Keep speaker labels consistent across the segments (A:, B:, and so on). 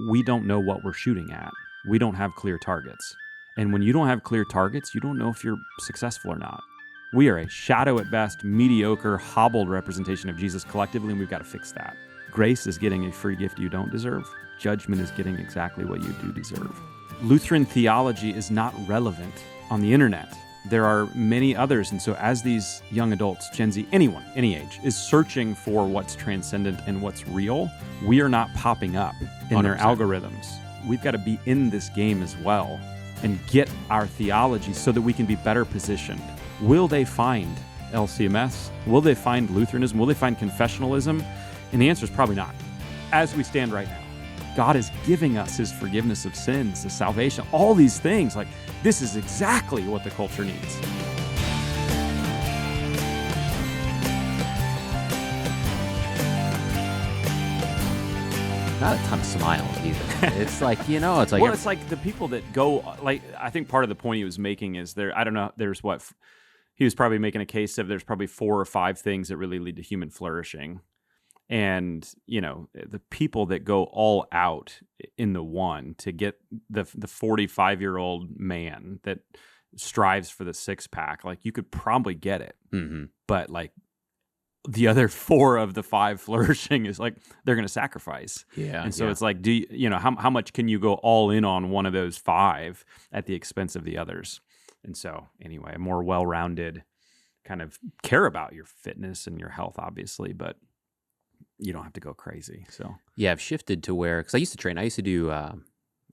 A: we don't know what we're shooting at. We don't have clear targets. And when you don't have clear targets, you don't know if you're successful or not. We are a shadow at best, mediocre, hobbled representation of Jesus collectively, and we've got to fix that. Grace is getting a free gift you don't deserve. Judgment is getting exactly what you do deserve. Lutheran theology is not relevant on the internet. There are many others, and so as these young adults, Gen Z, anyone, any age, is searching for what's transcendent and what's real, we are not popping up in 100%. Their algorithms. We've got to be in this game as well and get our theology so that we can be better positioned. Will they find LCMS? Will they find Lutheranism? Will they find confessionalism? And the answer is probably not. As we stand right now, God is giving us his forgiveness of sins, the salvation, all these things. Like, this is exactly what the culture needs.
B: Not a ton of smiles either. It's like, it's like...
A: Well, it's like the people that go, like, I think part of the point he was making is I don't know, there's he was probably making a case of there's probably 4 or 5 things that really lead to human flourishing. And, the people that go all out in the one to get the 45-year-old man that strives for the 6-pack, like, you could probably get it.
B: Mm-hmm.
A: But, like, the other 4 of the 5 flourishing is like, they're going to sacrifice.
B: Yeah.
A: And so it's like, how much can you go all in on one of those 5 at the expense of the others? And so anyway, a more well-rounded kind of care about your fitness and your health, obviously, but you don't have to go crazy. So
B: yeah, I've shifted to where, because I used to train, I used to do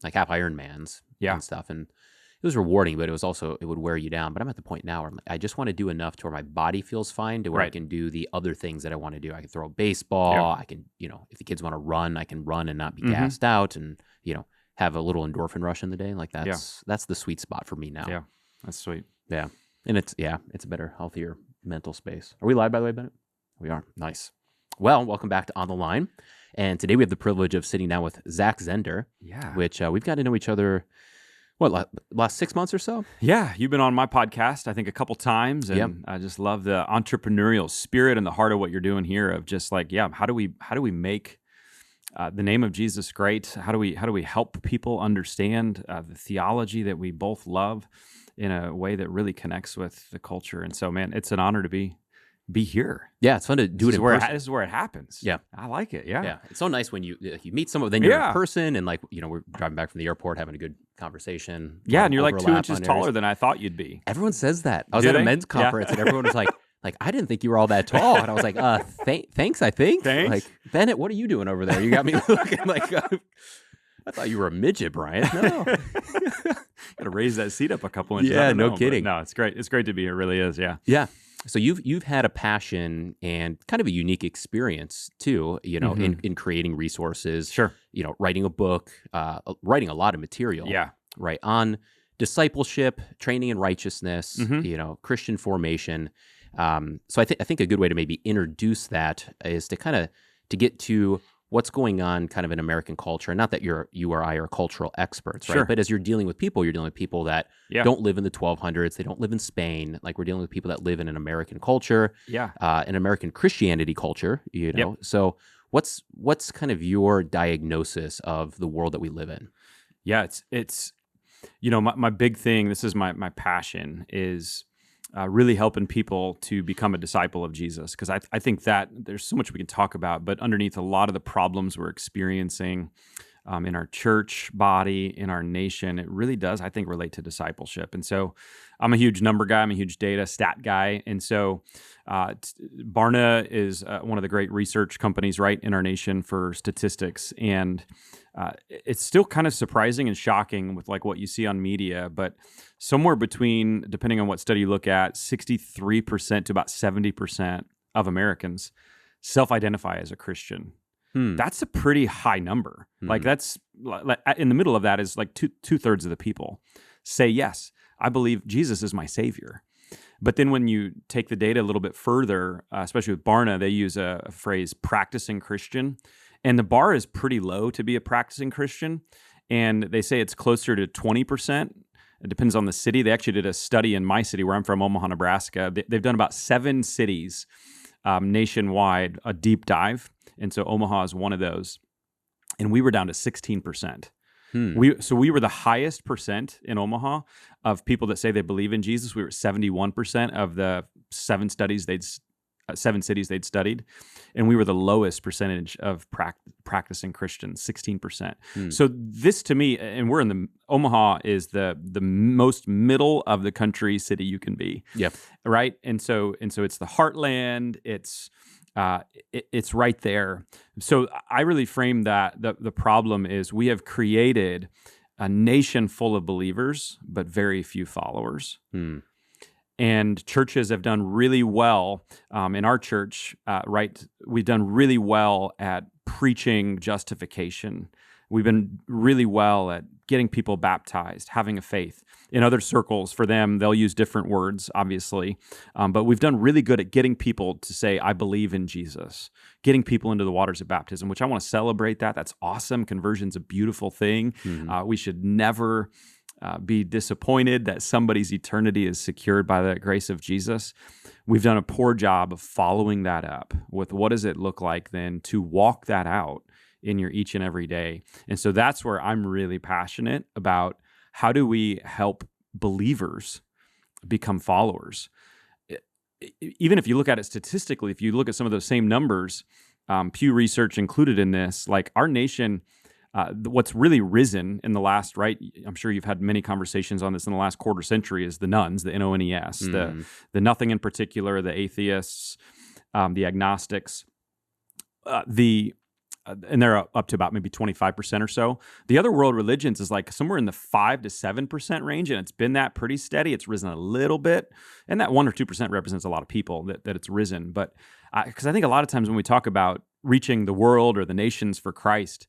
B: like half Ironmans and stuff, and it was rewarding, but it would wear you down. But I'm at the point now where I just want to do enough to where my body feels fine, to where I can do the other things that I want to do. I can throw a baseball. I can, if the kids want to run, I can run and not be gassed out, and have a little endorphin rush in the day. Like that's the sweet spot for me now.
A: Yeah, that's sweet.
B: Yeah, and it's a better, healthier mental space. Are we live, by the way, Bennett? We are. Nice. Well, welcome back to On the Line. And today we have the privilege of sitting down with Zach Zehnder, which we've got to know each other, last 6 months or so?
A: Yeah, you've been on my podcast, I think, a couple times, and I just love the entrepreneurial spirit and the heart of what you're doing here of just like, how do we make the name of Jesus great? How do we help people understand the theology that we both love in a way that really connects with the culture? And so, man, it's an honor to be here.
B: Yeah, it's fun to do it in person.
A: This is where it happens.
B: Yeah.
A: I like it. Yeah.
B: Yeah. It's so nice when you meet someone, then you're in person, and we're driving back from the airport having a good conversation.
A: Yeah, and you're like 2 inches taller than I thought you'd be.
B: Everyone says that. I was at a men's conference and everyone was like, I didn't think you were all that tall. And I was like, thanks, I think.
A: Thanks.
B: Like, Bennett, what are you doing over there? You got me looking like, I thought you were a midget, Brian. No.
A: Got to raise that seat up a couple inches.
B: Yeah, no kidding.
A: No, it's great. It's great to be here. It really is. Yeah.
B: Yeah. So you've had a passion and kind of a unique experience too, in creating resources.
A: Sure.
B: Writing a book, writing a lot of material.
A: Yeah.
B: Right, on discipleship, training in righteousness, Christian formation. So I think a good way to maybe introduce that is to kind of to get to what's going on kind of in American culture. And not that you or I are cultural experts, right?
A: Sure.
B: But as you're dealing with people that don't live in the 1200s. They don't live in Spain. Like, we're dealing with people that live in an American culture, an American Christianity culture,
A: Yep.
B: So what's kind of your diagnosis of the world that we live in?
A: Yeah, it's my big thing, this is my passion, is really helping people to become a disciple of Jesus, because I think that there's so much we can talk about, but underneath a lot of the problems we're experiencing in our church body, in our nation, it really does, I think, relate to discipleship. And so I'm a huge number guy. I'm a huge data stat guy. And so Barna is one of the great research companies, right, in our nation for statistics. And it's still kind of surprising and shocking with like what you see on media, but somewhere between, depending on what study you look at, 63% to about 70% of Americans self-identify as a Christian. That's a pretty high number. Like, that's in the middle of that is like two-thirds of the people say, yes, I believe Jesus is my Savior. But then when you take the data a little bit further, especially with Barna, they use a phrase, practicing Christian. And the bar is pretty low to be a practicing Christian. And they say it's closer to 20%. It depends on the city. They actually did a study in my city, where I'm from, Omaha, Nebraska. They've done about 7 cities nationwide, a deep dive. And so Omaha is one of those. and we were down to 16%.
B: Hmm.
A: We were the highest percent in Omaha of people that say they believe in Jesus. We were at 71% of the 7 cities they'd studied, and we were the lowest percentage of practicing Christians, 16%. So this, to me, and we're in Omaha is the most middle of the country city you can be.
B: Yeah.
A: Right, and so it's the heartland. It's right there. So I really frame that the problem is we have created a nation full of believers, but very few followers. And churches have done really well. In our church, we've done really well at preaching justification. We've been really well at getting people baptized, having a faith. In other circles, for them, they'll use different words, obviously. But we've done really good at getting people to say, I believe in Jesus, getting people into the waters of baptism, which I want to celebrate that. That's awesome. Conversion's a beautiful thing. We should never be disappointed that somebody's eternity is secured by the grace of Jesus. We've done a poor job of following that up with what does it look like then to walk that out in your each and every day. And so that's where I'm really passionate about how do we help believers become followers. Even if you look at it statistically, if you look at some of those same numbers, Pew Research included in this, like our nation, what's really risen in the last, right? I'm sure you've had many conversations on this in the last quarter century is the nones, the NONES, the nothing in particular, the atheists, the agnostics, and they're up to about maybe 25% or so. The other world religions is like somewhere in the 5 to 7% range, and it's been that pretty steady. It's risen a little bit, and that 1 or 2% represents a lot of people that it's risen. But because I think a lot of times when we talk about reaching the world or the nations for Christ,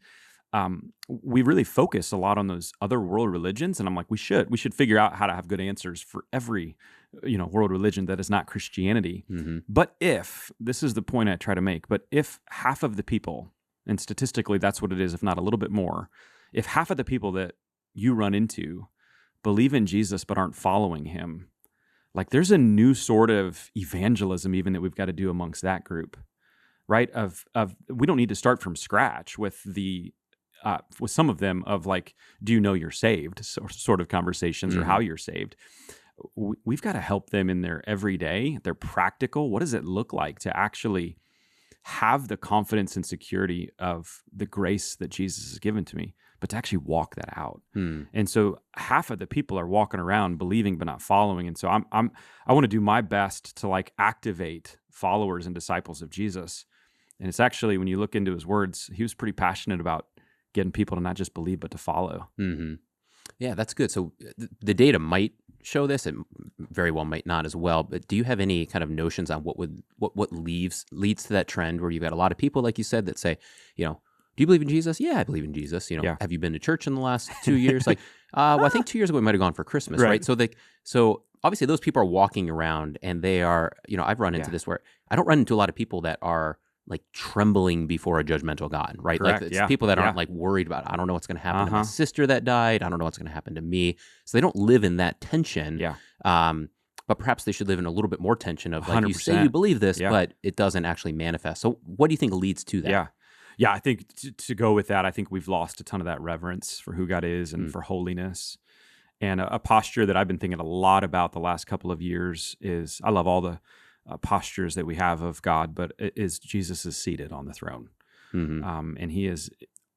A: we really focus a lot on those other world religions, and I'm like, we should figure out how to have good answers for every world religion that is not Christianity. But if this is the point I try to make, but if half of the people, and statistically that's what it is, if not a little bit more, if half of the people that you run into believe in Jesus but aren't following him, like there's a new sort of evangelism even that we've got to do amongst that group, right? Of we don't need to start from scratch with with some of them of like, do you know you're saved? Sort of conversations or how you're saved. We've got to help them in their everyday, their practical. What does it look like to actually have the confidence and security of the grace that Jesus has given to me, but to actually walk that out? And so half of the people are walking around believing but not following. And so I want to do my best to like activate followers and disciples of Jesus. And it's actually, when you look into his words, he was pretty passionate about getting people to not just believe, but to follow.
B: Yeah, that's good. So the data might show this. It very well might not as well. But do you have any kind of notions on what leads to that trend where you've got a lot of people, like you said, that say, do you believe in Jesus? Yeah, I believe in Jesus. Have you been to church in the last 2 years? Like, well, I think 2 years ago we might have gone for Christmas, right? So obviously those people are walking around and they are, I've run into this where I don't run into a lot of people that are like trembling before a judgmental God, right?
A: Correct.
B: Like it's people that aren't like worried about, I don't know what's going to happen to my sister that died. I don't know what's going to happen to me. So they don't live in that tension. But perhaps they should live in a little bit more tension of like, 100%. You say you believe this, but it doesn't actually manifest. So what do you think leads to that?
A: Yeah. I think to go with that, I think we've lost a ton of that reverence for who God is and for holiness. And a posture that I've been thinking a lot about the last couple of years is, I love all the postures that we have of God, but Jesus is seated on the throne. And he is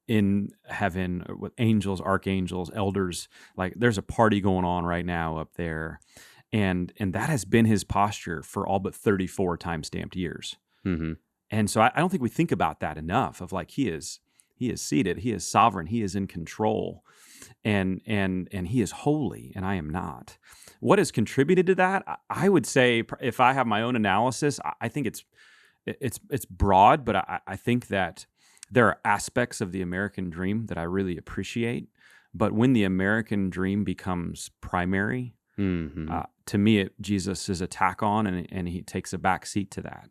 A: in heaven with angels, archangels, elders. Like there's a party going on right now up there. And that has been his posture for all but 34 time-stamped years. And so I don't think we think about that enough of like, he is seated, he is sovereign, he is in control, and he is holy, and I am not. What has contributed to that? I would say, if I have my own analysis, I think it's broad, but I think that there are aspects of the American dream that I really appreciate. But when the American dream becomes primary, to me, Jesus is a tack on, and he takes a back seat to that.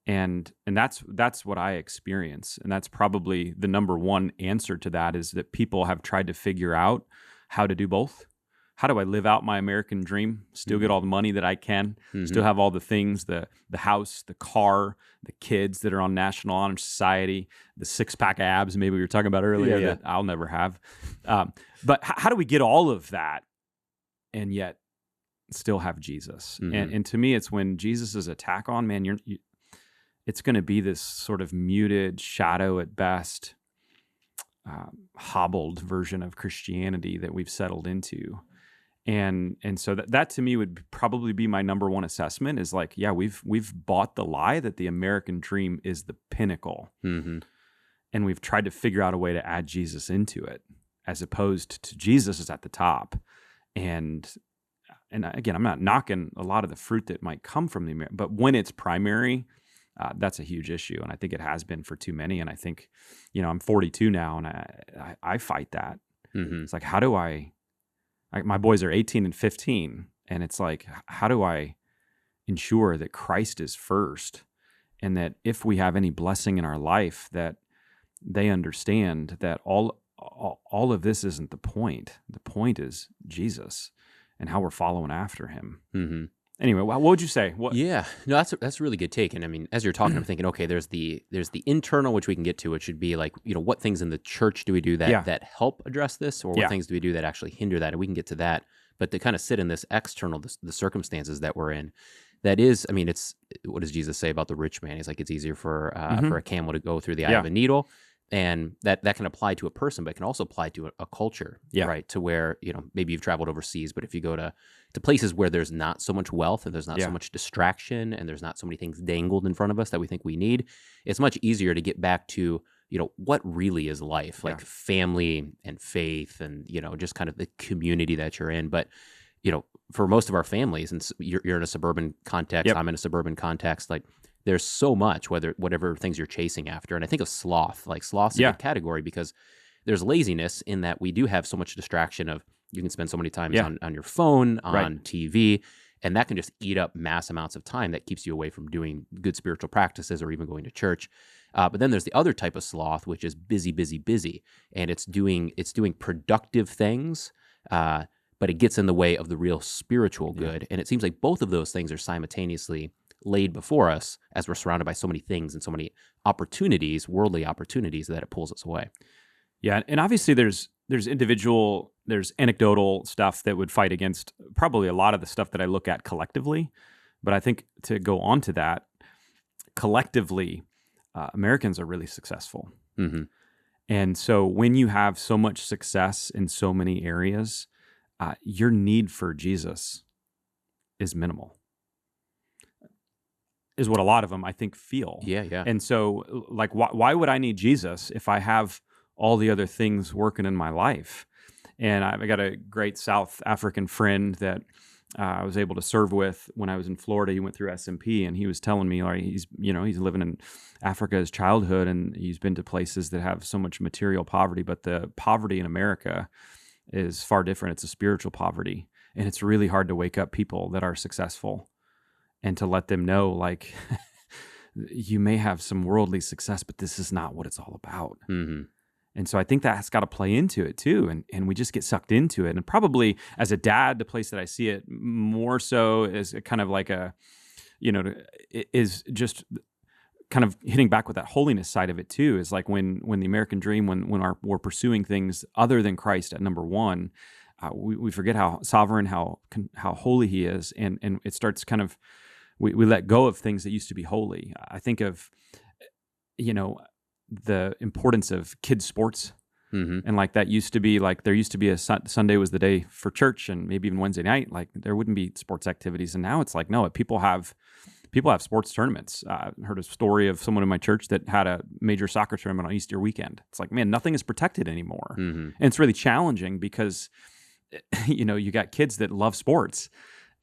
A: And that's what I experience, and that's probably the number one answer to that, is that people have tried to figure out how to do both. how do I live out my American dream, still get all the money that I can, still have all the things, the house, the car, the kids that are on National Honor Society, the 6-pack abs maybe we were talking about earlier that I'll never have. But how do we get all of that and yet still have Jesus? And to me, it's when Jesus is a tack on, man, it's going to be this sort of muted shadow at best, hobbled version of Christianity that we've settled into. And so that to me would probably be my number one assessment is like, yeah, we've bought the lie that the American dream is the pinnacle. And we've tried to figure out a way to add Jesus into it, as opposed to Jesus is at the top. And again, I'm not knocking a lot of the fruit that might come from the American, but when it's primary, that's a huge issue. And I think it has been for too many. And I think, I'm 42 now and I fight that. It's like, how do my boys are 18 and 15. And it's like, how do I ensure that Christ is first? And that if we have any blessing in our life, that they understand that all of this isn't the point. The point is Jesus and how we're following after him. Anyway, what would you say?
B: Yeah, no, that's a really good take. And I mean, as you're talking, I'm thinking, okay, there's the internal, which we can get to. It should be like, what things in the church do we do that help address this, or what things do we do that actually hinder that? And we can get to that. But to kind of sit in this external, the circumstances that we're in, that is, I mean, it's, what does Jesus say about the rich man? He's like, it's easier for a camel to go through the eye of a needle. And that can apply to a person, but it can also apply to a culture, right? To where, maybe you've traveled overseas, but if you go to places where there's not so much wealth and there's not so much distraction and there's not so many things dangled in front of us that we think we need, it's much easier to get back to, what really is life, like family and faith and, just kind of the community that you're in. But, for most of our families, and you're in a suburban context, I'm in a suburban context, like, there's so much, whatever things you're chasing after. And I think of sloth, like sloth's a good category because there's laziness in that we do have so much distraction of, you can spend so many times on your phone, on TV, and that can just eat up mass amounts of time that keeps you away from doing good spiritual practices or even going to church. But then there's the other type of sloth, which is busy, busy, busy. And it's doing productive things, but it gets in the way of the real spiritual good. And it seems like both of those things are simultaneously laid before us as we're surrounded by so many things and so many opportunities, worldly opportunities, that it pulls us away.
A: Yeah, and obviously there's anecdotal stuff that would fight against probably a lot of the stuff that I look at collectively. But I think to go on to that, collectively, Americans are really successful. And so when you have so much success in so many areas, your need for Jesus is minimal. Is what a lot of them, I think, feel.
B: Yeah.
A: And so, like, why would I need Jesus if I have all the other things working in my life? And I got a great South African friend that I was able to serve with when I was in Florida. He went through SMP, and he was telling me, like, he's living in Africa as childhood, and he's been to places that have so much material poverty, but the poverty in America is far different. It's a spiritual poverty, and it's really hard to wake up people that are successful and to let them know, like, you may have some worldly success, but this is not what it's all about. And so I think that's got to play into it too. And we just get sucked into it. And probably as a dad, the place that I see it more so is kind of like is just kind of hitting back with that holiness side of it too, is like when the American dream, when we're pursuing things other than Christ at number one, we forget how sovereign, how holy he is. And it starts kind of, we let go of things that used to be holy. I think of, the importance of kids sports. And like that used to be like, there used to be a Sunday was the day for church, and maybe even Wednesday night, like there wouldn't be sports activities. And now it's like, no, people have sports tournaments. I heard a story of someone in my church that had a major soccer tournament on Easter weekend. It's like, man, nothing is protected anymore. And it's really challenging because, you got kids that love sports.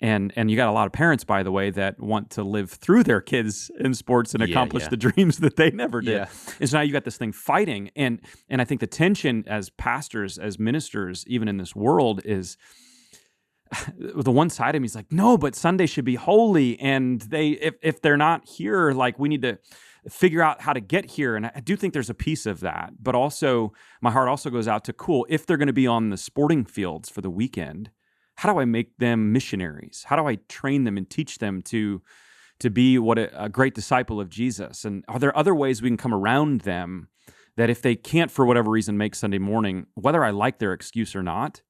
A: And you got a lot of parents, by the way, that want to live through their kids in sports and accomplish the dreams that they never did. And so now you got this thing fighting. And I think the tension as pastors, as ministers, even in this world, is the one side of me is like, no, but Sunday should be holy. And if they're not here, like, we need to figure out how to get here. And I do think there's a piece of that. But also, my heart also goes out to, cool, if they're going to be on the sporting fields for the weekend, how do I make them missionaries? How do I train them and teach them to be what a great disciple of Jesus? And are there other ways we can come around them that if they can't, for whatever reason, make Sunday morning, whether I like their excuse or not,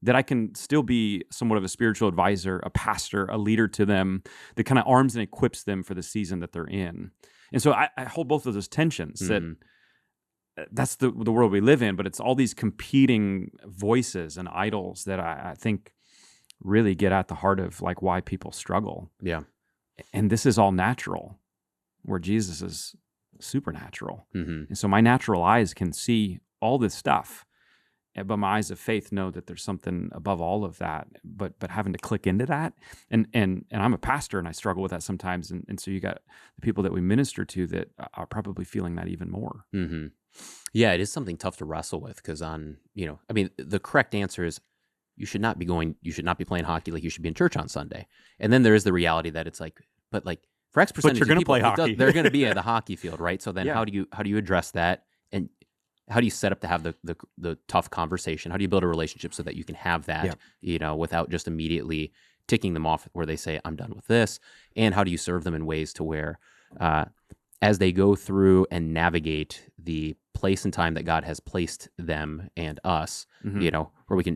A: that I can still be somewhat of a spiritual advisor, a pastor, a leader to them that kind of arms and equips them for the season that they're in. And so I hold both of those tensions that that's the world we live in, but it's all these competing voices and idols that I think really get at the heart of like why people struggle.
B: Yeah.
A: And this is all natural, where Jesus is supernatural.
B: Mm-hmm.
A: And so my natural eyes can see all this stuff, but my eyes of faith know that there's something above all of that, but having to click into that. And I'm a pastor and I struggle with that sometimes. And so you got the people that we minister to that are probably feeling that even more.
B: Mm-hmm. Yeah, it is something tough to wrestle with because the correct answer is you should not be playing hockey, like you should be in church on Sunday. And then there is the reality that it's like, but like for X percentage
A: you're
B: of
A: gonna
B: people,
A: play hockey.
B: They're going to be at the hockey field, right? So then
A: Yeah.
B: how do you address that? And how do you set up to have the tough conversation? How do you build a relationship so that you can have that, without just immediately ticking them off where they say, I'm done with this? And how do you serve them in ways to where, as they go through and navigate the place and time that God has placed them and us, where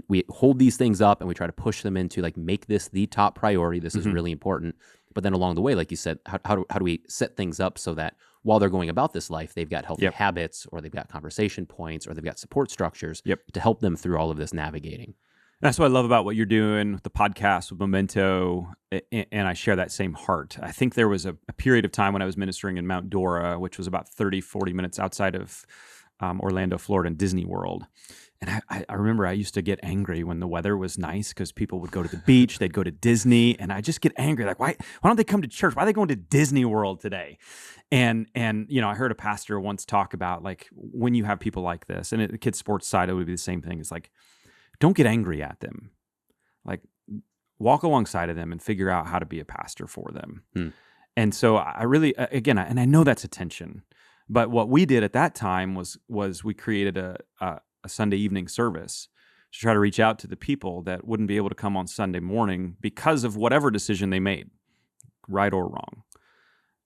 B: we hold these things up and we try to push them into like, make this the top priority. This is really important. But then along the way, like you said, how do we set things up so that while they're going about this life, they've got healthy habits, or they've got conversation points, or they've got support structures to help them through all of this navigating.
A: That's what I love about what you're doing with the podcast, with Memento, and I share that same heart. I think there was a period of time when I was ministering in Mount Dora, which was about 30, 40 minutes outside of Orlando, Florida, and Disney World. And I remember I used to get angry when the weather was nice because people would go to the beach, they'd go to Disney, and I just get angry. Like, why don't they come to church? Why are they going to Disney World today? And I heard a pastor once talk about like when you have people like this, and the kids' sports side, it would be the same thing. It's like, don't get angry at them. Like, walk alongside of them and figure out how to be a pastor for them. And so I really, again, and I know that's a tension, but what we did at that time was we created a Sunday evening service to try to reach out to the people that wouldn't be able to come on Sunday morning because of whatever decision they made, right or wrong.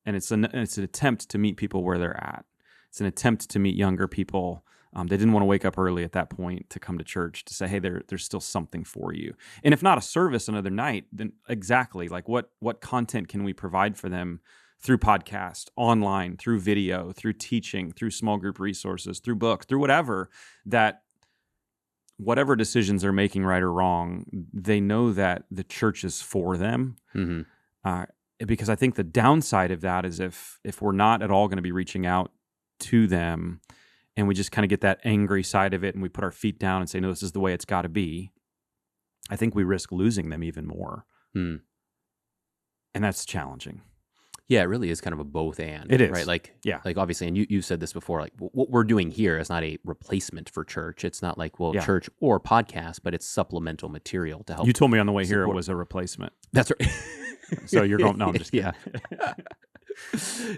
A: And it's an attempt to meet people where they're at. It's an attempt to meet younger people. They didn't want to wake up early at that point to come to church, to say, hey, there's still something for you. And if not a service another night, then exactly, like what content can we provide for them through podcast, online, through video, through teaching, through small group resources, through books, through whatever decisions they're making, right or wrong, they know that the church is for them. Because I think the downside of that is if we're not at all going to be reaching out to them, and we just kind of get that angry side of it, and we put our feet down and say, no, this is the way it's got to be, I think we risk losing them even more. And that's challenging.
B: Yeah, it really is kind of a both and.
A: It is.
B: Right? Like obviously, and you said this before, like what we're doing here is not a replacement for church. It's not like, church or podcast, but it's supplemental material to help.
A: You told me on the way here it was a replacement.
B: That's right.
A: So you're going, no, I'm just kidding.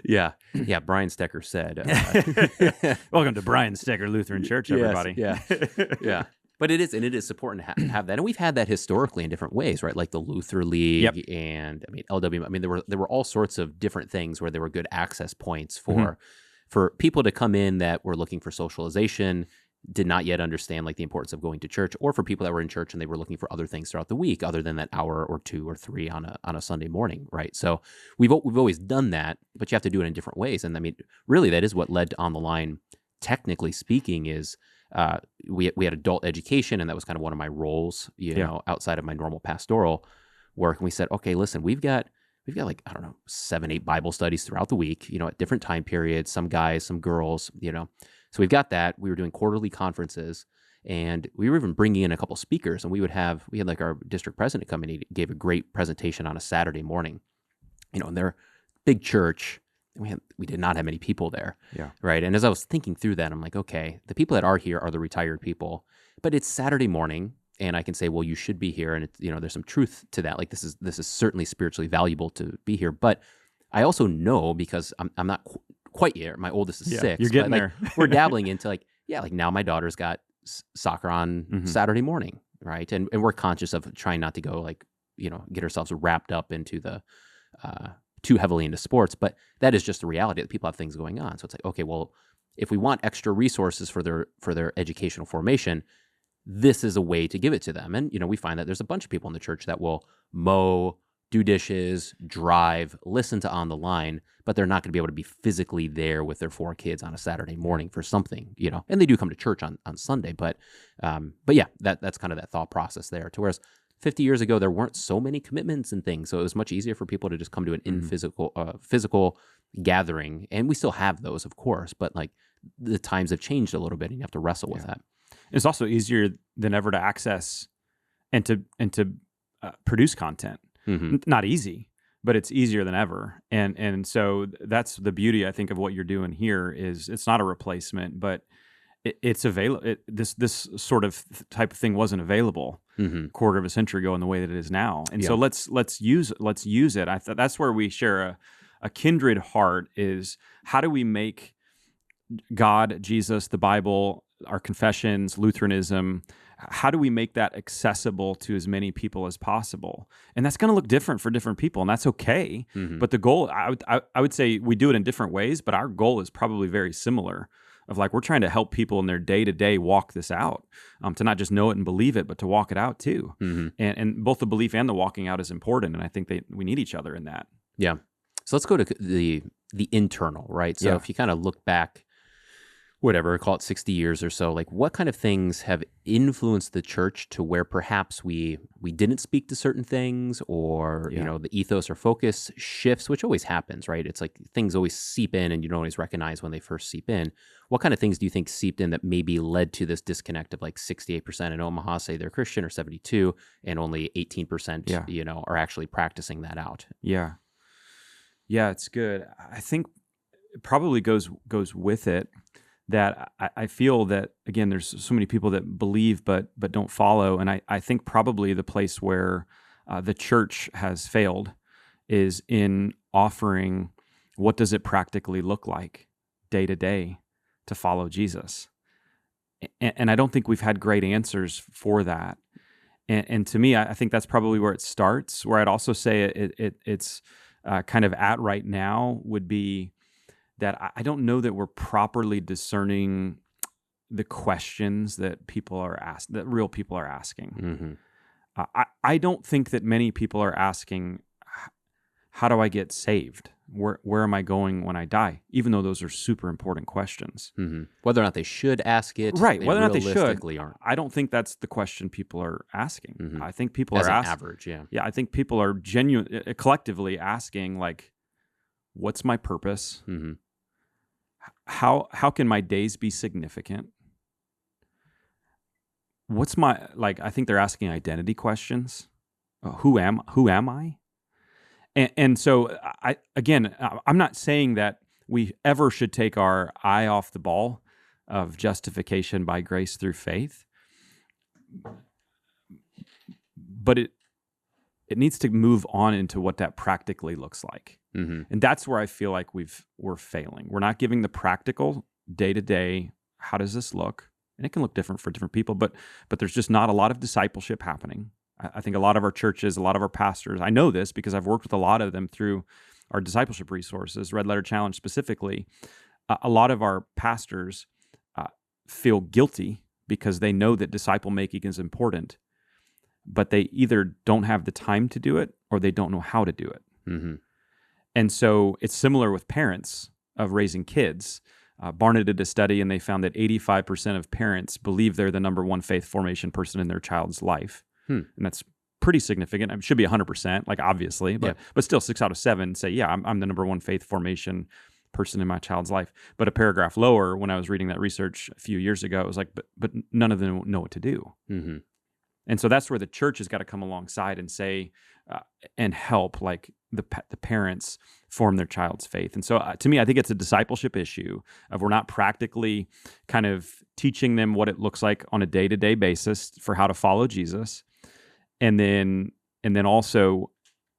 B: Yeah. bryan.stecker said.
A: Welcome to Bryan.stecker Lutheran Church, everybody.
B: Yeah. But it is important to have that. And we've had that historically in different ways, right? Like the Luther League and LWM. There were all sorts of different things where there were good access points for people to come in that were looking for socialization, did not yet understand like the importance of going to church, or for people that were in church and they were looking for other things throughout the week other than that hour or two or three on a Sunday morning, right? So we've always done that, but you have to do it in different ways. And really that is what led to On the Line, technically speaking, is we had adult education, and that was kind of one of my roles, outside of my normal pastoral work. And we said, okay, listen, we've got like, 7-8 Bible studies throughout the week, at different time periods, some guys, some girls, So we've got that. We were doing quarterly conferences, and we were even bringing in a couple speakers, and we had like our district president come in. He gave a great presentation on a Saturday morning, and they're big church. We did not have many people there.
A: Yeah.
B: Right. And as I was thinking through that, I'm like, okay, the people that are here are the retired people, but it's Saturday morning, and I can say, well, you should be here. And there's some truth to that. Like this is certainly spiritually valuable to be here. But I also know, because I'm not quite yet. My oldest is 6.
A: You're getting there.
B: We're dabbling into like now my daughter's got soccer on Saturday morning. right? And we're conscious of trying not to go like, get ourselves wrapped up into the too heavily into sports, but that is just the reality that people have things going on. So it's like, okay, well, if we want extra resources for their educational formation, this is a way to give it to them. And, we find that there's a bunch of people in the church that will mow, do dishes, drive, listen to On the Line, but they're not going to be able to be physically there with their 4 kids on a Saturday morning for something, and they do come to church on Sunday, but yeah, that's kind of that thought process there. To whereas 50 years ago, there weren't so many commitments and things. So it was much easier for people to just come to an physical gathering. And we still have those, of course, but like the times have changed a little bit and you have to wrestle with that.
A: It's also easier than ever to access and to produce content.
B: Mm-hmm.
A: Not easy, but it's easier than ever. And so that's the beauty, I think, of what you're doing here is it's not a replacement, but it's available. This sort of type of thing wasn't available
B: mm-hmm.
A: a quarter of a century ago in the way that it is now. And so let's use it. I thought that's where we share a kindred heart is how do we make God, Jesus, the Bible, our confessions, Lutheranism, how do we make that accessible to as many people as possible? And that's going to look different for different people, and that's okay.
B: Mm-hmm.
A: But the goal, I would say we do it in different ways, but our goal is probably very similar of like we're trying to help people in their day-to-day walk this out, to not just know it and believe it, but to walk it out too.
B: Mm-hmm.
A: And both the belief and the walking out is important, and I think we need each other in that.
B: Yeah. So let's go to the internal, right? So if you kind of look back, whatever, call it 60 years or so, like what kind of things have influenced the church to where perhaps we didn't speak to certain things or, the ethos or focus shifts, which always happens, right? It's like things always seep in and you don't always recognize when they first seep in. What kind of things do you think seeped in that maybe led to this disconnect of like 68% in Omaha say they're Christian or 72 and only 18%, are actually practicing that out?
A: Yeah. Yeah, it's good. I think it probably goes with it. That I feel that, again, there's so many people that believe but don't follow. And I think probably the place where the church has failed is in offering what does it practically look like day to day to follow Jesus. And I don't think we've had great answers for that. And to me, I think that's probably where it starts. Where I'd also say it's kind of at right now would be that I don't know that we're properly discerning the questions that that real people are asking.
B: Mm-hmm.
A: I don't think that many people are asking, how do I get saved? Where am I going when I die? Even though those are super important questions.
B: Mm-hmm. Whether or not they should ask it.
A: Right. Whether or not they should.
B: Aren't.
A: I don't think that's the question people are asking.
B: Mm-hmm.
A: I think people
B: As
A: are
B: an
A: asking.
B: average, yeah.
A: Yeah, I think people are collectively asking, like, what's my purpose?
B: Mm-hmm.
A: How can my days be significant? What's my, I think they're asking identity questions. Who am I? And so I'm not saying that we ever should take our eye off the ball of justification by grace through faith. But it needs to move on into what that practically looks like.
B: Mm-hmm.
A: And that's where I feel like we're failing. We're not giving the practical day-to-day, how does this look? And it can look different for different people, but there's just not a lot of discipleship happening. I think a lot of our churches, a lot of our pastors, I know this because I've worked with a lot of them through our discipleship resources, Red Letter Challenge specifically. A lot of our pastors feel guilty because they know that disciple making is important, but they either don't have the time to do it or they don't know how to do it.
B: Mm-hmm.
A: And so it's similar with parents of raising kids. Barna did a study and they found that 85% of parents believe they're the number one faith formation person in their child's life. And that's pretty significant. It should be 100%, obviously, but still 6 out of 7 say, yeah, I'm the number one faith formation person in my child's life. But a paragraph lower, when I was reading that research a few years ago, it was like, but none of them know what to do.
B: Mm-hmm.
A: And so that's where the church has got to come alongside and say, and help the parents form their child's faith. And so to me, I think it's a discipleship issue of we're not practically kind of teaching them what it looks like on a day-to-day basis for how to follow Jesus. And then also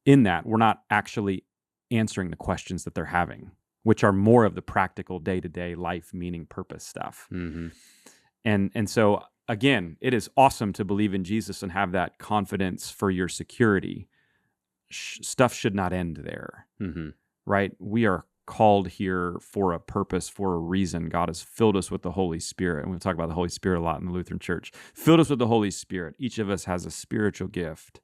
A: in that, we're not actually answering the questions that they're having, which are more of the practical day-to-day life, meaning, purpose stuff.
B: Mm-hmm.
A: And so again, it is awesome to believe in Jesus and have that confidence for your security. Stuff should not end there, right? We are called here for a purpose, for a reason. God has filled us with the Holy Spirit. And we'll talk about the Holy Spirit a lot in the Lutheran Church. Filled us with the Holy Spirit. Each of us has a spiritual gift.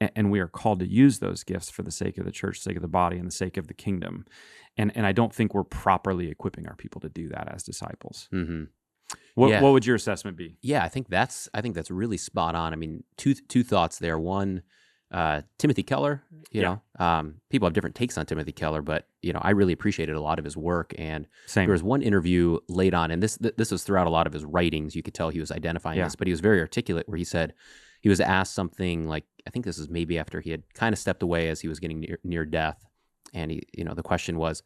A: And we are called to use those gifts for the sake of the church, the sake of the body, and the sake of the kingdom. And I don't think we're properly equipping our people to do that as disciples. What would your assessment be?
B: Yeah, I think that's really spot on. I mean, two thoughts there. One, Timothy Keller, you know, people have different takes on Timothy Keller, but, you know, I really appreciated a lot of his work. And there was one interview late on, and this was throughout a lot of his writings. You could tell he was identifying this, but he was very articulate where he said, he was asked something like, I think this is maybe after he had kind of stepped away as he was getting near death. And he, you know, the question was,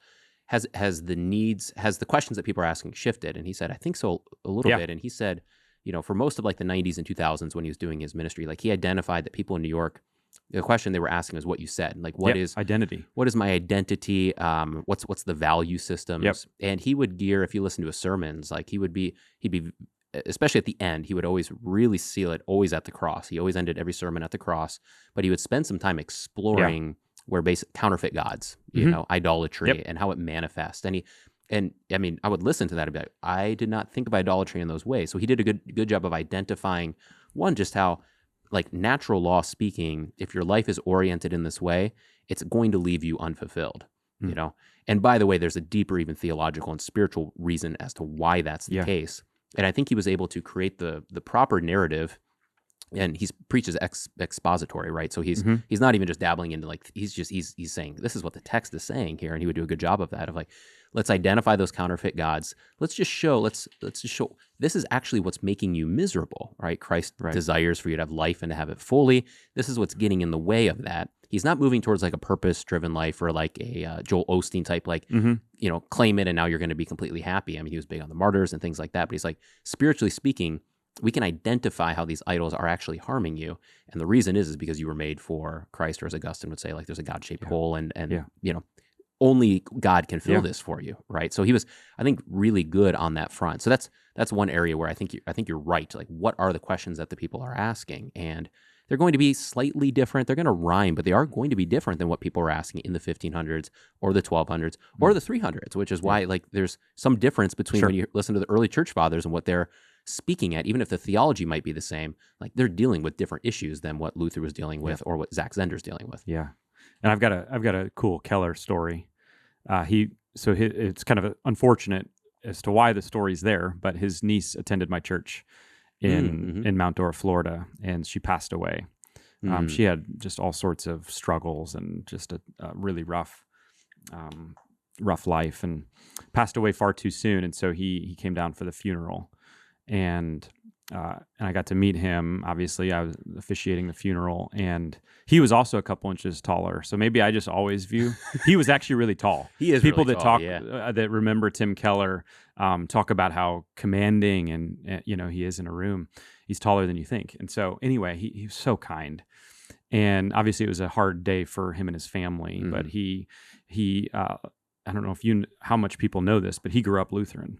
B: has the questions that people are asking shifted? And he said, I think so a little bit. And he said, you know, for most of like the 90s and 2000s when he was doing his ministry, like he identified that people in New York, the question they were asking was what you said, like what is
A: identity?
B: What is my identity? What's the value systems? And he would gear, if you listen to his sermons, like he'd be, especially at the end, he would always really seal it always at the cross. He always ended every sermon at the cross, but he would spend some time exploring where basic counterfeit gods, you know, idolatry and how it manifests. And I mean, I would listen to that and be like, I did not think of idolatry in those ways. So he did a good job of identifying, one, just how, like natural law speaking, if your life is oriented in this way, it's going to leave you unfulfilled, you know? And by the way, there's a deeper, even theological and spiritual reason as to why that's the case. And I think he was able to create the proper narrative, and he preaches expository, right? So he's not even just dabbling into like, he's saying, this is what the text is saying here. And he would do a good job of that, of like, let's identify those counterfeit gods. Let's just show this is actually what's making you miserable, right? Christ desires for you to have life and to have it fully. This is what's getting in the way of that. He's not moving towards like a purpose-driven life or like a Joel Osteen type, like, you know, claim it and now you're going to be completely happy. I mean, he was big on the martyrs and things like that, but he's like, spiritually speaking, we can identify how these idols are actually harming you. And the reason is because you were made for Christ, or as Augustine would say, like there's a God-shaped hole and you know, only God can fill this for you, right? So he was, I think, really good on that front. So that's one area where I think you're right. Like, what are the questions that the people are asking? And they're going to be slightly different. They're going to rhyme, but they are going to be different than what people are asking in the 1500s or the 1200s or the 300s, which is why like there's some difference between when you listen to the early church fathers and what they're speaking at, even if the theology might be the same, like they're dealing with different issues than what Luther was dealing with or what Zach Zehnder's dealing with.
A: Yeah. And I've got a cool Keller story. It's kind of unfortunate as to why the story's there, but his niece attended my church in Mount Dora, Florida, and she passed away. She had just all sorts of struggles and just a really rough life, and passed away far too soon. And so he came down for the funeral, and I got to meet him. Obviously, I was officiating the funeral, and he was also a couple inches taller. So maybe I just always view he was actually really tall.
B: He is
A: people
B: really
A: that
B: tall,
A: talk that remember Tim Keller talk about how commanding and you know he is in a room. He's taller than you think. And so anyway, he was so kind, and obviously it was a hard day for him and his family. But he I don't know how much people know this, but he grew up Lutheran.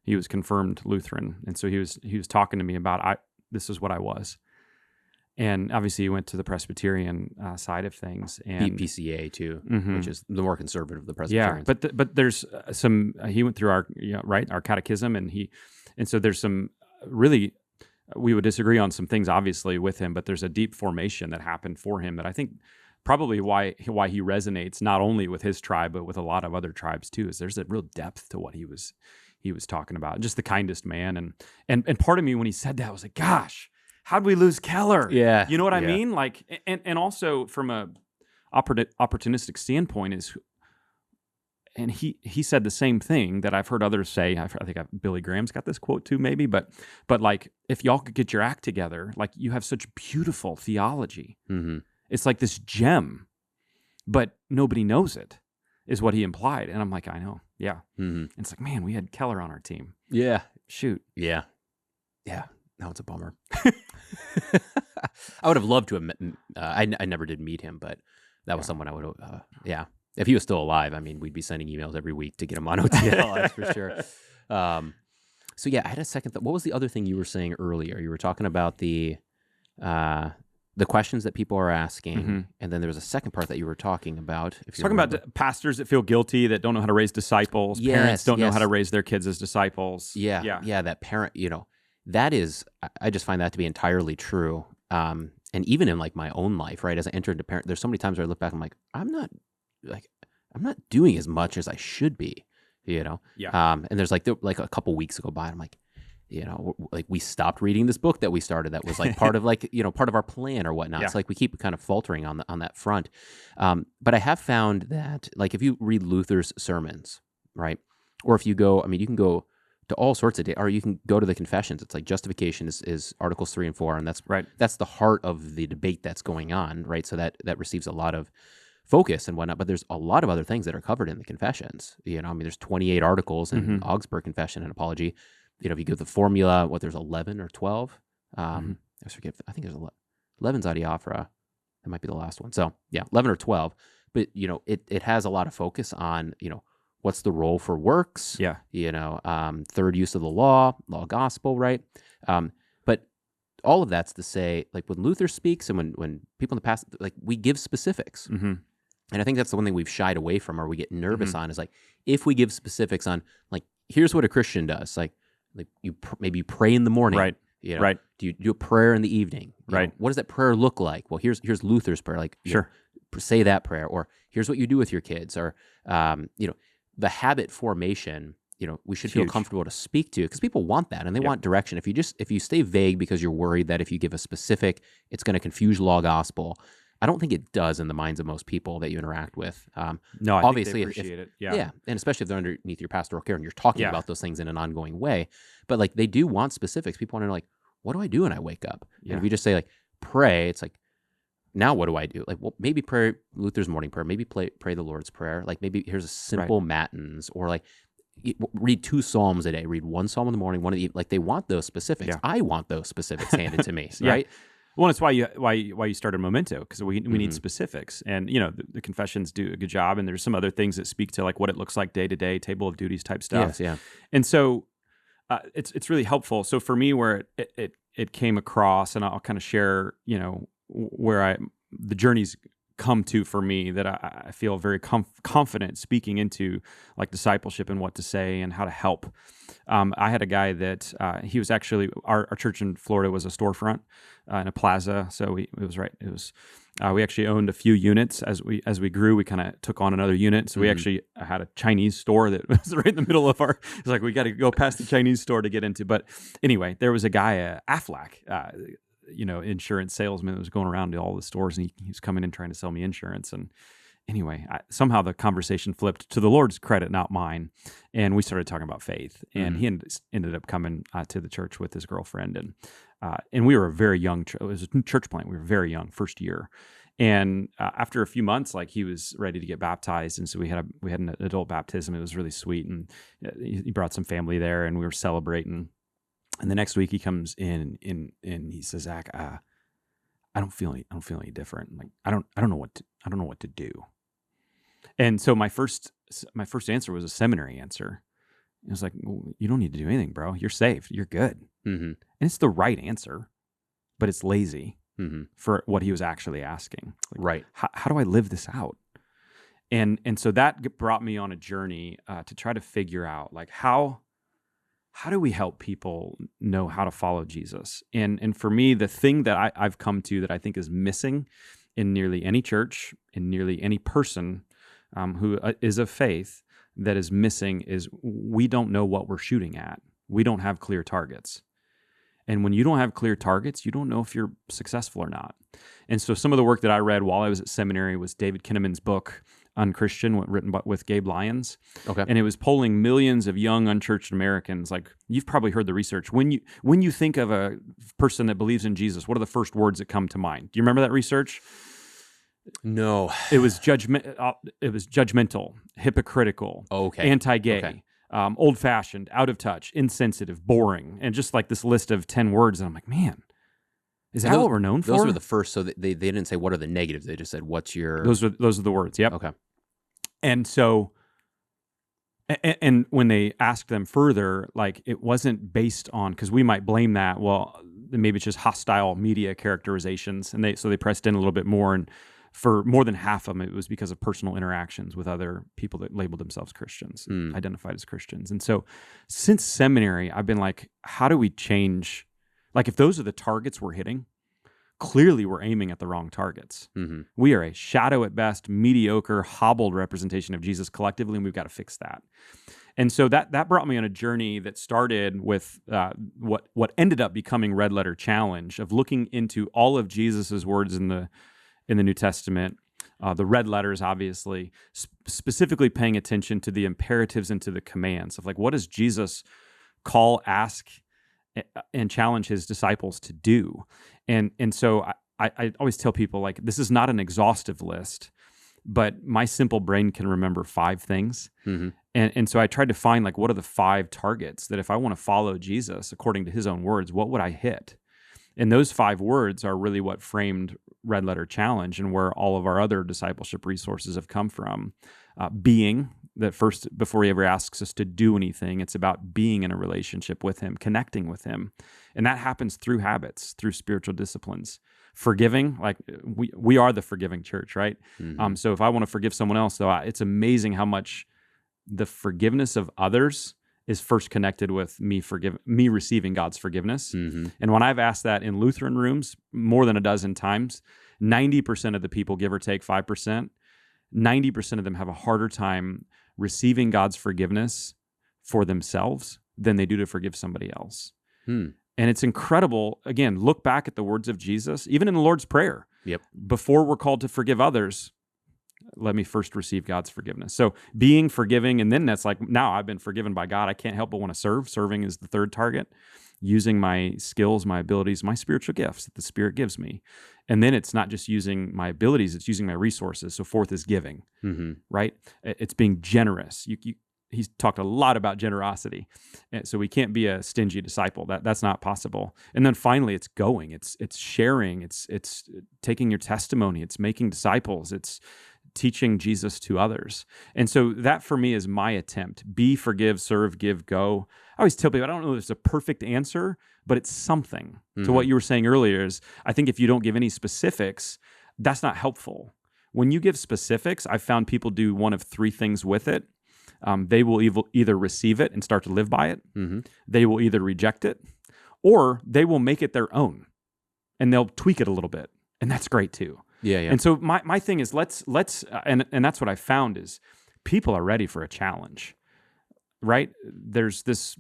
A: He was confirmed Lutheran, and so he was talking to me about this is what I was, and obviously he went to the Presbyterian side of things, and
B: PCA too, which is the more conservative of the Presbyterians.
A: Yeah, but there's some he went through our catechism, and so there's some really we would disagree on some things obviously with him, but there's a deep formation that happened for him that I think probably why he resonates not only with his tribe but with a lot of other tribes too. Is there's a real depth to what he was talking about, just the kindest man. And part of me when he said that was like, gosh, how'd we lose Keller?
B: Yeah.
A: You know what I mean? Like, and also from a opportunistic standpoint and he said the same thing that I've heard others say. I think Billy Graham's got this quote too, maybe, but like, if y'all could get your act together, like you have such beautiful theology. It's like this gem, but nobody knows it, is what he implied. And I'm like, I know. Yeah. And it's like, man, we had Keller on our team.
B: Yeah.
A: Shoot.
B: Yeah. Now it's a bummer. I would have loved to have met I never did meet him, but that was someone I would have, if he was still alive, I mean, we'd be sending emails every week to get him on OTL, that's for sure. So yeah, I had a second thought. What was the other thing you were saying earlier? You were talking about the questions that people are asking, and then there was a second part that you were talking about. If you're
A: talking about pastors that feel guilty, that don't know how to raise disciples, parents don't know how to raise their kids as disciples.
B: Yeah, that parent, that is, I just find that to be entirely true. And even in like my own life, right, as I enter into parent, there's so many times where I look back, I'm like, I'm not doing as much as I should be, Yeah. And there's like a couple weeks go by, and I'm like, like we stopped reading this book that we started that was like part of like, part of our plan or whatnot. It's like we keep kind of faltering on that front. But I have found that like if you read Luther's sermons, right, or if you go, you can go to all sorts of, or you can go to the confessions. It's like justification is Articles 3 and 4, and that's
A: right.
B: That's the heart of the debate that's going on, right? So that receives a lot of focus and whatnot, but there's a lot of other things that are covered in the confessions. There's 28 articles in Augsburg Confession and Apology. If you give the formula, there's 11 or 12. I forget. I think there's 11's Adiaphora. That might be the last one. So yeah, 11 or 12. But it has a lot of focus on what's the role for works.
A: Yeah.
B: Third use of the law gospel, right? But all of that's to say, like when Luther speaks and when people in the past, like we give specifics. And I think that's the one thing we've shied away from, or we get nervous on, is like if we give specifics on like here's what a Christian does, like you maybe pray in the morning,
A: right? Right.
B: Do you do a prayer in the evening?
A: Right.
B: What does that prayer look like? Well, here's Luther's prayer. Like
A: sure,
B: say that prayer, or here's what you do with your kids, or the habit formation. We should feel comfortable to speak to, because people want that and they want direction. If you stay vague because you're worried that if you give a specific, it's going to confuse law gospel. I don't think it does in the minds of most people that you interact with.
A: No, I
B: obviously,
A: think they appreciate it.
B: Yeah, and especially if they're underneath your pastoral care and you're talking about those things in an ongoing way. But like they do want specifics. People want to know, like, what do I do when I wake up? And if you just say like pray, it's like, now what do I do? Like, well, maybe pray Luther's morning prayer. Maybe pray the Lord's Prayer. Like maybe here's a simple matins, or like read 2 Psalms a day. Read 1 Psalm in the morning, one of the, like they want those specifics. Yeah. I want those specifics handed to me, right?
A: Well, that's why you started Memento, because we need specifics, and the confessions do a good job, and there's some other things that speak to like what it looks like day to day, table of duties type stuff.
B: Yes, yeah.
A: And so it's really helpful. So for me, where it came across, and I'll kind of share where the journey's come to for me, that I feel very confident speaking into like discipleship and what to say and how to help. I had a guy that he was actually, our church in Florida was a storefront in a plaza. So we actually owned a few units. As we grew, we kind of took on another unit. So we actually had a Chinese store that was right in the middle of it's like, we got to go past the Chinese store to get into. But anyway, there was a guy, Aflac, insurance salesman that was going around to all the stores, and he was coming in trying to sell me insurance. And anyway, somehow the conversation flipped to the Lord's credit, not mine. And we started talking about faith, and he ended up coming to the church with his girlfriend. And we were a very young, it was a church plant. We were very young, first year. And after a few months, like he was ready to get baptized. And so we had an adult baptism. It was really sweet. And he brought some family there, and we were celebrating. And the next week he comes in and he says, Zach, I don't feel any different. Like I don't know what to do. And so my first answer was a seminary answer. It was like, well, you don't need to do anything, bro. You're saved. You're good. And it's the right answer, but it's lazy for what he was actually asking. Like,
B: right.
A: How do I live this out? And so that brought me on a journey to try to figure out like how do we help people know how to follow Jesus? And for me, the thing that I've come to that I think is missing in nearly any church, in nearly any person who is of faith, that is missing is we don't know what we're shooting at. We don't have clear targets. And when you don't have clear targets, you don't know if you're successful or not. And so some of the work that I read while I was at seminary was David Kinnaman's book, Unchristian, written with Gabe Lyons.
B: Okay.
A: And it was polling millions of young unchurched Americans. Like, you've probably heard the research. When you think of a person that believes in Jesus, what are the first words that come to mind? Do you remember that research?
B: No.
A: It was judgmental, hypocritical, anti-gay,
B: okay.
A: Old-fashioned, out of touch, insensitive, boring, and just like this list of 10 words. And I'm like, man, is that what we're known for?
B: Those were the first, so they didn't say what are the negatives. They just said, what's your...
A: Those are the words, yep.
B: Okay.
A: And so And when they asked them further, like it wasn't based on, because we might blame that, well, maybe it's just hostile media characterizations, and they pressed in a little bit more, and for more than half of them, it was because of personal interactions with other people that labeled themselves Christians, identified as Christians. And so since seminary, I've been like, how do we change? Like if those are the targets we're hitting, clearly we're aiming at the wrong targets. Mm-hmm. We are a shadow at best, mediocre, hobbled representation of Jesus collectively, and we've got to fix that. And so that brought me on a journey that started with what ended up becoming Red Letter Challenge, of looking into all of Jesus's words in the New Testament, the red letters, obviously, specifically paying attention to the imperatives and to the commands of like, what does Jesus call, ask, and challenge his disciples to do? And so I always tell people, like, this is not an exhaustive list, but my simple brain can remember 5 things. Mm-hmm. And so I tried to find, like, what are the 5 targets that if I want to follow Jesus according to his own words, what would I hit? And those 5 words are really what framed Red Letter Challenge and where all of our other discipleship resources have come from. Being, that first, before he ever asks us to do anything, it's about being in a relationship with him, connecting with him. And that happens through habits, through spiritual disciplines. Forgiving, like we are the forgiving church, right? Mm-hmm. So if I want to forgive someone else, though, it's amazing how much the forgiveness of others is first connected with me receiving God's forgiveness. Mm-hmm. And when I've asked that in Lutheran rooms more than a dozen times, 90% of the people, give or take 5%, 90% of them have a harder time receiving God's forgiveness for themselves than they do to forgive somebody else. And it's incredible. Again, look back at the words of Jesus, even in the Lord's Prayer. Yep. Before we're called to forgive others, let me first receive God's forgiveness. So being, forgiving, and then that's like, now I've been forgiven by God. I can't help but want to serve. Serving is the third target. Using my skills, my abilities, my spiritual gifts that the Spirit gives me. And then it's not just using my abilities, it's using my resources. So fourth is giving, right? It's being generous. He's talked a lot about generosity. And so we can't be a stingy disciple. That's not possible. And then finally, it's going. It's sharing. It's taking your testimony. It's making disciples. It's teaching Jesus to others. And so that for me is my attempt. Be, forgive, serve, give, go. I always tell people, I don't know if there's a perfect answer, but it's something. To what you were saying earlier is, I think if you don't give any specifics, that's not helpful. When you give specifics, I've found people do one of 3 things with it. They will either receive it and start to live by it. Mm-hmm. They will either reject it, or they will make it their own, and they'll tweak it a little bit. And that's great too. Yeah. And so my thing is, let's and that's what I found is people are ready for a challenge, right? There's this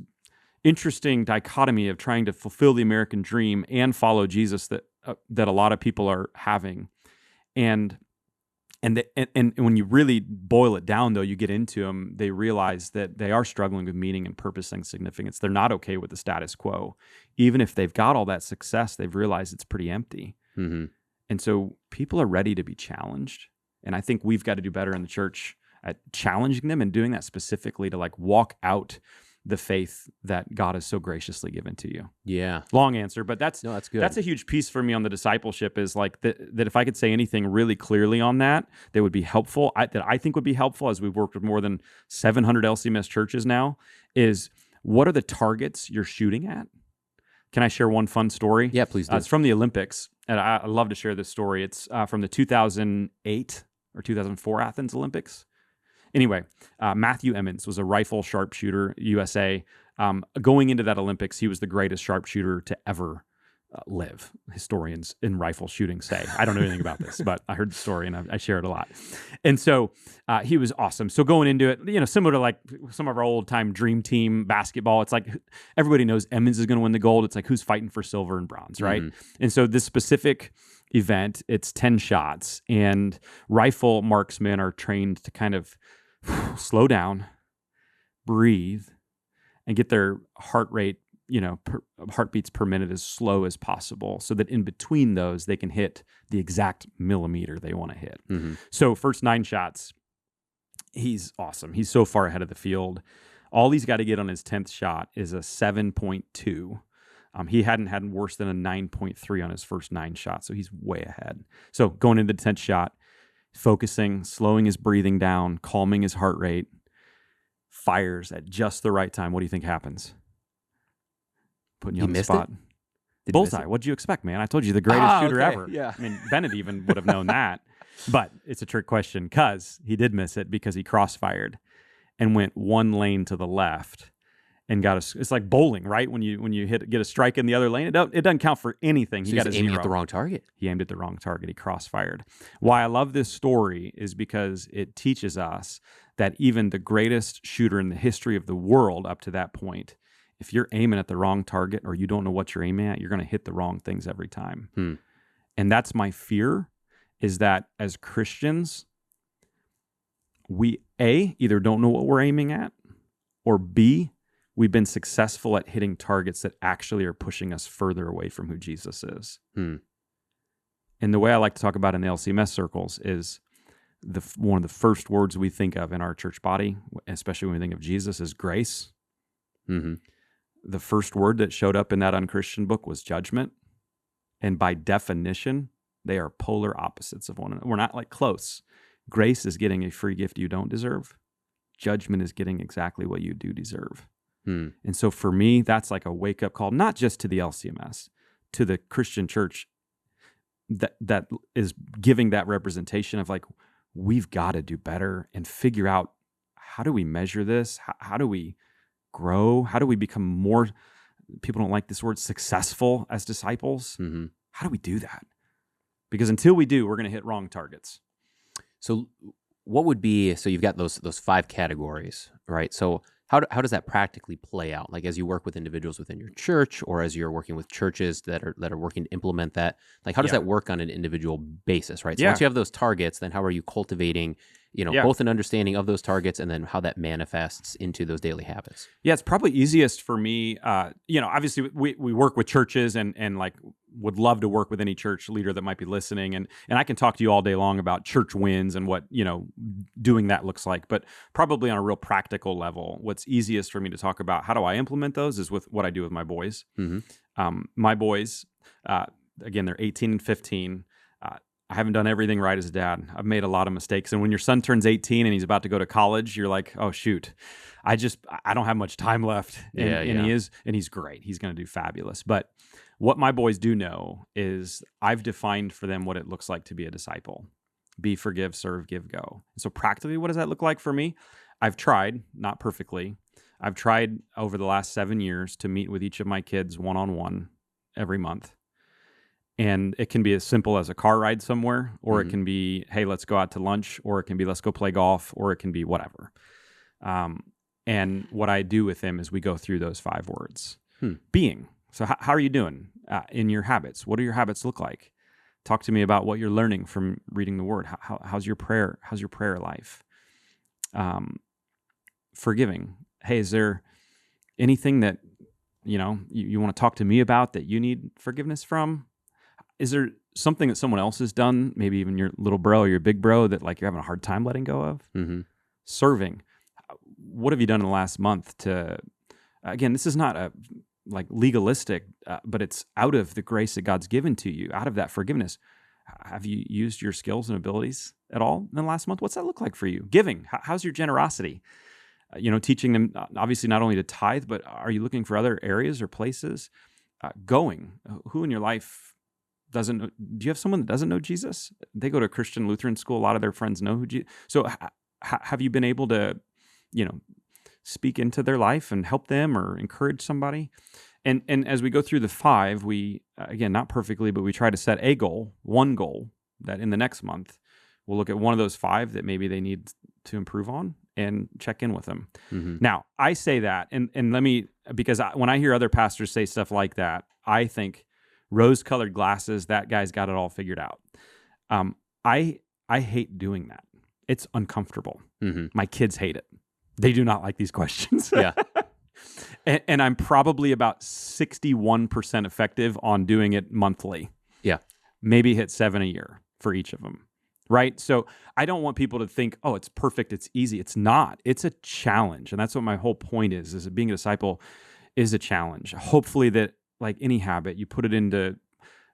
A: interesting dichotomy of trying to fulfill the American dream and follow Jesus that a lot of people are having, and when you really boil it down, though, you get into them, they realize that they are struggling with meaning and purpose and significance. They're not okay with the status quo. Even if they've got all that success, they've realized it's pretty empty. Mm-hmm. And so people are ready to be challenged. And I think we've got to do better in the church at challenging them and doing that specifically to like walk out the faith that God has so graciously given to you. Yeah. Long answer, but that's good. That's a huge piece for me on the discipleship is like that if I could say anything really clearly on that would be helpful, that I think would be helpful as we've worked with more than 700 LCMS churches now, is what are the targets you're shooting at? Can I share one fun story?
B: Yeah, please do.
A: It's from the Olympics, and I love to share this story. It's from the 2008 or 2004 Athens Olympics. Anyway, Matthew Emmons was a rifle sharpshooter, USA. Going into that Olympics, he was the greatest sharpshooter to ever live. Historians in rifle shooting say. I don't know anything about this, but I heard the story and I share it a lot. And so he was awesome. So going into it, similar to like some of our old time dream team basketball, it's like everybody knows Emmons is going to win the gold. It's like who's fighting for silver and bronze, right? Mm-hmm. And so this specific event, it's 10 shots, and rifle marksmen are trained to kind of slow down, breathe, and get their heart rate, heartbeats per minute as slow as possible, so that in between those, they can hit the exact millimeter they want to hit. Mm-hmm. So first 9 shots, he's awesome. He's so far ahead of the field. All he's got to get on his 10th shot is a 7.2. He hadn't had worse than a 9.3 on his first 9 shots, so he's way ahead. So going into the 10th shot, focusing, slowing his breathing down, calming his heart rate. fires at just the right time. What do you think happens? Putting you
B: He
A: on the
B: missed
A: spot.
B: it?
A: Bullseye. What'd you expect, man? I told you the greatest shooter
B: okay.
A: ever.
B: Yeah.
A: I mean, Bennett even would have known that. But it's a trick question because he did miss it because he crossfired and went one lane to the left and got a. It's like bowling, right? When you get a strike in the other lane, it doesn't count for anything.
B: So
A: he got a
B: aiming
A: zero.
B: at the wrong target.
A: He aimed at the wrong target. He crossfired. Why I love this story is because it teaches us that even the greatest shooter in the history of the world up to that point, if you're aiming at the wrong target or you don't know what you're aiming at, you're going to hit the wrong things every time. And that's my fear, is that as Christians, we A, either don't know what we're aiming at, or B, we've been successful at hitting targets that actually are pushing us further away from who Jesus is. And the way I like to talk about in the LCMS circles is one of the first words we think of in our church body, especially when we think of Jesus, is grace. The first word that showed up in that unchristian book was judgment. And by definition, they are polar opposites of one another. We're not like close. Grace is getting a free gift you don't deserve. Judgment is getting exactly what you do deserve. And so for me, that's like a wake-up call, not just to the LCMS, to the Christian church that is giving that representation of like, we've got to do better and figure out, how do we measure this? How do we grow? How do we become more, people don't like this word, successful as disciples? How do we do that? Because until we do, we're going to hit wrong targets.
B: So what would be, so you've got those 5 categories, right? So how does that practically play out? Like as you work with individuals within your church, or as you're working with churches that are working to implement that, like how does that work on an individual basis, right? So once you have those targets, then how are you cultivating, both an understanding of those targets and then how that manifests into those daily habits?
A: Yeah, it's probably easiest for me. Obviously we work with churches and like would love to work with any church leader that might be listening. And I can talk to you all day long about church wins and what, doing that looks like. But probably on a real practical level, what's easiest for me to talk about, how do I implement those, is with what I do with my boys. My boys, again, they're 18 and 15. I haven't done everything right as a dad. I've made a lot of mistakes. And when your son turns 18 and he's about to go to college, you're like, oh, shoot, I don't have much time left. And he's great. He's going to do fabulous. But what my boys do know is I've defined for them what it looks like to be a disciple. Be, forgive, serve, give, go. So practically, what does that look like for me? I've tried, not perfectly. I've tried over the last 7 years to meet with each of my kids one-on-one every month. And it can be as simple as a car ride somewhere, or it can be, hey, let's go out to lunch, or it can be, let's go play golf, or it can be whatever. And what I do with them is we go through those 5 words. Being. So how are you doing in your habits? What do your habits look like? Talk to me about what you're learning from reading the Word. How's your prayer? How's your prayer life? Forgiving. Hey, is there anything that you want to talk to me about that you need forgiveness from? Is there something that someone else has done, maybe even your little bro or your big bro, that like you're having a hard time letting go of? Serving. What have you done in the last month to, again, this is not a like legalistic, but it's out of the grace that God's given to you, out of that forgiveness. Have you used your skills and abilities at all in the last month? What's that look like for you? Giving. How's your generosity? Teaching them, obviously, not only to tithe, but are you looking for other areas or places? Going. Who in your life doesn't know? Do you have someone that doesn't know Jesus? They go to a Christian Lutheran school. A lot of their friends know who Jesus. So have you been able to, speak into their life and help them or encourage somebody? And as we go through the 5, we, again, not perfectly, but we try to set one goal that in the next month, we'll look at one of those 5 that maybe they need to improve on and check in with them. Now, I say that, and let me, because when I hear other pastors say stuff like that, I think rose-colored glasses, that guy's got it all figured out. I hate doing that. It's uncomfortable. My kids hate it. They do not like these questions.
B: Yeah.
A: And I'm probably about 61% effective on doing it monthly. Yeah. Maybe hit 7 a year for each of them. Right? So I don't want people to think, oh, it's perfect, it's easy. It's not. It's a challenge. And that's what my whole point is that being a disciple is a challenge. Hopefully that, like any habit, you put it into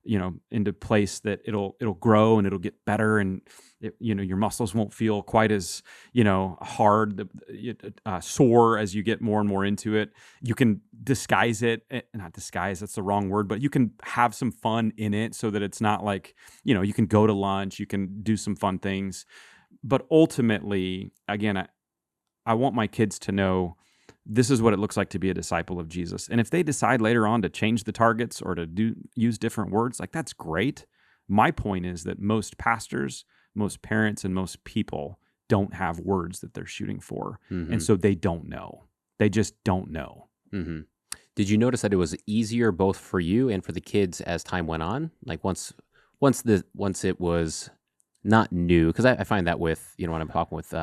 A: into place that it'll grow and it'll get better, and your muscles won't feel quite as hard, sore as you get more and more into it. You can disguise it, not disguise, that's the wrong word, but you can have some fun in it so that it's not like, you can go to lunch, you can do some fun things. But ultimately, again, I want my kids to know this is what it looks like to be a disciple of Jesus. And if they decide later on to change the targets or to use different words, like, that's great. My point is that most pastors, most parents, and most people don't have words that they're shooting for. Mm-hmm. And so they don't know. They just don't know.
B: Mm-hmm. Did you notice that it was easier both for you and for the kids as time went on? Like once it was not new, because I find that with, when I'm talking with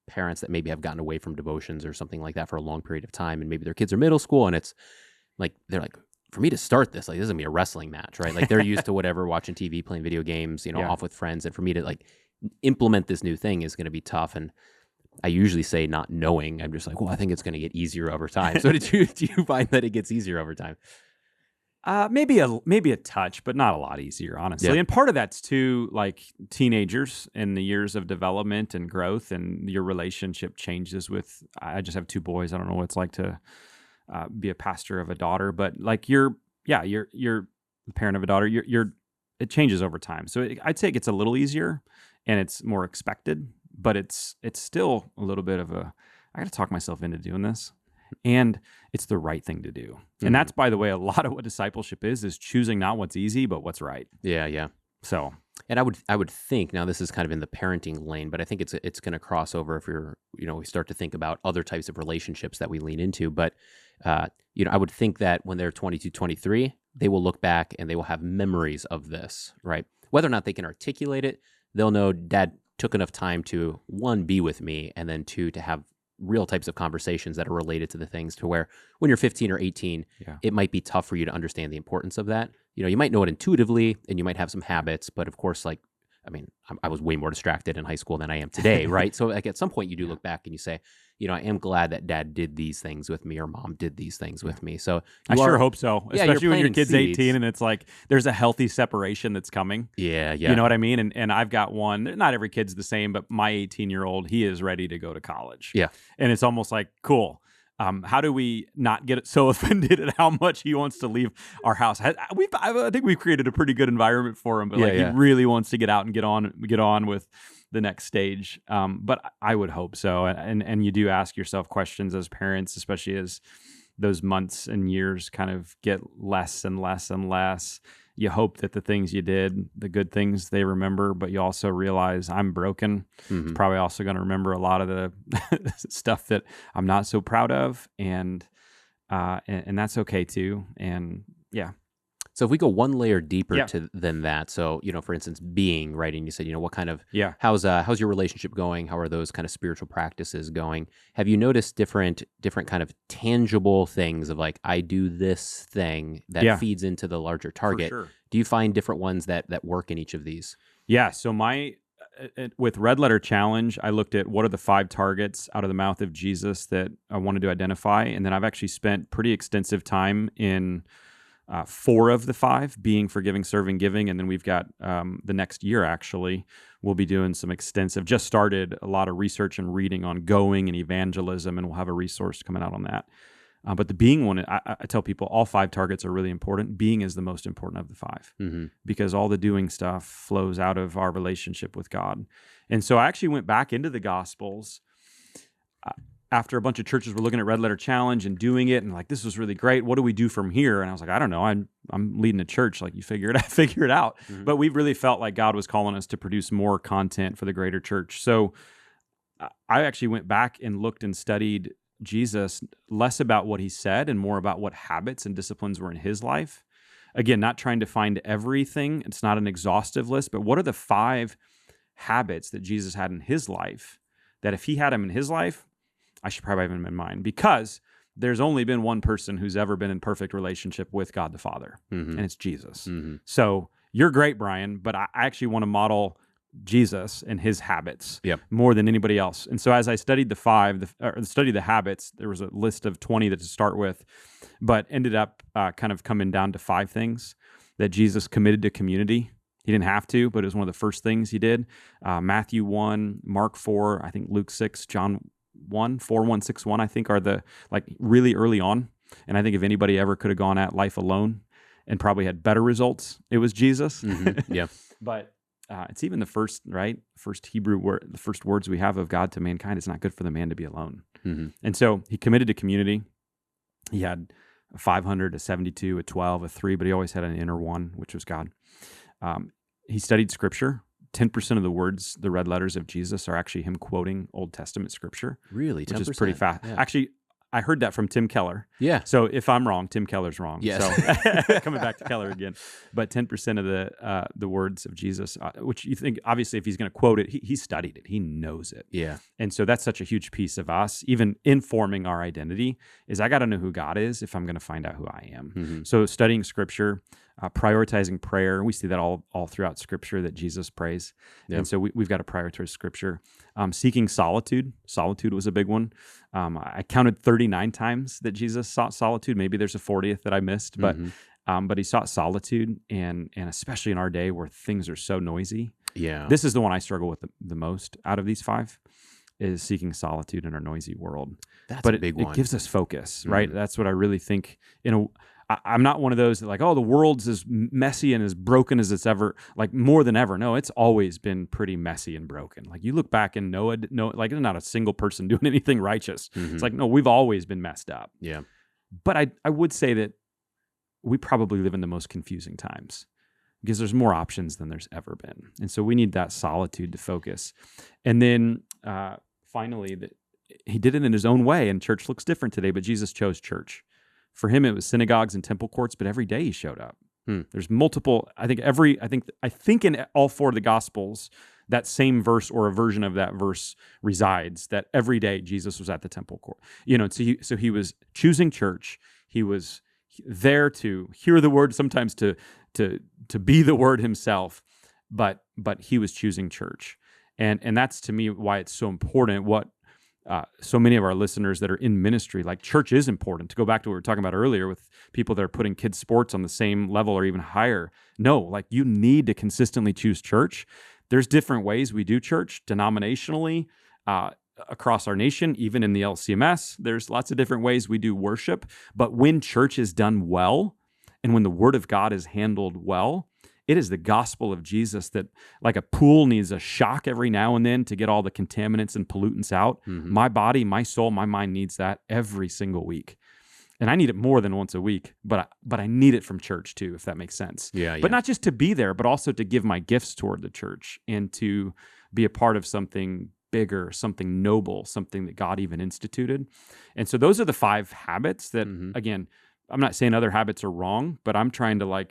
B: parents that maybe have gotten away from devotions or something like that for a long period of time, and maybe their kids are middle school, and it's like, they're like, for me to start this, like, this is gonna be a wrestling match, right? Like, they're used to whatever, watching TV, playing video games, off with friends, and for me to like implement this new thing is gonna be tough. And I usually say, not knowing, I'm just like, well, I think it's gonna get easier over time. So do you find that it gets easier over time?
A: Maybe a touch, but not a lot easier, honestly. Yeah. And part of that's too, like, teenagers and the years of development and growth, and your relationship changes with. I just have 2 boys. I don't know what it's like to be a pastor of a daughter, but like you're the parent of a daughter. It changes over time. So I'd say it gets a little easier, and it's more expected, but it's still a little bit of a. I got to talk myself into doing this. And it's the right thing to do. Mm-hmm. And that's, by the way, a lot of what discipleship is choosing not what's easy, but what's right.
B: Yeah.
A: So,
B: and I would think, now this is kind of in the parenting lane, but I think it's going to cross over if we start to think about other types of relationships that we lean into. But, I would think that when they're 22, 23, they will look back and they will have memories of this, right? Whether or not they can articulate it, they'll know Dad took enough time to, 1, be with me, and then 2, to have real types of conversations that are related to the things, to where when you're 15 or 18, it might be tough for you to understand the importance of that. You might know it intuitively and you might have some habits, but of course, like, I was way more distracted in high school than I am today, right? So like, at some point you do look back and you say, I am glad that Dad did these things with me, or Mom did these things with me. So
A: I sure hope so, especially when your kid's seeds. 18 and it's like, there's a healthy separation that's coming.
B: Yeah.
A: You know what I mean? And I've got one, not every kid's the same, but my 18-year-old, he is ready to go to college.
B: Yeah.
A: And it's almost like, cool. How do we not get so offended at how much he wants to leave our house? I think we've created a pretty good environment for him, but he really wants to get out and get on with the next stage. But I would hope so. And you do ask yourself questions as parents, especially as those months and years kind of get less and less and less. You hope that the things you did, the good things, they remember, but you also realize I'm broken. Mm-hmm. Probably also going to remember a lot of the stuff that I'm not so proud of, and that's okay too. And yeah.
B: So if we go one layer deeper than that, so for instance, being, right, and you said, what kind of how's your relationship going? How are those kind of spiritual practices going? Have you noticed different kind of tangible things of, like, I do this thing that feeds into the larger target?
A: For sure.
B: Do you find different ones that work in each of these?
A: Yeah. So with Red Letter Challenge, I looked at what are the 5 targets out of the mouth of Jesus that I wanted to identify, and then I've actually spent pretty extensive time in 4 of the 5, being, forgiving, serving, giving. And then we've got the next year, actually, we'll be doing some extensive, just started a lot of research and reading on going and evangelism, and we'll have a resource coming out on that. But the being one, I tell people all 5 targets are really important. Being is the most important of the 5, mm-hmm. because all the doing stuff flows out of our relationship with God. And so I actually went back into the Gospels after a bunch of churches were looking at Red Letter Challenge and doing it, and like, this was really great. What do we do from here? And I was like, I don't know. I'm leading a church. Like, you figure it out. Mm-hmm. But we really felt like God was calling us to produce more content for the greater church. So I actually went back and looked and studied Jesus, less about what he said and more about what habits and disciplines were in his life. Again, not trying to find everything. It's not an exhaustive list, but what are the 5 habits that Jesus had in his life that if he had them in his life, I should probably have them in mine, because there's only been one person who's ever been in perfect relationship with God the Father, mm-hmm. and it's Jesus. Mm-hmm. So you're great, Brian, but I actually want to model Jesus and his habits more than anybody else. And so as I studied studied the habits, there was a list of 20 to start with, but ended up kind of coming down to 5 things. that Jesus committed to community. He didn't have to, but it was one of the first things he did. Matthew 1, Mark 4, I think Luke 6, John 1, 4, 1, 6, 1, I think are the really early on. And I think if anybody ever could have gone at life alone and probably had better results, it was Jesus.
B: Mm-hmm. Yeah.
A: But it's even the first Hebrew word, the first words we have of God to mankind. It's not good for the man to be alone.
B: Mm-hmm.
A: And so he committed to community. He had a 500, a 72, a 12, a 3, but he always had an inner one, which was God. He studied Scripture. 10% of the words, the red letters of Jesus, are actually him quoting Old Testament Scripture.
B: Really? 10%?
A: Which is pretty fast.
B: Yeah.
A: Actually, I heard that from Tim Keller.
B: Yeah.
A: So if I'm wrong, Tim Keller's wrong.
B: Yes.
A: So coming back to Keller again. But 10% of the words of Jesus, which you think, obviously, if he's going to quote it, he studied it. He knows it.
B: Yeah.
A: And so that's such a huge piece of us, even informing our identity, is I got to know who God is if I'm going to find out who I am.
B: Mm-hmm.
A: So studying Scripture, prioritizing prayer. We see that all throughout Scripture that Jesus prays. Yep. And so we've got to prioritize Scripture. Seeking solitude. Solitude was a big one. I counted 39 times that Jesus sought solitude. Maybe there's a 40th that I missed, but he sought solitude, and especially in our day where things are so noisy.
B: Yeah.
A: This is the one I struggle with the most out of these 5, is seeking solitude in our noisy world.
B: That's a big one.
A: It gives us focus, right? That's what I really think. I'm not one of those that the world's as messy and as broken as it's ever, more than ever. No, it's always been pretty messy and broken. you look back and Noah, there's not a single person doing anything righteous.
B: Mm-hmm.
A: It's no, we've always been messed up.
B: Yeah.
A: But I would say that we probably live in the most confusing times because there's more options than there's ever been. And so we need that solitude to focus. And then finally, he did it in his own way, and church looks different today, but Jesus chose church. For him, it was synagogues and temple courts, but every day he showed up. There's multiple. I think in all 4 of the Gospels, that same verse or a version of that verse resides. That every day Jesus was at the temple court. So he was choosing church. He was there to hear the word, sometimes to be the word himself. But he was choosing church, and that's to me why it's so important. What so many of our listeners that are in ministry, church is important. To go back to what we were talking about earlier with people that are putting kids' sports on the same level or even higher. No, you need to consistently choose church. There's different ways we do church denominationally across our nation, even in the LCMS. There's lots of different ways we do worship. But when church is done well and when the word of God is handled well, it is the gospel of Jesus that, like a pool needs a shock every now and then to get all the contaminants and pollutants out. Mm-hmm. My body, my soul, my mind needs that every single week. And I need it more than once a week, but I need it from church too, if that makes sense.
B: Yeah.
A: But not just to be there, but also to give my gifts toward the church and to be a part of something bigger, something noble, something that God even instituted. And so those are the 5 habits that, again, I'm not saying other habits are wrong, but I'm trying to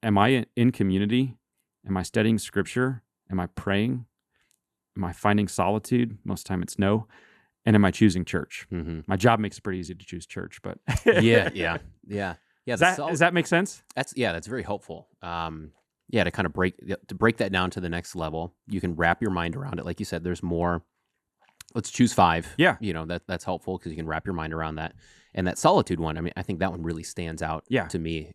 A: am I in community? Am I studying Scripture? Am I praying? Am I finding solitude? Most of the time it's no. And am I choosing church? Mm-hmm. My job makes it pretty easy to choose church, but
B: yeah.
A: Does that make sense?
B: That's very helpful. To kind of break that down to the next level. You can wrap your mind around it. Like you said, there's more. Let's choose 5.
A: Yeah.
B: That's helpful because you can wrap your mind around that. And that solitude one, I think that one really stands out to me.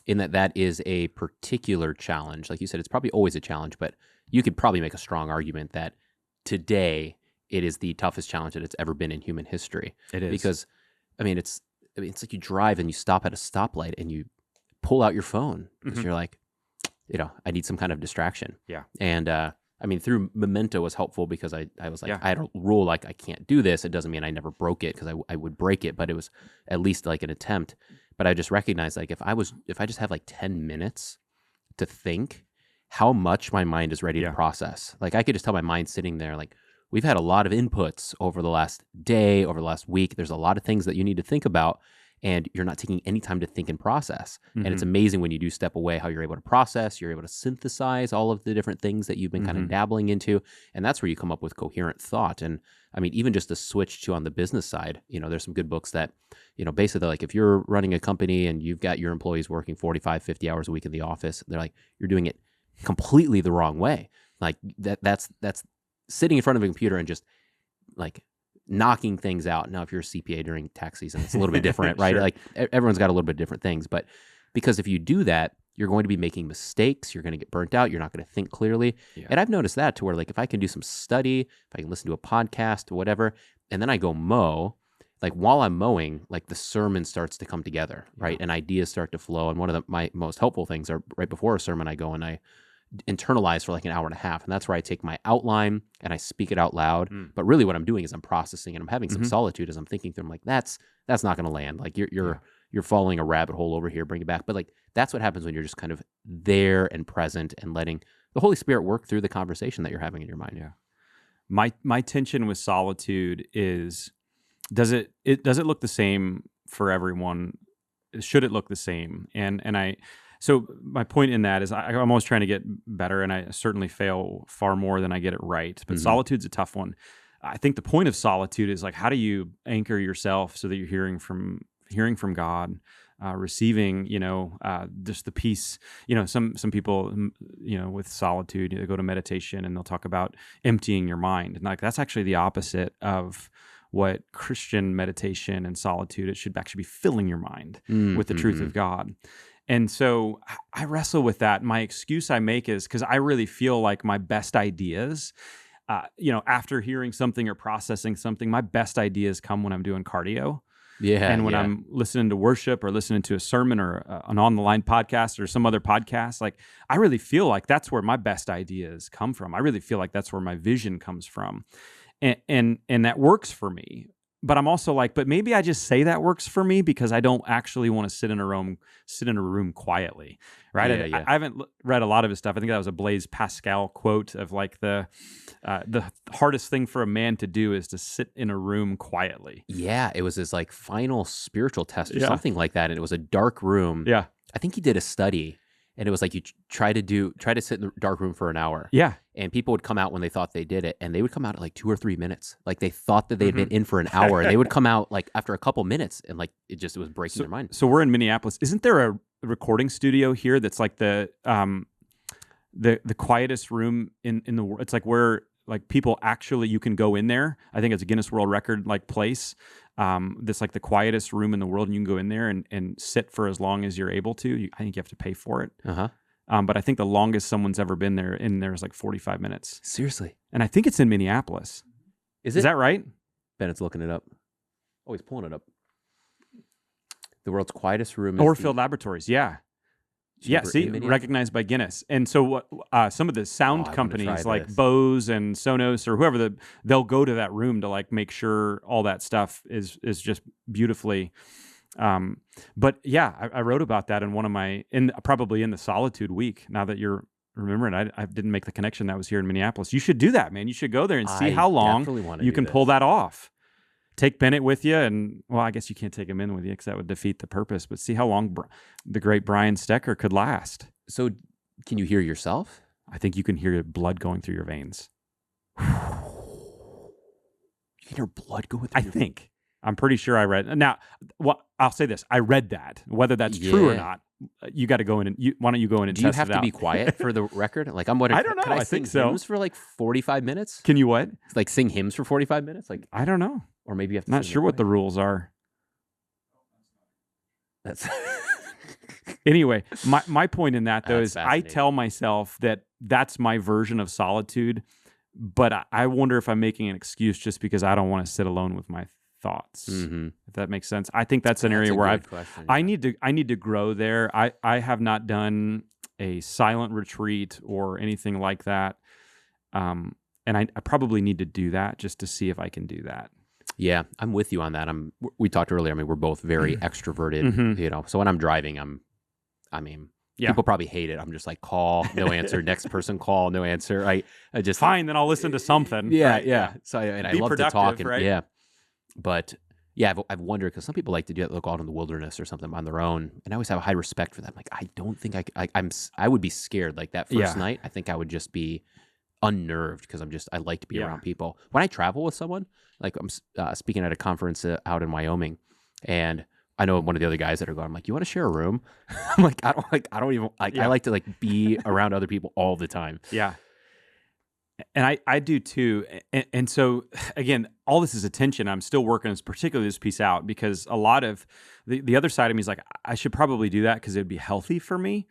B: In that is a particular challenge. Like you said, it's probably always a challenge, but you could probably make a strong argument that today it is the toughest challenge that it's ever been in human history.
A: It is.
B: Because, it's like you drive and you stop at a stoplight and you pull out your phone because you're like, I need some kind of distraction.
A: Yeah.
B: And, through Memento was helpful because I was like, I had a rule I can't do this. It doesn't mean I never broke it because I would break it, but it was at least an attempt. But I just recognized if I just have 10 minutes to think, how much my mind is ready to process. I could just tell my mind sitting there, we've had a lot of inputs over the last day, over the last week. There's a lot of things that you need to think about, and you're not taking any time to think and process. Mm-hmm. And it's amazing when you do step away, how you're able to process, you're able to synthesize all of the different things that you've been kind of dabbling into. And that's where you come up with coherent thought. And even just to switch to on the business side, there's some good books that, basically if you're running a company and you've got your employees working 45, 50 hours a week in the office, they're you're doing it completely the wrong way. That's sitting in front of a computer and just knocking things out. Now, if you're a CPA during tax season, it's a little bit different, right?
A: Sure.
B: Everyone's got a little bit different things, but Because if you do that, you're going to be making mistakes. You're going to get burnt out. You're not going to think clearly. Yeah. And I've noticed that to where like if I can do some study, if I can listen to a podcast or whatever, and then I go mow, like while I'm mowing, like the sermon starts to come together, right? And ideas start to flow. And one of my most helpful things are right before a sermon, I go and I internalize for like an hour and a half. And that's where I take my outline and I speak it out loud. But really what I'm doing is I'm processing and I'm having some solitude as I'm thinking through. I'm like, that's not going to land. Like you're following a rabbit hole over here, bring it back. But like, that's what happens when you're just kind of there and present and letting the Holy Spirit work through the conversation that you're having in your mind.
A: Yeah. My tension with solitude is, does it look the same for everyone? Should it look the same? So my point in that is I'm always trying to get better, and I certainly fail far more than I get it right. But solitude's a tough one. I think the point of solitude is like, how do you anchor yourself so that you're hearing from God, receiving, just the peace. Some people, with solitude, they go to meditation and they'll talk about emptying your mind, and like that's actually the opposite of what Christian meditation and solitude. It should actually be filling your mind with the truth of God. And so I wrestle with that. My excuse I make is because I really feel like my best ideas, after hearing something or processing something, my best ideas come when I'm doing cardio. Yeah. And when I'm listening to worship or listening to a sermon or an on the line podcast or some other podcast, like I really feel like that's where my best ideas come from. I really feel like that's where my vision comes from. And that works for me. But I'm also like, but maybe I just say that works for me because I don't actually want to sit in a room quietly, right? Yeah. I haven't read a lot of his stuff. I think that was a Blaise Pascal quote of like the hardest thing for a man to do is to sit in a room quietly.
B: Yeah, it was his like final spiritual test or something like that, and it was a dark room.
A: Yeah,
B: I think he did a study. And it was like you try to sit in the dark room for an hour.
A: Yeah.
B: And people would come out when they thought they did it, and they would come out at like 2 or 3 minutes. Like they thought that they'd been in for an hour, and they would come out like after a couple minutes, and like it was breaking their mind.
A: So we're in Minneapolis. Isn't there a recording studio here that's like the quietest room in the world? It's like where like people actually, you can go in there. I think it's a Guinness World Record like place. That's like the quietest room in the world, and you can go in there and sit for as long as you're able to. I think you have to pay for it. But I think the longest someone's ever been there is like 45 minutes.
B: Seriously?
A: And I think it's in Minneapolis. Is that right?
B: Bennett's looking it up. Oh, he's pulling it up. The world's quietest room.
A: Orfield Laboratories, yeah. Yeah, see, recognized by Guinness. And so what some of the sound companies like Bose and Sonos or whoever, they'll go to that room to like make sure all that stuff is just beautifully. But yeah, I wrote about that in one of probably in the Solitude week. Now that you're remembering, I didn't make the connection that was here in Minneapolis. You should do that, man. You should go there and see how long you can pull that off. Take Bennett with you, and well, I guess you can't take him in with you because that would defeat the purpose. But see how long the great Bryan.stecker could last.
B: So, can you hear yourself?
A: I think you can hear blood going through your veins.
B: You can hear blood going through.
A: I think. I'm pretty sure I read. Now, I'll say this: I read that. Whether that's true or not, you got to go in and why don't you go in and test it out?
B: Do you have to be quiet for the record? Like I'm wondering.
A: I don't know.
B: Can I
A: think
B: sing hymns for like 45 minutes?
A: Can you what?
B: Like sing hymns for 45 minutes? Like
A: I don't know.
B: Or maybe you have to.
A: Not sure what the rules are.
B: That's
A: anyway. My point in that though is I tell myself that that's my version of solitude, but I wonder if I'm making an excuse just because I don't want to sit alone with my thoughts. If that makes sense. I think that's an area where I need to grow there. I have not done a silent retreat or anything like that, and I probably need to do that just to see if I can do that.
B: Yeah, I'm with you on that. We talked earlier. I mean, we're both very extroverted, So when I'm driving, people probably hate it. I'm just like, call, no answer. Next person, call, no answer. I just
A: fine. Then I'll listen to something.
B: Yeah, right? Yeah. So I love to talk, and
A: right?
B: But yeah, I've wondered because some people like to do that. They'll go out in the wilderness or something on their own, and I always have a high respect for that. I'm like, I don't think I would be scared like that first night. I think I would just be unnerved because I like to be around people. When I travel with someone, like I'm speaking at a conference out in Wyoming, and I know one of the other guys that are going, I'm like, you want to share a room? I'm like, I don't even I like to like be around other people all the time.
A: Yeah. And I do too. And so, again, all this is attention. I'm still working particularly this piece out because a lot of the other side of me is like, I should probably do that because it would be healthy for me.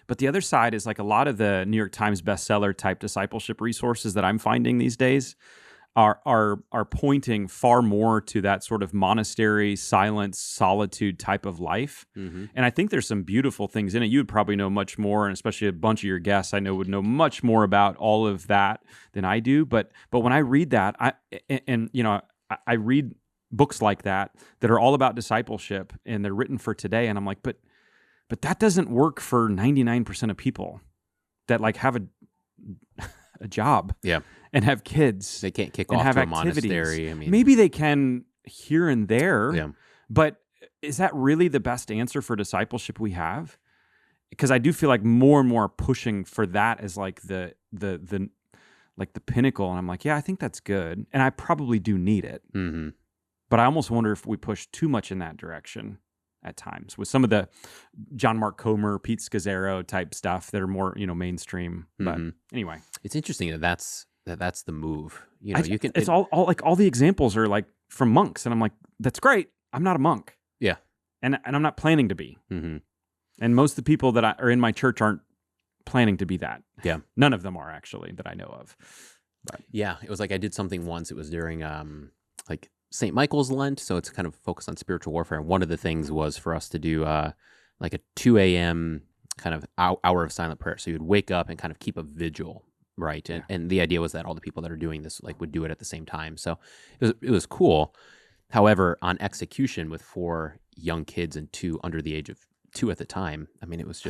A: But the other side is like a lot of the New York Times bestseller type discipleship resources that I'm finding these days are pointing far more to that sort of monastery, silence, solitude type of life. Mm-hmm. And I think there's some beautiful things in it. You would probably know much more, and especially a bunch of your guests I know would know much more about all of that than I do. But when I read that, I read books like that are all about discipleship, and they're written for today. And I'm like, but that doesn't work for 99% of people that like have a job.
B: Yeah.
A: And have kids.
B: They can't kick off to a monastery. I mean,
A: maybe they can here and there,
B: yeah.
A: But is that really the best answer for discipleship we have? Because I do feel like more and more pushing for that as like the pinnacle, and I'm like, yeah, I think that's good, and I probably do need it.
B: Mm-hmm.
A: But I almost wonder if we push too much in that direction at times with some of the John Mark Comer, Pete Scazzaro type stuff that are more mainstream. But anyway,
B: it's interesting that's the move. You can.
A: It's all the examples are like from monks, and I'm like, that's great. I'm not a monk.
B: Yeah,
A: and I'm not planning to be.
B: Mm-hmm.
A: And most of the people that are in my church aren't planning to be that.
B: Yeah,
A: none of them are actually that I know of. But.
B: Yeah, it was like I did something once. It was during like St. Michael's Lent, so it's kind of focused on spiritual warfare. And one of the things was for us to do like a 2 a.m. kind of hour of silent prayer. So you'd wake up and kind of keep a vigil. Right. And the idea was that all the people that are doing this like would do it at the same time. So it was cool. However, on execution with 4 young kids and 2 under the age of 2 at the time, I mean, it was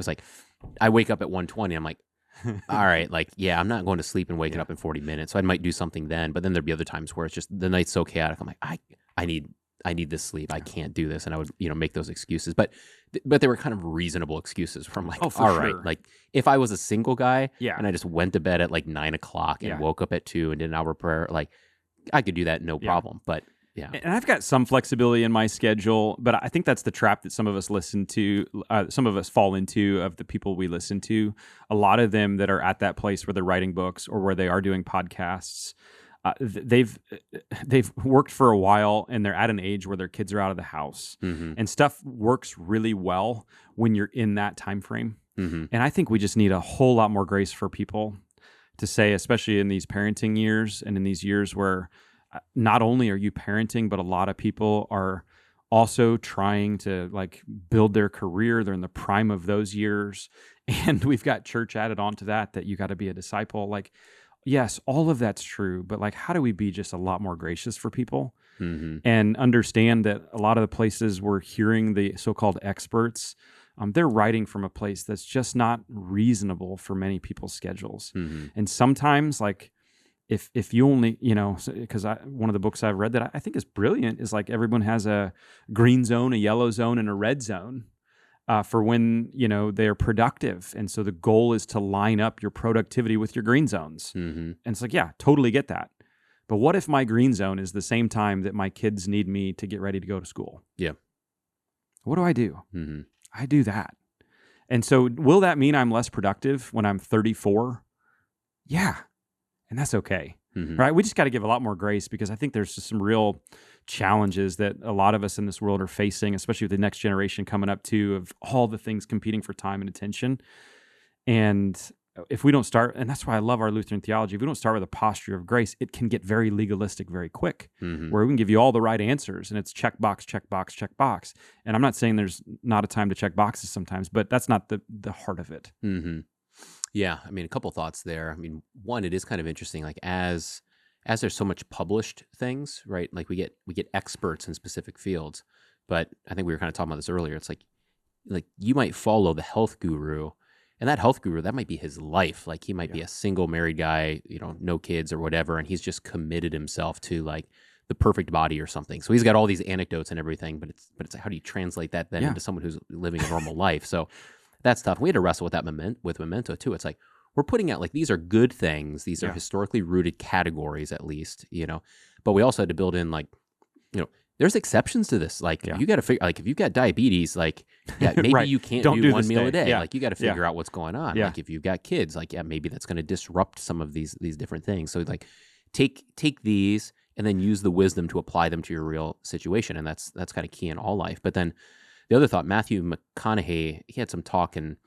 B: like I wake up at 1:20. I'm like, all right, like, yeah, I'm not going to sleep and waking up in 40 minutes. So I might do something then. But then there'd be other times where it's just the night's so chaotic. I'm like, I need this sleep. I can't do this. And I would, make those excuses. But they were kind of reasonable excuses from like, right, like if I was a single guy and I just went to bed at like 9 o'clock and woke up at 2 and did an hour prayer, like I could do that no problem. But yeah.
A: And I've got some flexibility in my schedule, but I think that's the trap that some of us some of us fall into of the people we listen to. A lot of them that are at that place where they're writing books or where they are doing podcasts, they've worked for a while and they're at an age where their kids are out of the house, and stuff works really well when you're in that time frame. And I think we just need a whole lot more grace for people to say, especially in these parenting years and in these years where not only are you parenting, but a lot of people are also trying to like build their career. They're in the prime of those years, and we've got church added onto that you got to be a disciple. Like, yes, all of that's true, but like, how do we be just a lot more gracious for people and understand that a lot of the places we're hearing the so-called experts, they're writing from a place that's just not reasonable for many people's schedules. And sometimes, like, if you only, because one of the books I've read that I think is brilliant is like everyone has a green zone, a yellow zone, and a red zone. For when, they're productive. And so the goal is to line up your productivity with your green zones. And it's like, yeah, totally get that. But what if my green zone is the same time that my kids need me to get ready to go to school?
B: Yeah.
A: What do I do? I do that. And so will that mean I'm less productive when I'm 34? Yeah. And that's okay. Right? We just got to give a lot more grace because I think there's just some real challenges that a lot of us in this world are facing, especially with the next generation coming up too, of all the things competing for time and attention. And if we don't start, and that's why I love our Lutheran theology, if we don't start with a posture of grace, it can get very legalistic very quick, where we can give you all the right answers and it's check box, check box, check box. And I'm not saying there's not a time to check boxes sometimes, but that's not the heart of it.
B: Yeah, I mean, a couple thoughts there. I mean, one, it is kind of interesting, like as there's so much published things, right? Like we get experts in specific fields, but I think we were kind of talking about this earlier. It's like you might follow the health guru, and that health guru, that might be his life. Like he might be a single married guy, no kids or whatever, and he's just committed himself to like the perfect body or something. So he's got all these anecdotes and everything, but it's like, how do you translate that then into someone who's living a normal life? So that's tough. We had to wrestle with that with Memento too. It's like we're putting out like these are good things. These are historically rooted categories, at least, but we also had to build in like, there's exceptions to this. Like you got to figure, like if you've got diabetes, like maybe
A: right.
B: you can't
A: Don't
B: do one meal a day.
A: Yeah.
B: Like you got to figure out what's going on.
A: Yeah.
B: Like if you've got kids, like maybe that's going to disrupt some of these different things. So like take these and then use the wisdom to apply them to your real situation, and that's kind of key in all life. But then the other thought, Matthew McConaughey, he had some talk and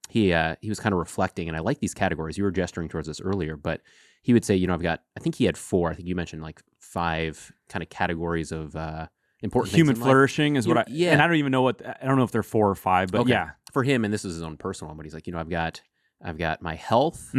B: he was kind of reflecting, and I like these categories. You were gesturing towards this earlier, but he would say, I think he had 4. I think you mentioned like 5 kind of categories of important
A: human
B: things
A: flourishing is what and I don't even know I don't know if they're 4 or 5, but
B: for him, and this is his own personal one, but he's like, I've got my health,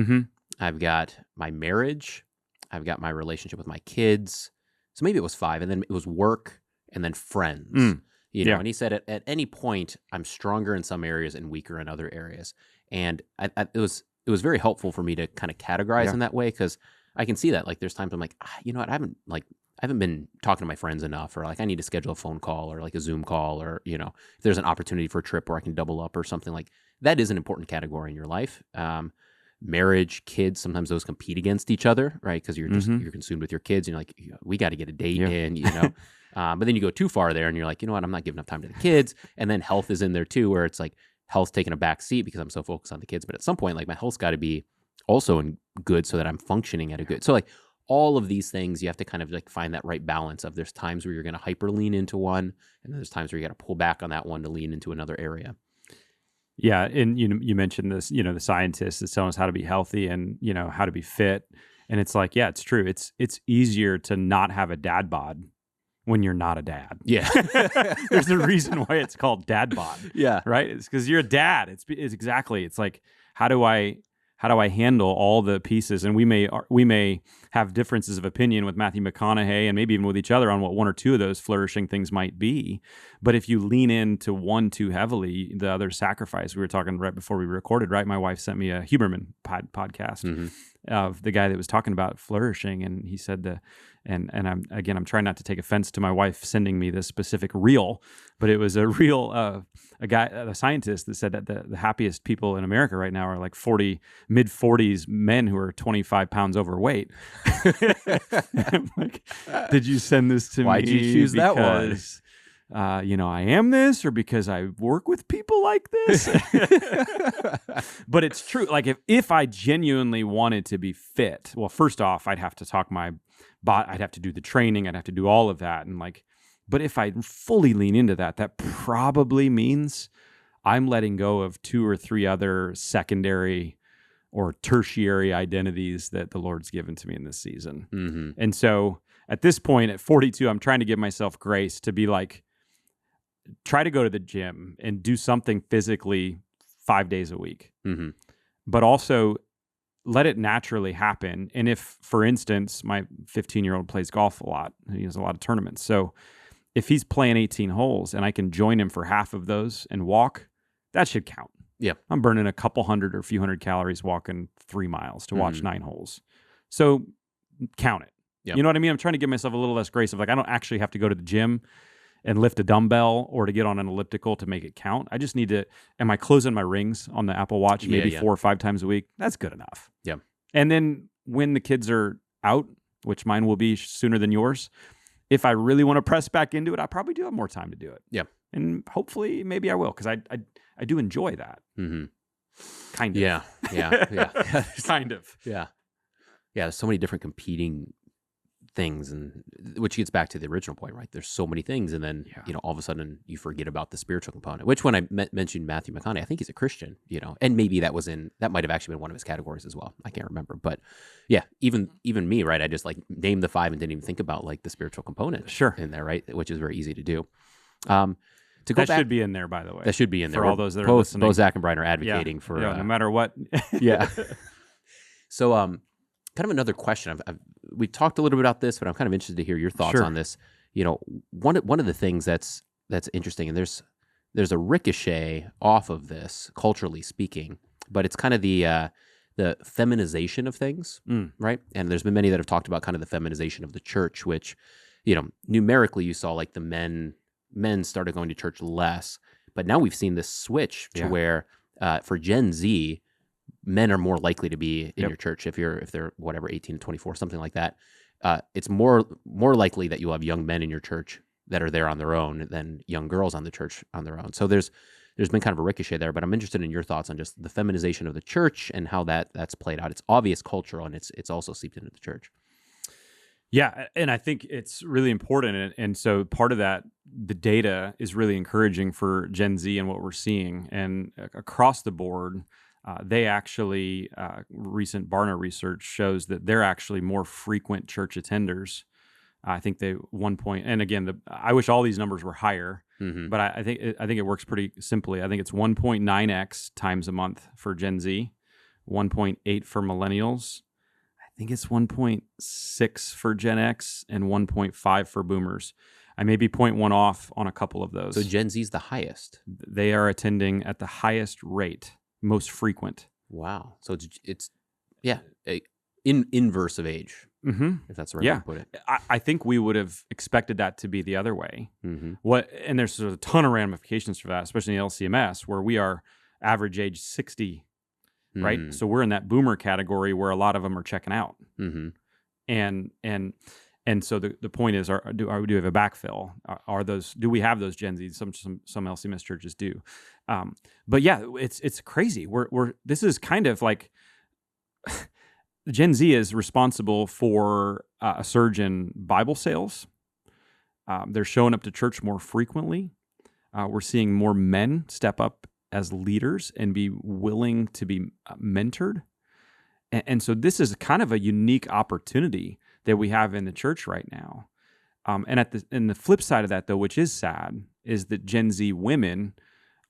B: I've got my marriage, I've got my relationship with my kids. So maybe it was 5, and then it was work, and then friends. And he said at any point I'm stronger in some areas and weaker in other areas, and it was very helpful for me to kind of categorize in that way, because I can see that like there's times I'm like, what, I haven't been talking to my friends enough, or like I need to schedule a phone call or like a Zoom call, or if there's an opportunity for a trip where I can double up or something, like that is an important category in your life. Marriage, kids, sometimes those compete against each other, right? Because you're consumed with your kids, and you're like, we got to get a date in, but then you go too far there, and you're like, what, I'm not giving enough time to the kids. And then health is in there too, where it's like health taking a back seat because I'm so focused on the kids. But at some point, like my health's got to be also in good so that I'm functioning at a good. So like all of these things, you have to kind of like find that right balance of there's times where you're going to hyper lean into one, and then there's times where you got to pull back on that one to lean into another area.
A: Yeah, and you mentioned this, the scientists is telling us how to be healthy and how to be fit, and it's like, yeah, it's true. It's easier to not have a dad bod when you're not a dad.
B: Yeah,
A: there's a reason why it's called dad bod.
B: Yeah,
A: right. It's because you're a dad. It's exactly. It's like how do I handle all the pieces? And we may have differences of opinion with Matthew McConaughey and maybe even with each other on what 1 or 2 of those flourishing things might be. But if you lean into one too heavily, the other sacrifice, we were talking right before we recorded, right? My wife sent me a Huberman podcast of the guy that was talking about flourishing. And he said and I'm trying not to take offense to my wife sending me this specific reel, but it was a reel a scientist that said that the happiest people in America right now are like mid 40s men who are 25 pounds overweight. I'm like, did you send this to me?
B: Why'd you choose that one?
A: Because I am this, or because I work with people like this? But it's true. Like if I genuinely wanted to be fit, well, first off, I'd have to talk my body. I'd have to do the training. I'd have to do all of that. And but if I fully lean into that, that probably means I'm letting go of 2 or 3 other secondary or tertiary identities that the Lord's given to me in this season. And so at this point, at 42, I'm trying to give myself grace to be like, try to go to the gym and do something physically 5 days a week, but also let it naturally happen. And if, for instance, my 15-year-old plays golf a lot, he has a lot of tournaments. So if he's playing 18 holes and I can join him for half of those and walk, that should count.
B: Yeah.
A: I'm burning a couple hundred or a few hundred calories walking 3 miles to watch 9 holes. So count it. Yep. You know what I mean? I'm trying to give myself a little less grace of like, I don't actually have to go to the gym and lift a dumbbell or to get on an elliptical to make it count. I just need to, am I closing my rings on the Apple Watch maybe 4 or 5 times a week? That's good enough.
B: Yeah.
A: And then when the kids are out, which mine will be sooner than yours, if I really want to press back into it, I probably do have more time to do it.
B: Yeah.
A: And hopefully maybe I will, because I do enjoy that. Kind of.
B: Yeah.
A: Kind of.
B: Yeah. Yeah. There's so many different competing things, and which gets back to the original point, right? There's so many things, and then all of a sudden you forget about the spiritual component. Which when I mentioned Matthew McConaughey, I think he's a Christian, and maybe that might have actually been one of his categories as well. I can't remember, but yeah, even me, right? I just like named the 5 and didn't even think about like the spiritual component in there, right? Which is very easy to do.
A: That should be in there, by the way.
B: That should be in there
A: for all those that are listening.
B: Both Zach and Bryan are advocating for
A: no matter what.
B: Yeah. So, kind of another question. We've talked a little bit about this, but I'm kind of interested to hear your thoughts on this. One of the things that's interesting, and there's a ricochet off of this, culturally speaking, but it's kind of the feminization of things, right? And there's been many that have talked about kind of the feminization of the church, which, numerically you saw like the men started going to church less, but now we've seen this switch to where for Gen Z, men are more likely to be in your church if they're whatever 18 to 24, something like that. It's more likely that you'll have young men in your church that are there on their own than young girls on the church on their own. So there's been kind of a ricochet there, but I'm interested in your thoughts on just the feminization of the church and how that's played out. It's obvious cultural, and it's also seeped into the church.
A: Yeah, and I think it's really important. And so part of that, the data is really encouraging for Gen Z and what we're seeing. And across the board, they actually, recent Barna research shows that they're actually more frequent church attenders. I think they and again, I wish all these numbers were higher, but I think it works pretty simply. I think it's 1.9x times a month for Gen Z, 1.8 for millennials. I think it's 1.6 for Gen X and 1.5 for boomers. I may be 0.1 off on a couple of those.
B: So Gen Z is the highest.
A: They are attending at the highest rate, most frequent.
B: Wow. So it's inverse of age, if that's the right way to put it.
A: I think we would have expected that to be the other way.
B: Mm-hmm.
A: And there's a ton of ramifications for that, especially in LCMS, where we are average age 60. Right, so we're in that boomer category where a lot of them are checking out, and so the point is, do we have a backfill? Do we have those Gen Z? Some LCMS churches do, but yeah, it's crazy. This is kind of like Gen Z is responsible for a surge in Bible sales. They're showing up to church more frequently. We're seeing more men step up as leaders and be willing to be mentored. And so this is kind of a unique opportunity that we have in the church right now. And the flip side of that, though, which is sad, is that Gen Z women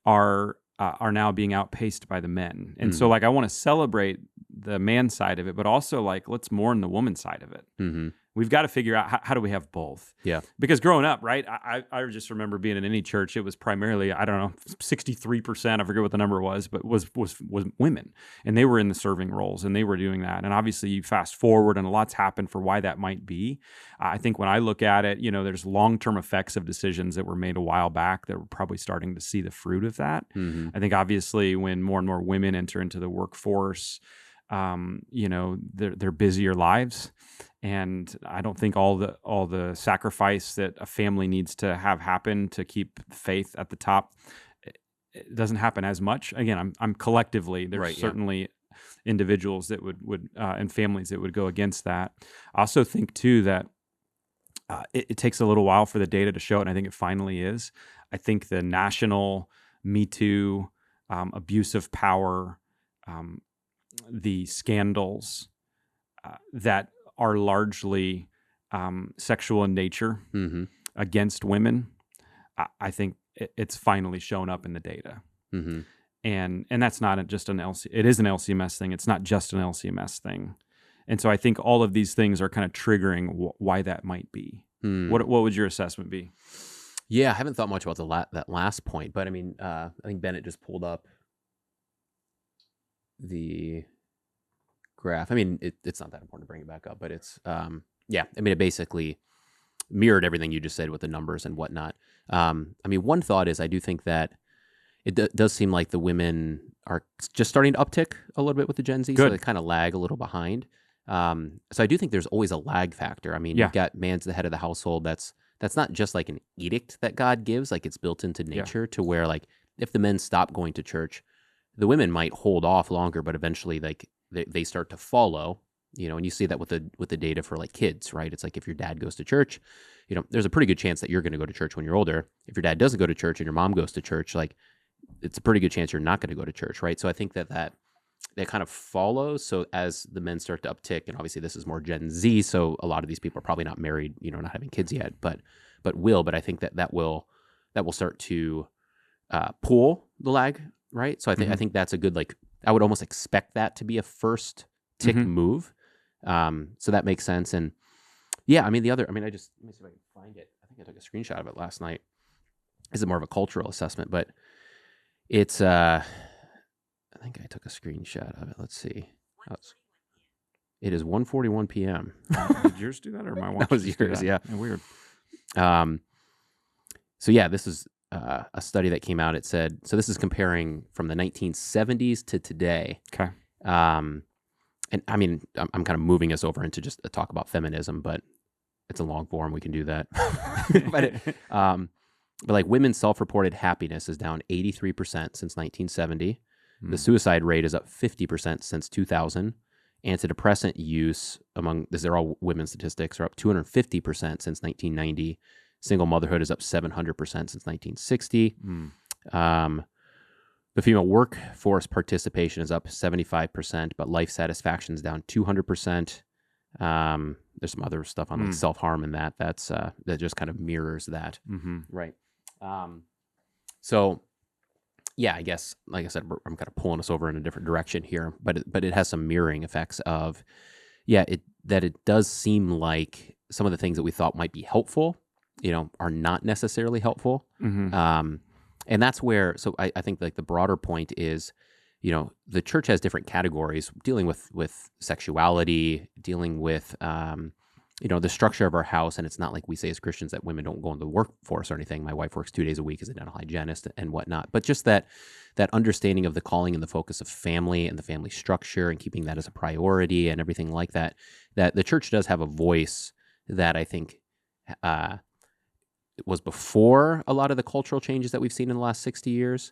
A: are now being outpaced by the men. And so I want to celebrate the man side of it, but also let's mourn the woman side of it. We've got to figure out how do we have both?
B: Yeah.
A: Because growing up, right, I just remember being in any church, it was primarily, 63%, I forget what the number was, but was women. And they were in the serving roles and they were doing that. And obviously you fast forward and a lot's happened for why that might be. I think when I look at it, there's long-term effects of decisions that were made a while back that we're probably starting to see the fruit of that. I think obviously when more and more women enter into the workforce, their busier lives. And I don't think all the sacrifice that a family needs to have happen to keep faith at the top, it doesn't happen as much. Again, I'm collectively, there's certainly individuals that would and families that would go against that. I also think too that it takes a little while for the data to show it, and I think it finally is. I think the national Me Too, abuse of power, the scandals that are largely sexual in nature against women, I think it's finally shown up in the data. And that's not just it is an LCMS thing. It's not just an LCMS thing. And so I think all of these things are kind of triggering why that might be. What would your assessment be?
B: Yeah, I haven't thought much about that last point, but I mean, I think Bennett just pulled up the graph. I mean, it's not that important to bring it back up, but it's, it basically mirrored everything you just said with the numbers and whatnot. I mean, one thought is I do think that it does seem like the women are just starting to uptick a little bit with the Gen Z, so they kind of lag a little behind. So I do think there's always a lag factor. I mean, you've got man's the head of the household. That's not just like an edict that God gives, like it's built into nature to where if the men stop going to church, the women might hold off longer, but eventually they start to follow, and you see that with the data for kids, right? It's if your dad goes to church, there's a pretty good chance that you're going to go to church when you're older. If your dad doesn't go to church and your mom goes to church, it's a pretty good chance you're not going to go to church, right? So I think that kind of follows. So as the men start to uptick, and obviously this is more Gen Z, so a lot of these people are probably not married, not having kids yet, but I think that will start to pull the lag, right? So I think that's a good I would almost expect that to be a first tick move. So that makes sense. And yeah, I mean, let me see if I can find it. I think I took a screenshot of it last night. This is more of a cultural assessment, but it's, I think I took a screenshot of it. Let's see. It is 1:41 p.m.
A: Did yours do that or my watch?
B: That was yours, yeah.
A: Weird.
B: So yeah, this is a study that came out. It said, so this is comparing from the 1970s to today.
A: Okay.
B: And I mean, I'm kind of moving us over into just a talk about feminism, but it's a long form. We can do that. But like women's self-reported happiness is down 83% since 1970. The suicide rate is up 50% since 2000. Antidepressant use these are all women's statistics, are up 250% since 1990. Single motherhood is up 700% since 1960. The female workforce participation is up 75%, but life satisfaction is down 200%. There's some other stuff on like self-harm and that just kind of mirrors that. Right. So yeah, I guess, like I said, I'm kind of pulling us over in a different direction here, but it has some mirroring effects of, it does seem like some of the things that we thought might be helpful, are not necessarily helpful. And that's where, so I think like the broader point is, the church has different categories dealing with sexuality, dealing with, the structure of our house. And it's not like we say as Christians that women don't go into the workforce or anything. My wife works 2 days a week as a dental hygienist and whatnot. But just that understanding of the calling and the focus of family and the family structure and keeping that as a priority and everything like that, that the church does have a voice that I think was before a lot of the cultural changes that we've seen in the last 60 years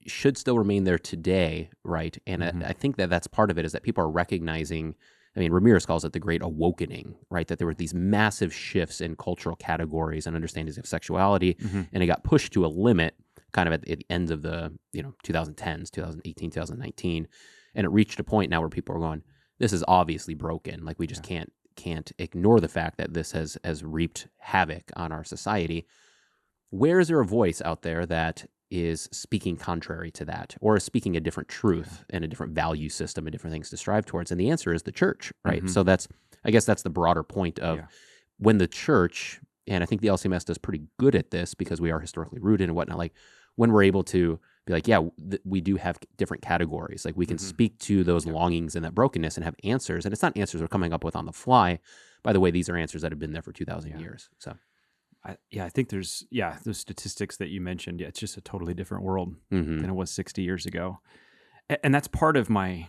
B: should still remain there today, right? And I think that's part of it, is that people are recognizing, Ramirez calls it the Great Awakening, right? That there were these massive shifts in cultural categories and understandings of sexuality, and it got pushed to a limit kind of at the end of the 2010s, 2018, 2019, and it reached a point now where people are going, this is obviously broken. Like we just can't ignore the fact that this has reaped havoc on our society. Where is there a voice out there that is speaking contrary to that, or is speaking a different truth and a different value system and different things to strive towards? And the answer is the church, right? So I guess that's the broader point of when the church, and I think the LCMS does pretty good at this because we are historically rooted and whatnot, like when we're able to be like, we do have different categories. Like we can speak to those longings and that brokenness and have answers. And it's not answers we're coming up with on the fly. By the way, these are answers that have been there for 2,000 years. So
A: I think there's those statistics that you mentioned. It's just a totally different world than it was 60 years ago. And that's part of my,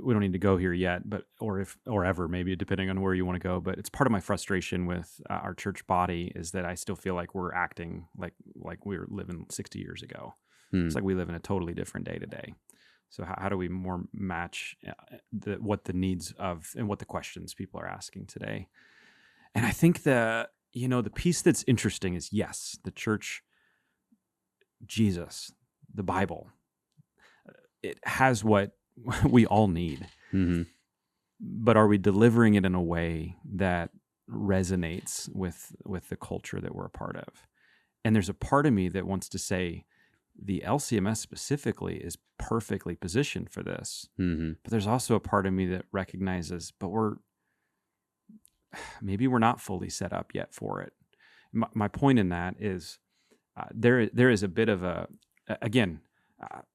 A: we don't need to go here yet, but, or ever maybe, depending on where you want to go, but it's part of my frustration with our church body is that I still feel like we're acting like we were living 60 years ago. It's like we live in a totally different day to day. So how do we more match what the needs of and what the questions people are asking today? And I think the piece that's interesting is, yes, the church, Jesus, the Bible, it has what we all need. But are we delivering it in a way that resonates with the culture that we're a part of? And there's a part of me that wants to say the LCMS specifically is perfectly positioned for this. But there's also a part of me that recognizes, but maybe we're not fully set up yet for it. My point in that is there is a bit of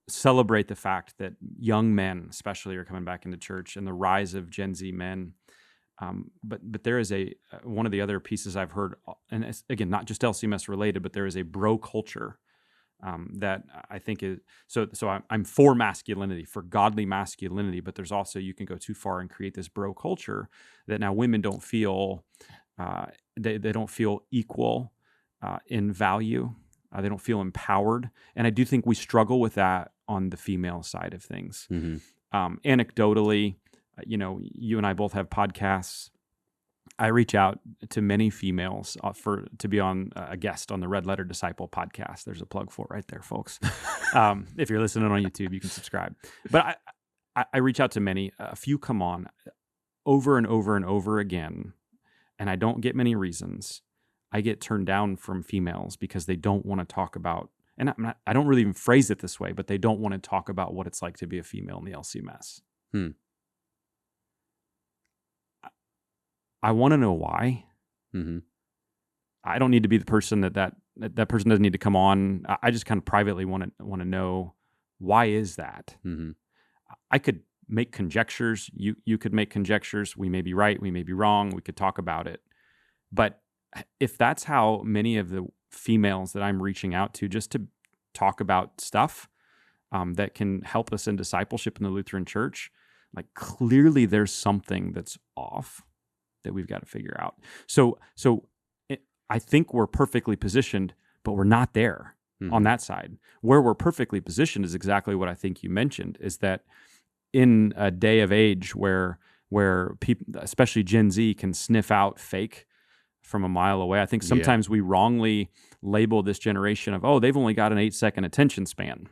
A: celebrate the fact that young men especially are coming back into church and the rise of Gen Z men. But there is one of the other pieces I've heard, and it's, again, not just LCMS related, but there is a bro culture that I think is, so I'm for masculinity, for godly masculinity, but there's also, you can go too far and create this bro culture that now women don't feel, they don't feel equal in value. They don't feel empowered. And I do think we struggle with that on the female side of things. Anecdotally, you and I both have podcasts. I reach out to many females to be on a guest on the Red Letter Disciple podcast. There's a plug for it right there, folks. If you're listening on YouTube, you can subscribe. But I reach out to many. A few come on over and over and over again, and I don't get many reasons. I get turned down from females because they don't want to talk about, and I don't really even phrase it this way, but they don't want to talk about what it's like to be a female in the LCMS. I want to know why. I don't need to be the person that person doesn't need to come on. I just kind of privately want to know, why is that? I could make conjectures. You could make conjectures. We may be right. We may be wrong. We could talk about it. But if that's how many of the females that I'm reaching out to just to talk about stuff that can help us in discipleship in the Lutheran Church, like clearly there's something that's off. that we've got to figure out. So I think we're perfectly positioned, but we're not there on that side. Where we're perfectly positioned is exactly what I think you mentioned, is that in a day of age where people, especially Gen Z, can sniff out fake from a mile away. I think sometimes we wrongly label this generation of, they've only got an 8-second attention span.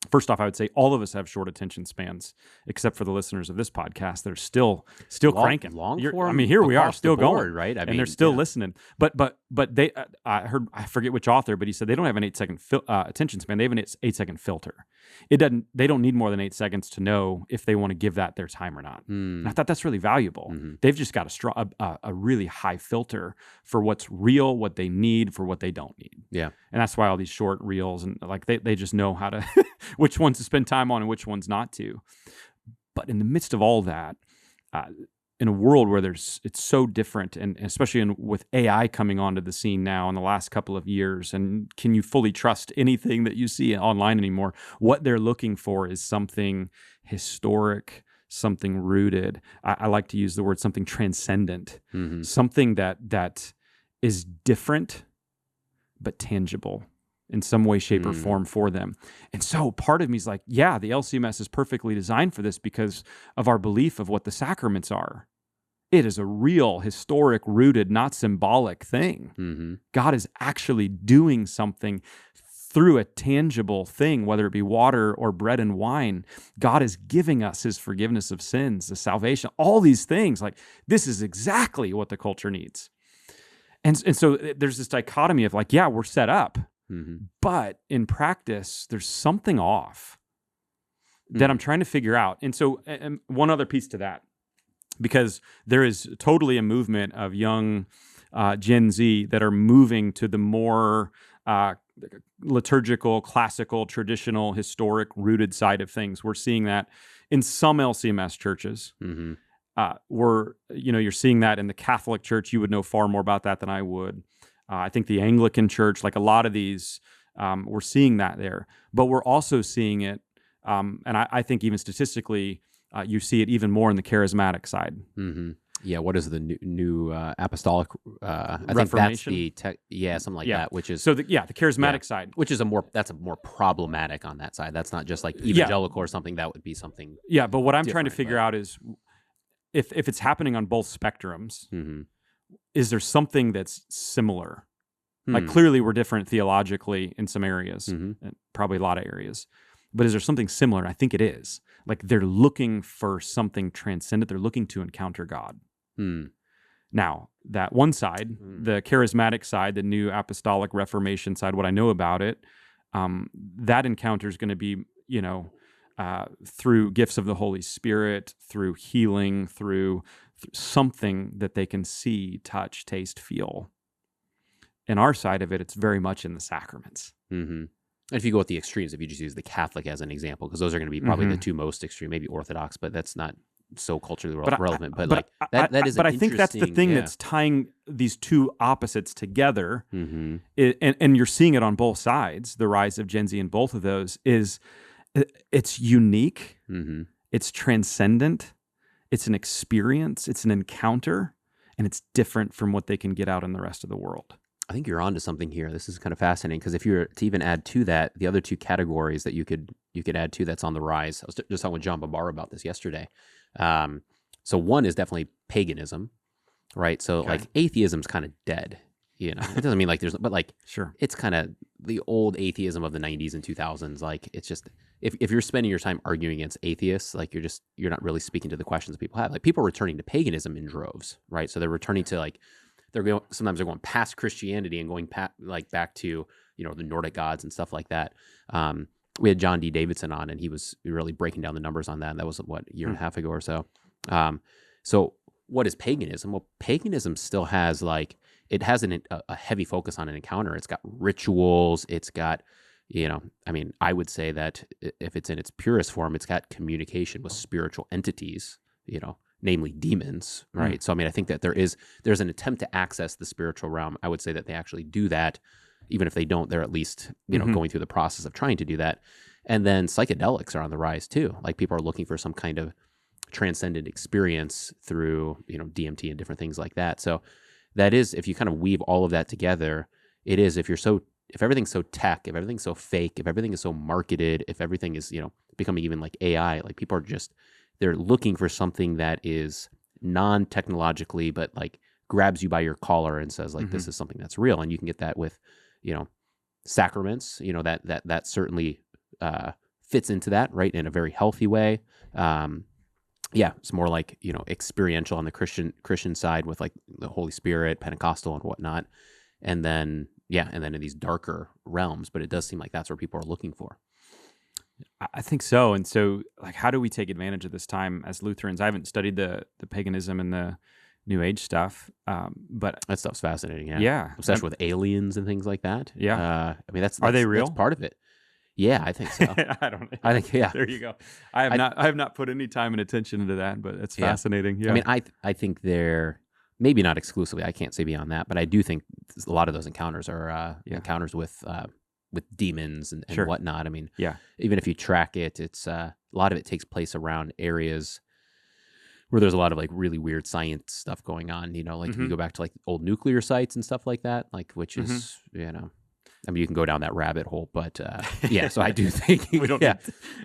A: First off, I would say all of us have short attention spans, except for the listeners of this podcast. They're still cranking.
B: Long form.
A: Here we are, still going,
B: right?
A: And they're still listening. But they, I forget which author, but he said they don't have an 8-second attention span. They have an 8-second filter. They don't need more than 8 seconds to know if they want to give that their time or not. And I thought that's really valuable. They've just got a really high filter for what's real, what they need, for what they don't need.
B: Yeah,
A: and that's why all these short reels and like they just know how to. Which ones to spend time on and which ones not to. But in the midst of all that, in a world where it's so different, and especially with AI coming onto the scene now in the last couple of years, and can you fully trust anything that you see online anymore? What they're looking for is something historic, something rooted. I like to use the word something transcendent, something that is different but tangible in some way, shape, or form for them. And so part of me is like, the LCMS is perfectly designed for this because of our belief of what the sacraments are. It is a real, historic, rooted, not symbolic thing. God is actually doing something through a tangible thing, whether it be water or bread and wine. God is giving us his forgiveness of sins, the salvation, all these things. Like, this is exactly what the culture needs. And so there's this dichotomy of like, we're set up. But in practice, there's something off that I'm trying to figure out. And so and one other piece to that, because there is totally a movement of young Gen Z that are moving to the more liturgical, classical, traditional, historic, rooted side of things. We're seeing that in some LCMS churches. You're seeing that in the Catholic Church. You would know far more about that than I would. I think the Anglican Church, like a lot of these, we're seeing that there. But we're also seeing it, and I think even statistically, you see it even more in the charismatic side.
B: Yeah, what is the new apostolic? I
A: Reformation?
B: think that's something like that. Which is
A: the charismatic side,
B: which is that's a more problematic on that side. That's not just like evangelical or something. That would be something.
A: Yeah, but what I'm trying to figure out is if it's happening on both spectrums. Is there something that's similar? Like clearly we're different theologically in some areas, and probably a lot of areas, but is there something similar? And I think it is. Like they're looking for something transcendent. They're looking to encounter God. Now, that one side, the charismatic side, the new apostolic reformation side, what I know about it, that encounter is going to be, through gifts of the Holy Spirit, through healing, through something that they can see, touch, taste, feel. In our side of it, it's very much in the sacraments.
B: And if you go with the extremes, if you just use the Catholic as an example, because those are going to be probably the two most extreme, maybe Orthodox, but that's not so culturally relevant. That is. But I think that's the
A: thing that's tying these two opposites together, and you're seeing it on both sides. The rise of Gen Z in both of those is it's unique, it's transcendent. It's an experience, it's an encounter, and it's different from what they can get out in the rest of the world.
B: I think you're onto something here. This is kind of fascinating because if you were to even add to that, the other two categories that you could add to that's on the rise. I was just talking with John Babar about this yesterday. So one is definitely paganism, right? So like atheism's kind of dead. It doesn't mean like but like
A: sure,
B: it's kind of the old atheism of the 90s and 2000s. Like it's just if you're spending your time arguing against atheists, like you're not really speaking to the questions that people have. Like people are returning to paganism in droves, right? So they're returning to sometimes they're going past Christianity and going back to the Nordic gods and stuff like that. We had John D. Davidson on, and he was really breaking down the numbers on that. That was a year and a half ago or so. So what is paganism? Well, paganism still has it has a heavy focus on an encounter. It's got rituals. It's got, I would say that if it's in its purest form, it's got communication with spiritual entities, namely demons, right? So, I think that there's an attempt to access the spiritual realm. I would say that they actually do that. Even if they don't, they're at least, going through the process of trying to do that. And then psychedelics are on the rise too. Like people are looking for some kind of transcendent experience through, DMT and different things like that. So that is, if you kind of weave all of that together, it is, if everything's so tech, if everything's so fake, if everything is so marketed, if everything is, becoming even like AI, like people are they're looking for something that is non-technologically, but like grabs you by your collar and says like, this is something that's real. And you can get that with, sacraments, that certainly fits into that, right, in a very healthy way. It's more like, experiential on the Christian side with like the Holy Spirit, Pentecostal and whatnot. And then in these darker realms, but it does seem like that's where people are looking for.
A: I think so. And so, like, how do we take advantage of this time as Lutherans? I haven't studied the paganism and the New Age stuff, but
B: that stuff's fascinating.
A: Yeah.
B: Obsessed with aliens and things like that.
A: Yeah.
B: That's
A: are they real?
B: That's part of it. Yeah, I think so. I think
A: There you go. I have not put any time and attention into that, but it's fascinating. Yeah.
B: I mean, I think they're maybe not exclusively. I can't say beyond that, but I do think a lot of those encounters are encounters with demons and
A: sure.
B: whatnot. I mean, even if you track it, it's a lot of it takes place around areas where there's a lot of like really weird science stuff going on. Like if you go back to like old nuclear sites and stuff like that, like which is I mean, you can go down that rabbit hole, but so I do think
A: we don't.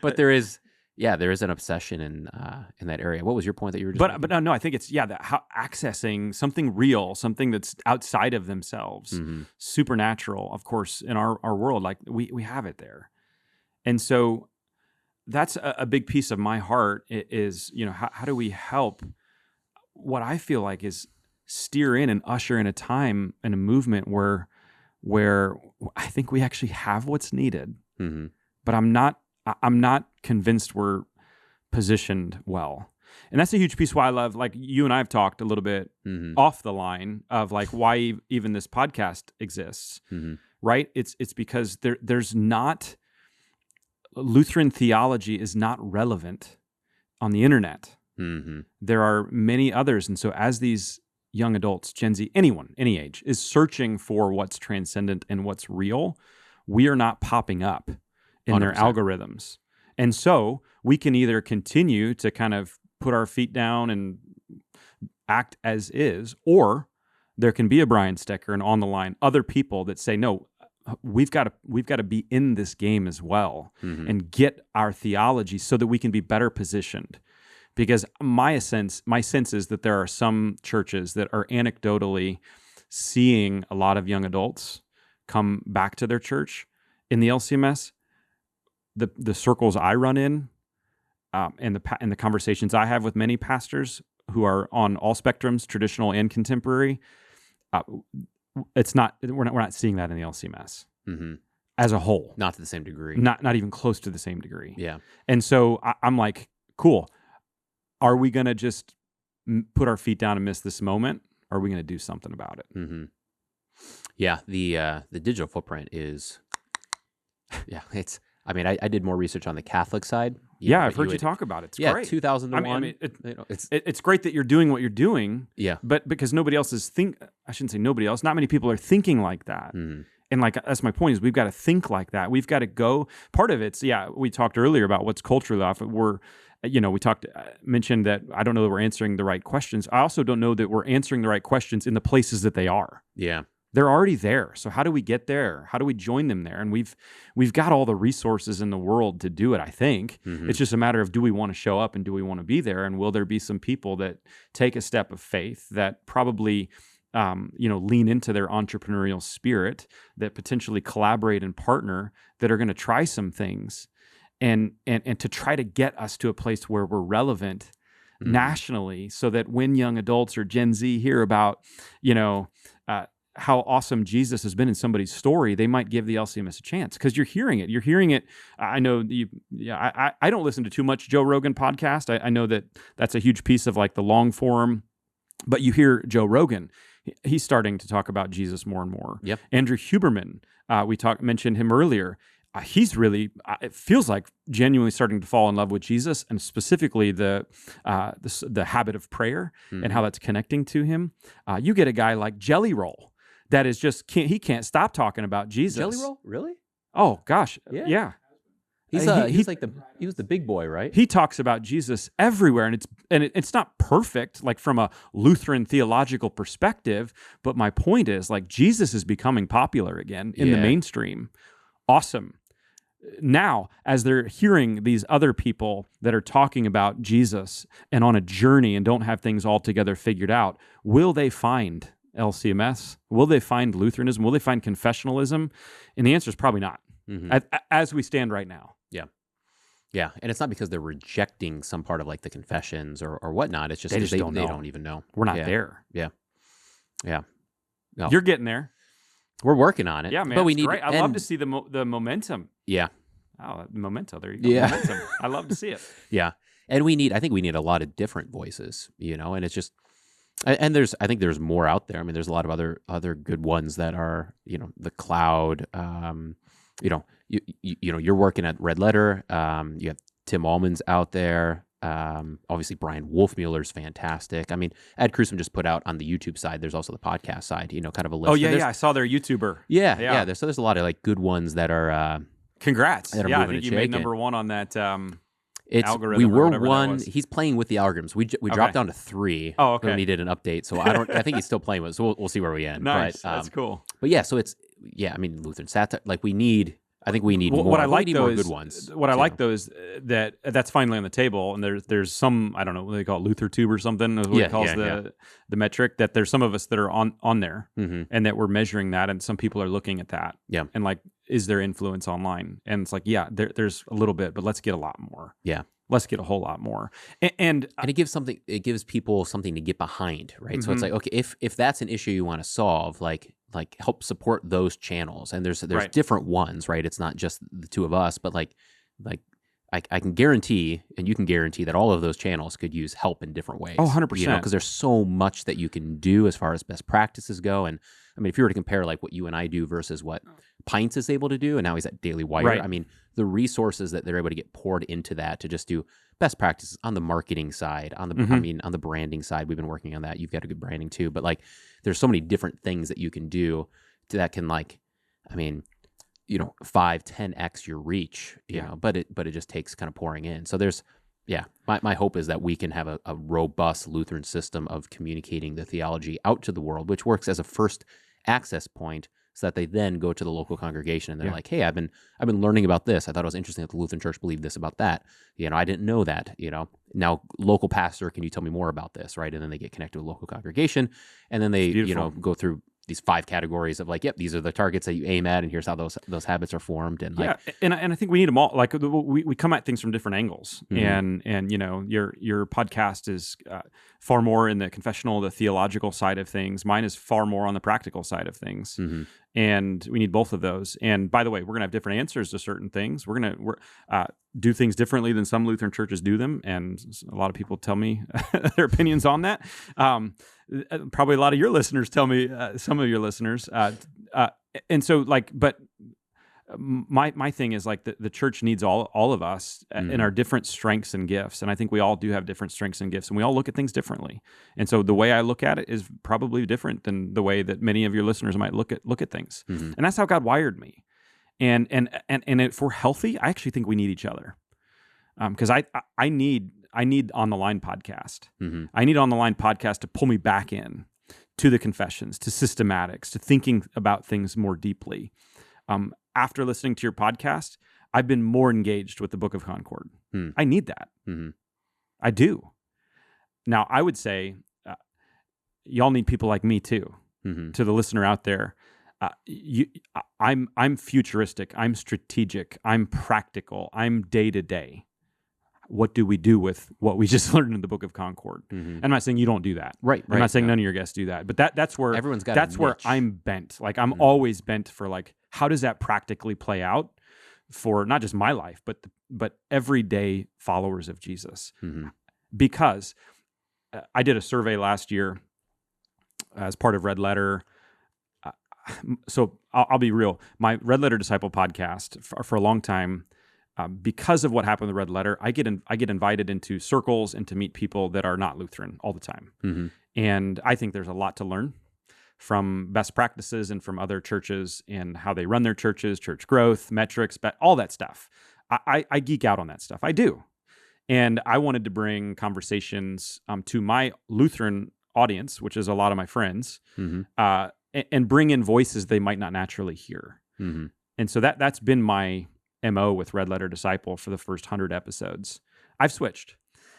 B: But there is an obsession in that area. What was your point that you were just making?
A: But no, I think it's that how accessing something real, something that's outside of themselves, supernatural, of course, in our world, like we have it there. And so that's a big piece of my heart is, how do we help what I feel like is steer in and usher in a time and a movement where I think we actually have what's needed, but I'm not convinced we're positioned well. And that's a huge piece why I love, like you and I have talked a little bit off the line of like why even this podcast exists, right? It's because there's not, Lutheran theology is not relevant on the internet. There are many others. And so as these young adults, Gen Z, anyone, any age, is searching for what's transcendent and what's real, we are not popping up in 100%. Their algorithms. And so we can either continue to kind of put our feet down and act as is, or there can be a bryan.stecker and on the line other people that say, no, we've got to be in this game as well and get our theology so that we can be better positioned. Because my sense is that there are some churches that are anecdotally seeing a lot of young adults come back to their church in the LCMS. The circles I run in, and the conversations I have with many pastors who are on all spectrums, traditional and contemporary, we're not seeing that in the LCMS as a whole.
B: Not to the same degree.
A: Not even close to the same degree.
B: Yeah.
A: And so I'm like, cool. Are we going to just put our feet down and miss this moment? Or are we going to do something about it?
B: Yeah. The digital footprint is, it's. I mean, I did more research on the Catholic side.
A: I've heard you talk about it. It's great.
B: 2001.
A: I mean, it's great that you're doing what you're doing.
B: Yeah.
A: But because nobody else I shouldn't say nobody else. Not many people are thinking like that. And like that's my point is we've got to think like that. We've got to go. Part of it's we talked earlier about what's culturally off. Mentioned that I don't know that we're answering the right questions. I also don't know that we're answering the right questions in the places that they are.
B: Yeah.
A: They're already there. So how do we get there? How do we join them there? And we've got all the resources in the world to do it, I think. It's just a matter of do we want to show up and do we want to be there? And will there be some people that take a step of faith that probably lean into their entrepreneurial spirit, that potentially collaborate and partner, that are going to try some things and to try to get us to a place where we're relevant nationally, so that when young adults or Gen Z hear about, how awesome Jesus has been in somebody's story, they might give the LCMS a chance because you're hearing it. You're hearing it. I know I don't listen to too much Joe Rogan podcast. I know that that's a huge piece of like the long form, but you hear Joe Rogan. He's starting to talk about Jesus more and more.
B: Yep.
A: Andrew Huberman, mentioned him earlier. He's really, it feels like genuinely starting to fall in love with Jesus, and specifically the habit of prayer and how that's connecting to him. You get a guy like Jelly Roll that is just he can't stop talking about Jesus.
B: Jelly Roll, really?
A: Oh gosh, yeah.
B: He was the big boy, right?
A: He talks about Jesus everywhere, and it's not perfect, like from a Lutheran theological perspective. But my point is, like, Jesus is becoming popular again in the mainstream. Awesome. Now, as they're hearing these other people that are talking about Jesus and on a journey and don't have things all together figured out, will they find LCMS? Will they find Lutheranism? Will they find confessionalism? And the answer is probably not, as we stand right now.
B: Yeah. Yeah. And it's not because they're rejecting some part of like the confessions or whatnot. It's just they don't even know.
A: We're not there.
B: Yeah. Yeah. No.
A: You're getting there.
B: We're working on it.
A: Yeah, man.
B: But we
A: need. Great. I love to see the momentum.
B: Yeah.
A: Oh, memento. There you go.
B: Yeah.
A: Momentum. I love to see it.
B: Yeah. And I think we need a lot of different voices, and it's just, and I think there's more out there. I mean, there's a lot of other good ones that are, the cloud, you're working at Red Letter. You have Tim Allman's out there. Obviously Brian Wolfmueller's fantastic. I mean, Ed Crewsome just put out on the YouTube side. There's also the podcast side, kind of a list.
A: Oh yeah. I saw their YouTuber.
B: Yeah. There's a lot of like good ones that are,
A: congrats.
B: That are
A: I think you made number one on that, algorithm.
B: We were one. He's playing with the algorithms. We dropped down to 3.
A: Oh, okay.
B: We needed an update, so I think he's still playing with it. So we'll see where we end.
A: Nice. That's cool.
B: But yeah, so it's I mean, Lutheran satire. Like we need more.
A: What I like
B: though is good ones.
A: What I like though is that's finally on the table, and there's some, I don't know what they call it, LutherTube or something. Is what he calls the metric. That there's some of us that are on there, and that we're measuring that, and some people are looking at that.
B: Yeah.
A: And like, is there influence online? And it's like, there's a little bit, but let's get a lot more.
B: Yeah.
A: Let's get a whole lot more. And
B: it gives people something to get behind, right? So it's like, okay, if that's an issue you want to solve, like help support those channels. And there's different ones, right? It's not just the two of us, but like I can guarantee, and you can guarantee that all of those channels could use help in different ways.
A: Oh, 100%.
B: Because there's so much that you can do as far as best practices go. And I mean, if you were to compare like what you and I do versus what Pints is able to do, and now he's at Daily Wire,
A: right.
B: I mean, the resources that they're able to get poured into that to just do best practices on the marketing side, on the on the branding side, we've been working on that. You've got a good branding too, but like there's so many different things that you can do that can 5-10x your reach, you know, but it just takes kind of pouring in. So there's, my hope is that we can have a robust Lutheran system of communicating the theology out to the world, which works as a first access point so that they then go to the local congregation and they're like, hey, I've been learning about this. I thought it was interesting that the Lutheran Church believed this about that. I didn't know that, now local pastor, can you tell me more about this? Right. And then they get connected with local congregation and then they, go through these 5 categories of like, yep, these are the targets that you aim at, and here's how those habits are formed. And
A: and I think we need them all. Like we come at things from different angles, and your podcast is far more in the confessional, the theological side of things. Mine is far more on the practical side of things, and we need both of those. And by the way, we're gonna have different answers to certain things. We're gonna do things differently than some Lutheran churches do them, and a lot of people tell me their opinions on that. Probably a lot of your listeners tell me, some of your listeners, and so but my thing is like the church needs all of us in our different strengths and gifts, and I think we all do have different strengths and gifts, and we all look at things differently. And so the way I look at it is probably different than the way that many of your listeners might look at things, and that's how God wired me. And if we're healthy, I actually think we need each other, because I need On the Line podcast. I need On the Line podcast to pull me back in to the confessions, to systematics, to thinking about things more deeply. After listening to your podcast, I've been more engaged with the Book of Concord. I need that. I do. Now, I would say y'all need people like me too. To the listener out there, I'm futuristic. I'm strategic. I'm practical. I'm day to day. What do we do with what we just learned in the Book of Concord? I'm not saying you don't do that.
B: Right.
A: I'm not saying none of your guests do that. But that's where
B: everyone's got.
A: That's where I'm bent. Like I'm always bent for like, how does that practically play out for not just my life, but everyday followers of Jesus? Because I did a survey last year as part of Red Letter. So I'll be real. My Red Letter Disciple podcast for a long time. Because of what happened with Red Letter, I get invited into circles and to meet people that are not Lutheran all the time. And I think there's a lot to learn from best practices and from other churches and how they run their churches, church growth, metrics, all that stuff. I geek out on that stuff. I do. And I wanted to bring conversations to my Lutheran audience, which is a lot of my friends, and bring in voices they might not naturally hear. And so that's been my MO with Red Letter Disciple for the first 100 episodes. I've switched.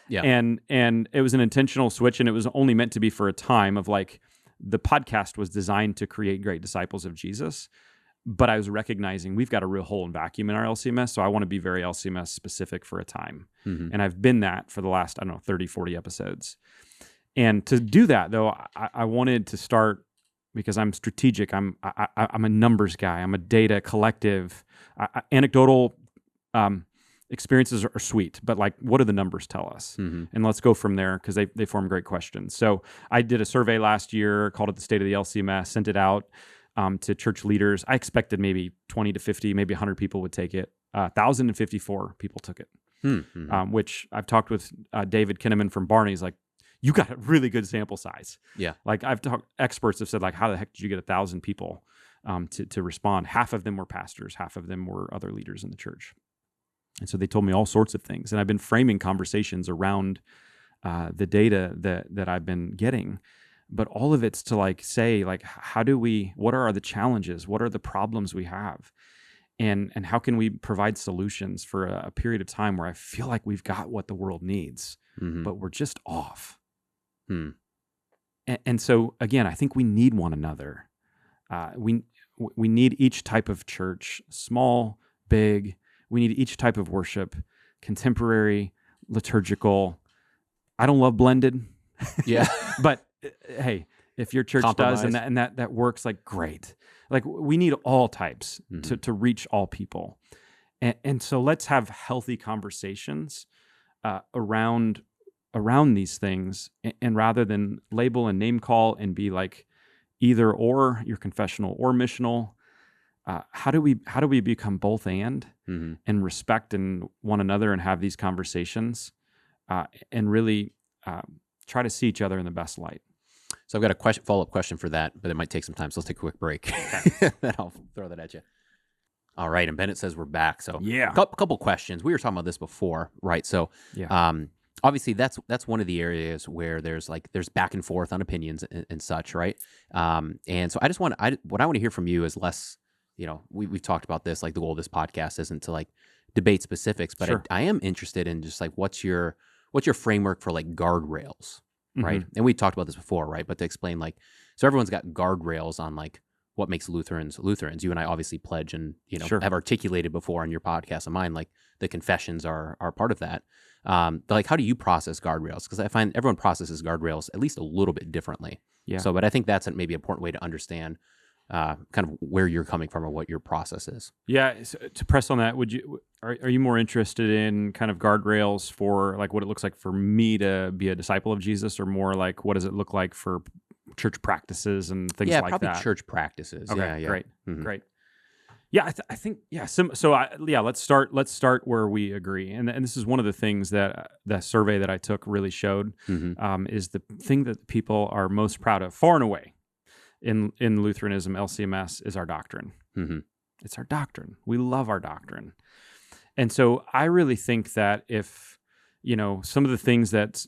B: Yeah.
A: And it was an intentional switch, and it was only meant to be for a time of like, the podcast was designed to create great disciples of Jesus. But I was recognizing we've got a real hole and vacuum in our LCMS, so I want to be very LCMS specific for a time. And I've been that for the last, 30, 40 episodes. And to do that, though, I wanted to start, because I'm strategic. I'm a numbers guy. I'm a data collective. Anecdotal experiences are sweet, but like, what do the numbers tell us? And let's go from there, because they form great questions. So I did a survey last year, called it the State of the LCMS, sent it out to church leaders. I expected maybe 20 to 50, maybe 100 people would take it. 1,054 people took it, which I've talked with David Kinnaman from Barney. He's like, you got a really good sample size.
B: Yeah.
A: Like I've talked, experts have said, like, how the heck did you get 1,000 people to respond? Half of them were pastors, half of them were other leaders in the church. And so they told me all sorts of things. And I've been framing conversations around the data that I've been getting. But all of it's to like say, like, what are the challenges? What are the problems we have? And how can we provide solutions for a period of time where I feel like we've got what the world needs, but we're just off. And so again, I think we need one another. We need each type of church, small, big. We need each type of worship, contemporary, liturgical. I don't love blended.
B: Yeah.
A: But hey, if your church does and that works, like, great. Like, we need all types to reach all people. And so let's have healthy conversations around these things, and rather than label and name call and be like either or, you're confessional or missional. How do we become both and respect in one another and have these conversations and really try to see each other in the best light?
B: So I've got a follow-up question for that, but it might take some time. So let's take a quick break. Then I'll throw that at you. All right. And Bennett says we're back. So
A: yeah,
B: a couple questions. We were talking about this before, right? So obviously that's one of the areas where there's back and forth on opinions and such, right? And so what I want to hear from you is less, we've talked about this, like the goal of this podcast isn't to like debate specifics, but sure. I am interested in just like, what's your framework for like guardrails, right? And we talked about this before, right? But to explain, like, so everyone's got guardrails on like what makes Lutherans. You and I obviously pledge and,
A: sure.
B: have articulated before on your podcast and mine, like the confessions are part of that. But like, how do you process guardrails? Because I find everyone processes guardrails at least a little bit differently.
A: Yeah.
B: So, but I think that's maybe an important way to understand kind of where you're coming from or what your process is.
A: Yeah. So to press on that, are you more interested in kind of guardrails for like what it looks like for me to be a disciple of Jesus, or more like what does it look like for church practices and things like that?
B: Yeah, probably church practices.
A: Okay,
B: yeah.
A: Great, great. Yeah, I think yeah. Let's start where we agree, and this is one of the things that the survey that I took really showed is the thing that people are most proud of, far and away, in Lutheranism, LCMS, is our doctrine. It's our doctrine. We love our doctrine, and so I really think that if some of the things that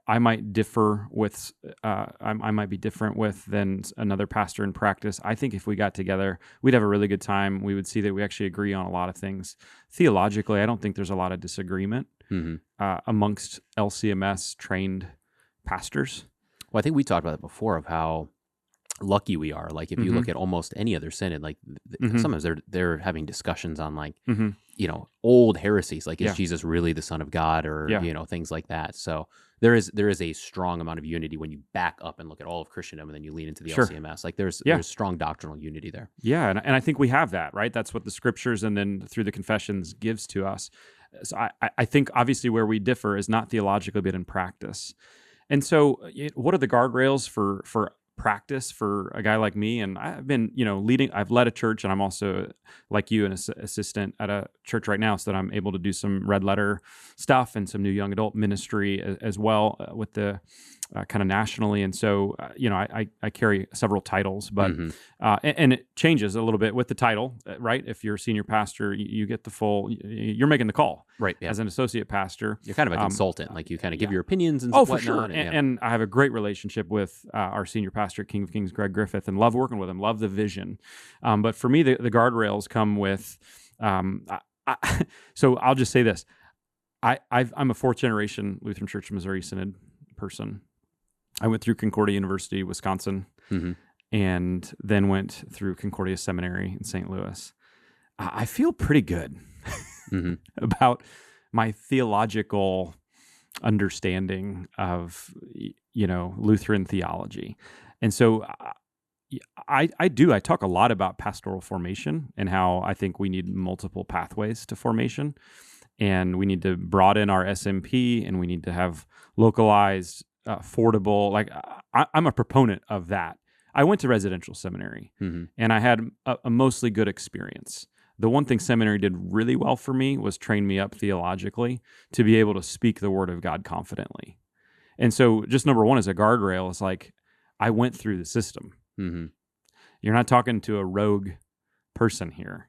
A: I might differ with, I might be different with than another pastor in practice, I think if we got together, we'd have a really good time. We would see that we actually agree on a lot of things. Theologically, I don't think there's a lot of disagreement amongst LCMS trained pastors.
B: Well, I think we talked about it before of how lucky we are. Like if you look at almost any other synod, like sometimes they're having discussions on like, old heresies, like is Jesus really the Son of God, or, things like that. So there is a strong amount of unity when you back up and look at all of Christendom and then you lean into the LCMS. Like there's strong doctrinal unity there.
A: Yeah. And I think we have that, right? That's what the scriptures and then through the confessions gives to us. So I think obviously where we differ is not theologically, but in practice. And so what are the guardrails for practice for a guy like me? And I've been, I've led a church, and I'm also, like you, an assistant at a church right now, so that I'm able to do some red letter stuff and some new young adult ministry as well with the kind of nationally. And so, I carry several titles, but,
B: Mm-hmm.
A: and it changes a little bit with the title, right? If you're a senior pastor, you get the full, you're making the call.
B: Right. Yeah.
A: As an associate pastor.
B: You're kind of a consultant, like you kind of give your opinions and
A: Oh,
B: whatnot.
A: for sure. And I have a great relationship with our senior pastor at King of Kings, Greg Griffith, and love working with him, love the vision. But for me, the guardrails come with, so I'll just say this. I'm a fourth generation Lutheran Church Missouri Synod person. I went through Concordia University, Wisconsin,
B: Mm-hmm.
A: and then went through Concordia Seminary in St. Louis. I feel pretty good
B: Mm-hmm.
A: about my theological understanding of, Lutheran theology. And so I talk a lot about pastoral formation and how I think we need multiple pathways to formation. And we need to broaden our SMP, and we need to have localized, affordable. Like I'm a proponent of that. I went to residential seminary,
B: Mm-hmm.
A: and I had a mostly good experience. The one thing seminary did really well for me was train me up theologically to be able to speak the word of God confidently. And so just number one as a guardrail is like, I went through the system.
B: Mm-hmm.
A: You're not talking to a rogue person here,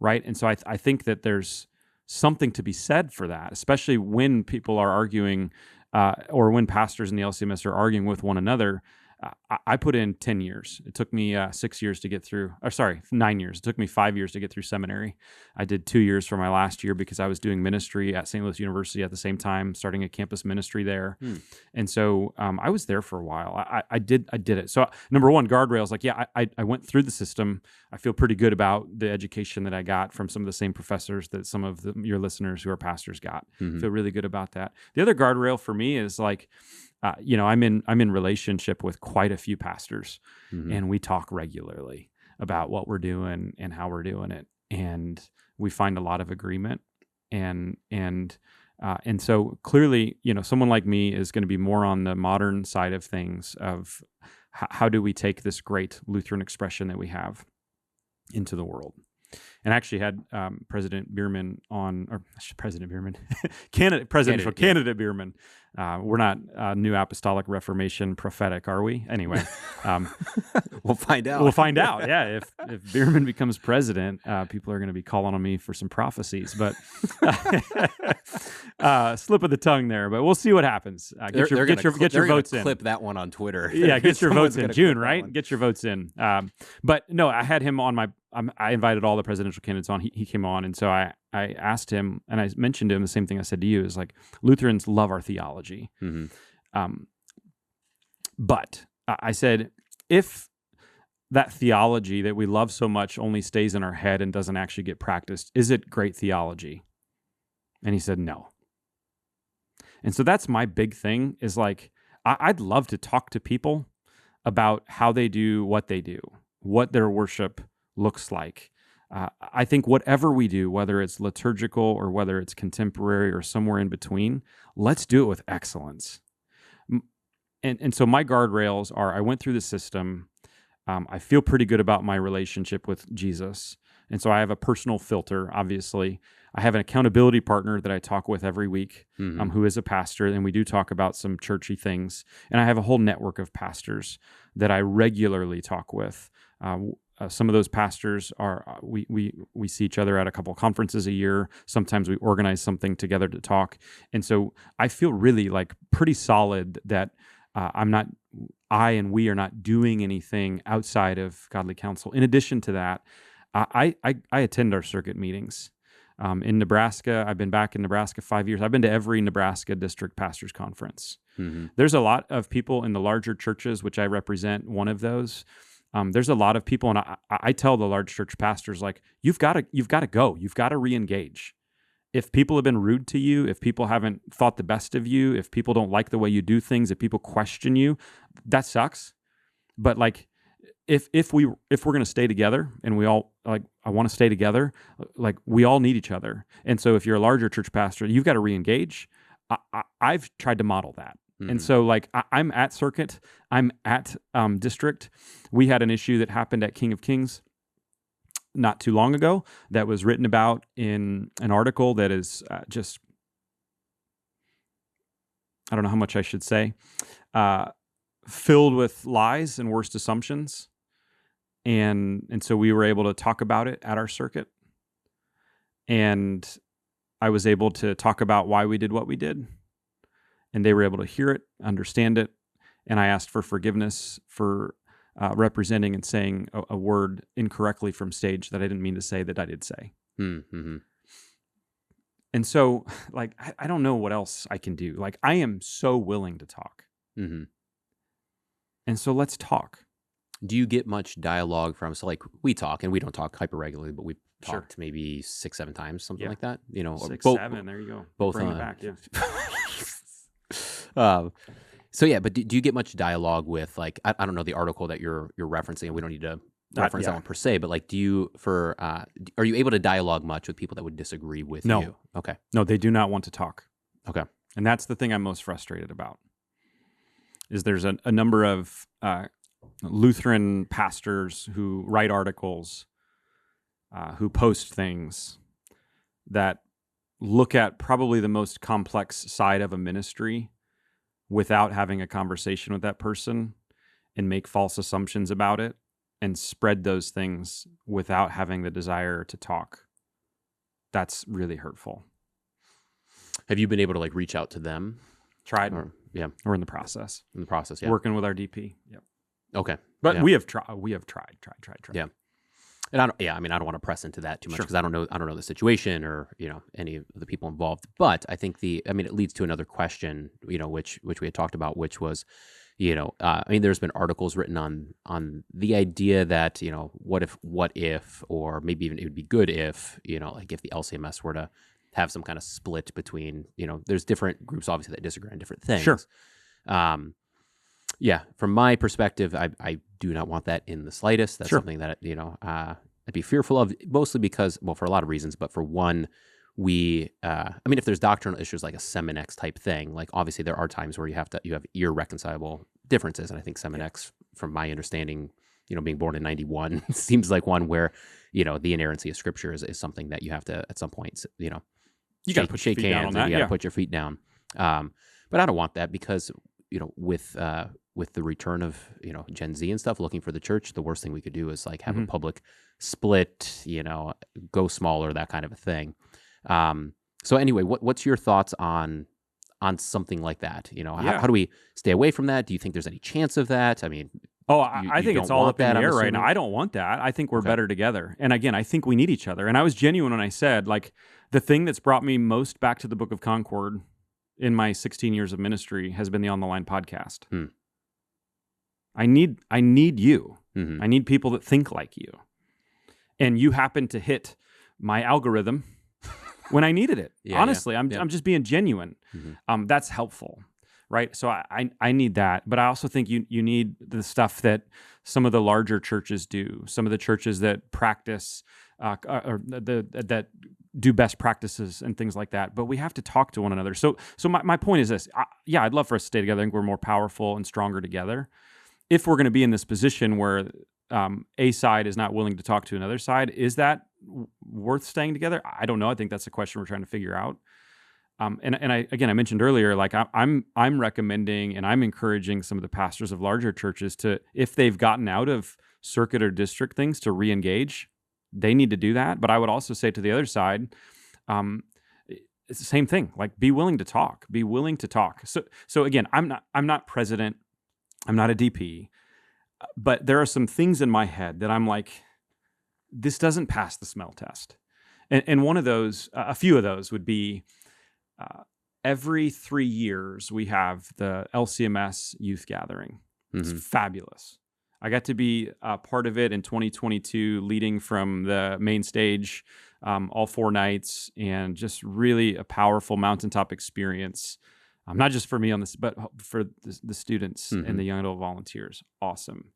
A: right? And so I think that there's something to be said for that, especially when people are arguing or when pastors in the LCMS are arguing with one another. I put in 10 years. It took me 6 years to get through, 9 years. It took me 5 years to get through seminary. I did 2 years for my last year because I was doing ministry at St. Louis University at the same time, starting a campus ministry there. And so I was there for a while. I did it. So number one, guardrails, like, yeah, I went through the system. I feel pretty good about the education that I got from some of the same professors that some of your listeners who are pastors got.
B: Mm-hmm.
A: Feel really good about that. The other guardrail for me is like, I'm in relationship with quite a few pastors,
B: Mm-hmm.
A: and we talk regularly about what we're doing and how we're doing it, and we find a lot of agreement. And so clearly, someone like me is going to be more on the modern side of things of how do we take this great Lutheran expression that we have into the world. And I actually had President Bierman on, or President Bierman, candidate Bierman. We're not New Apostolic Reformation prophetic, are we? Anyway,
B: We'll find out.
A: We'll find out. Yeah, if Bierman becomes president, people are going to be calling on me for some prophecies. But slip of the tongue there. But we'll see what happens. Get your votes in.
B: Clip that one on Twitter.
A: Yeah, get your votes in June,
B: that
A: right?
B: one.
A: Get your votes in. But no, I had him on I invited all the presidential candidates on. He came on, and so I asked him, and I mentioned to him the same thing I said to you, is like, Lutherans love our theology.
B: Mm-hmm.
A: But I said, if that theology that we love so much only stays in our head and doesn't actually get practiced, is it great theology? And he said, no. And so that's my big thing, is like, I'd love to talk to people about how they do, what their worship looks like. I think whatever we do, whether it's liturgical or whether it's contemporary or somewhere in between, let's do it with excellence. And so my guardrails are, I went through the system. I feel pretty good about my relationship with Jesus. And so I have a personal filter, obviously. I have an accountability partner that I talk with every week,
B: Mm-hmm.
A: who is a pastor, and we do talk about some churchy things. And I have a whole network of pastors that I regularly talk with. Some of those pastors are we see each other at a couple of conferences a year. Sometimes we organize something together to talk. And so I feel really like pretty solid that we are not doing anything outside of godly counsel. In addition to that, I attend our circuit meetings. In Nebraska, I've been back in Nebraska 5 years. I've been to every Nebraska district pastors conference.
B: Mm-hmm.
A: There's a lot of people in the larger churches, which I represent one of those. There's a lot of people, and I tell the large church pastors, like, you've got to go. You've got to re-engage. If people have been rude to you, if people haven't thought the best of you, if people don't like the way you do things, if people question you, that sucks. But like, if we're going to stay together, and we all, like, I want to stay together, like, we all need each other. And so if you're a larger church pastor, you've got to re-engage. I've tried to model that.
B: Mm-hmm.
A: And so, like, I'm at circuit, I'm at district. We had an issue that happened at King of Kings not too long ago that was written about in an article that is just I don't know how much I should say, filled with lies and worst assumptions. And so we were able to talk about it at our circuit. And I was able to talk about why we did what we did. And they were able to hear it, understand it. And I asked for forgiveness for representing and saying a word incorrectly from stage that I didn't mean to say that I did say.
B: Mm-hmm.
A: And so, like, I don't know what else I can do. Like, I am so willing to talk.
B: Mm-hmm.
A: And so let's talk.
B: Do you get much dialogue from, so like we talk, and we don't talk hyper regularly, but we
A: Sure.
B: talked maybe 6-7 times, something
A: Yeah.
B: like that. You know,
A: 6,
B: both,
A: 7, there you go.
B: both
A: Bring it back, yeah.
B: So yeah, but do you get much dialogue with, like, I don't know the article that you're referencing, and we don't need to reference that one per se, but like, are you able to dialogue much with people that would disagree with you? Okay.
A: No, they do not want to talk.
B: Okay.
A: And that's the thing I'm most frustrated about, is there's a number of Lutheran pastors who write articles, who post things that look at probably the most complex side of a ministry without having a conversation with that person and make false assumptions about it and spread those things without having the desire to talk. That's really hurtful.
B: Have you been able to like reach out to them?
A: Tried.
B: Yeah.
A: We're in the process.
B: Yeah.
A: Working with our DP. Yep.
B: Okay.
A: But
B: yeah.
A: we have tried.
B: Yeah. And I don't want to press into that too much because I don't know the situation or, any of the people involved. But I think it leads to another question, which we had talked about, which was, there's been articles written on the idea that, what if, or maybe even it would be good if, like if the LCMS were to have some kind of split between, there's different groups obviously that disagree on different things.
A: Sure.
B: Yeah, from my perspective, I do not want that in the slightest. That's something that, I'd be fearful of, mostly because, well, for a lot of reasons, but for one, if there's doctrinal issues like a Seminex type thing, like obviously there are times where you have irreconcilable differences. And I think Seminex, from my understanding, being born in 91, seems like one where, the inerrancy of Scripture is something that you have to, at some point,
A: you got to put your feet down on that.
B: You got to put your feet down. But I don't want that because, with the return of, Gen Z and stuff looking for the church, the worst thing we could do is like have a public split, go smaller, that kind of a thing. So anyway, what's your thoughts on something like that? How do we stay away from that? Do you think there's any chance of that? I mean,
A: I think it's all up in the air right now. I don't want that. I think we're better together. And again, I think we need each other. And I was genuine when I said, like, the thing that's brought me most back to the Book of Concord in my 16 years of ministry has been the On the Line podcast. I need you. I need people that think like you. And you happen to hit my algorithm when I needed it. Honestly, I'm just being genuine. That's helpful, right? So I need that. But I also think you need the stuff that some of the larger churches do, some of the churches that practice that do best practices and things like that. But we have to talk to one another. So my point is this. I'd love for us to stay together. I think we're more powerful and stronger together. If we're going to be in this position where a side is not willing to talk to another side, is that worth staying together? I don't know. I think that's a question we're trying to figure out. And I mentioned earlier, like I'm recommending and I'm encouraging some of the pastors of larger churches to, if they've gotten out of circuit or district things, to re-engage. They need to do that. But I would also say to the other side, it's the same thing. Like, be willing to talk. Be willing to talk. So again, I'm not president. I'm not a DP. But there are some things in my head that I'm like, this doesn't pass the smell test. And one of those, a few of those would be, every 3 years we have the LCMS youth gathering. It's fabulous. I got to be a part of it in 2022, leading from the main stage all 4 nights, and just really a powerful mountaintop experience. Not just for me on this, but for the students and the young adult volunteers. Awesome.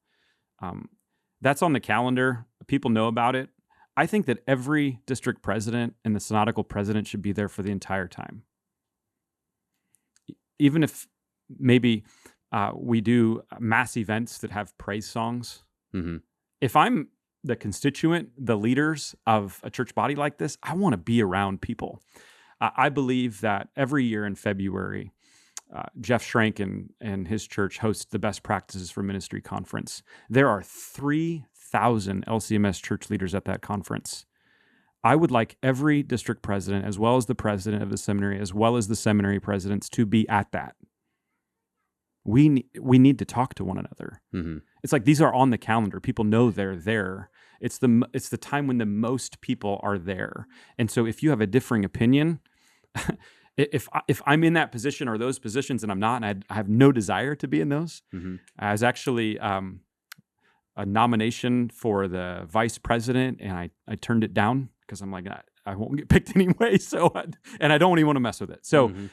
A: That's on the calendar. People know about it. I think that every district president and the synodical president should be there for the entire time. Even if maybe we do mass events that have praise songs. If I'm the constituent, the leaders of a church body like this, I want to be around people. I believe that every year in February, Jeff Schrank and his church host the Best Practices for Ministry conference. There are 3,000 LCMS church leaders at that conference. I would like every district president, as well as the president of the seminary, as well as the seminary presidents, to be at that. We need to talk to one another. Mm-hmm. It's like these are on the calendar. People know they're there. It's the time when the most people are there. And so if you have a differing opinion, if I'm in that position or those positions and I'm not, and I have no desire to be in those, mm-hmm. I was actually a nomination for the vice president, and I turned it down because I'm like, I won't get picked anyway. And I don't even want to mess with it. So mm-hmm.